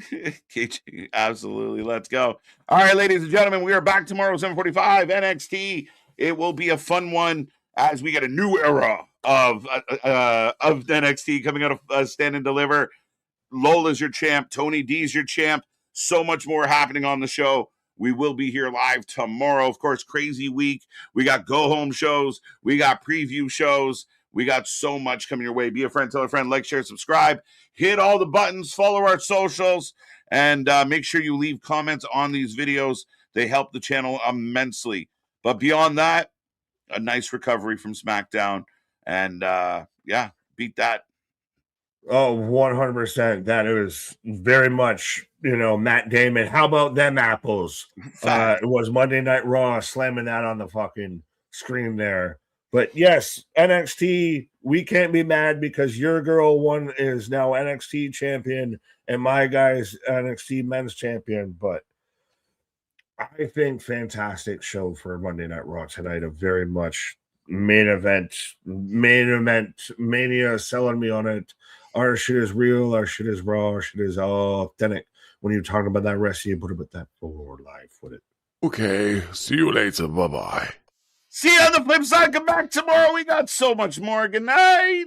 KJ, absolutely. Let's go. All right, ladies and gentlemen, we are back tomorrow, 7:45, NXT. It will be a fun one. as we get a new era of NXT coming out of Stand and Deliver. Lola's your champ. Tony D's your champ. So much more happening on the show. We will be here live tomorrow. Of course, crazy week. We got go-home shows. We got preview shows. We got so much coming your way. Be a friend, tell a friend, like, share, subscribe. Hit all the buttons. Follow our socials. And make sure you leave comments on these videos. They help the channel immensely. But beyond that, a nice recovery from SmackDown. And, yeah, beat that. Oh, 100%. That is very much, Matt Damon. How about them apples? It was Monday Night Raw slamming that on the fucking screen there. But yes, NXT, we can't be mad because your girl one is now NXT champion and my guy's NXT men's champion. But I think fantastic show for Monday Night Raw tonight. A very much main event, mania, selling me on it. Our shit is real, our shit is raw, our shit is authentic. When you're talking about that rest, you put it with that for life with it. Okay, see you later. Bye-bye. See you on the flip side. Come back tomorrow. We got so much more. Good night.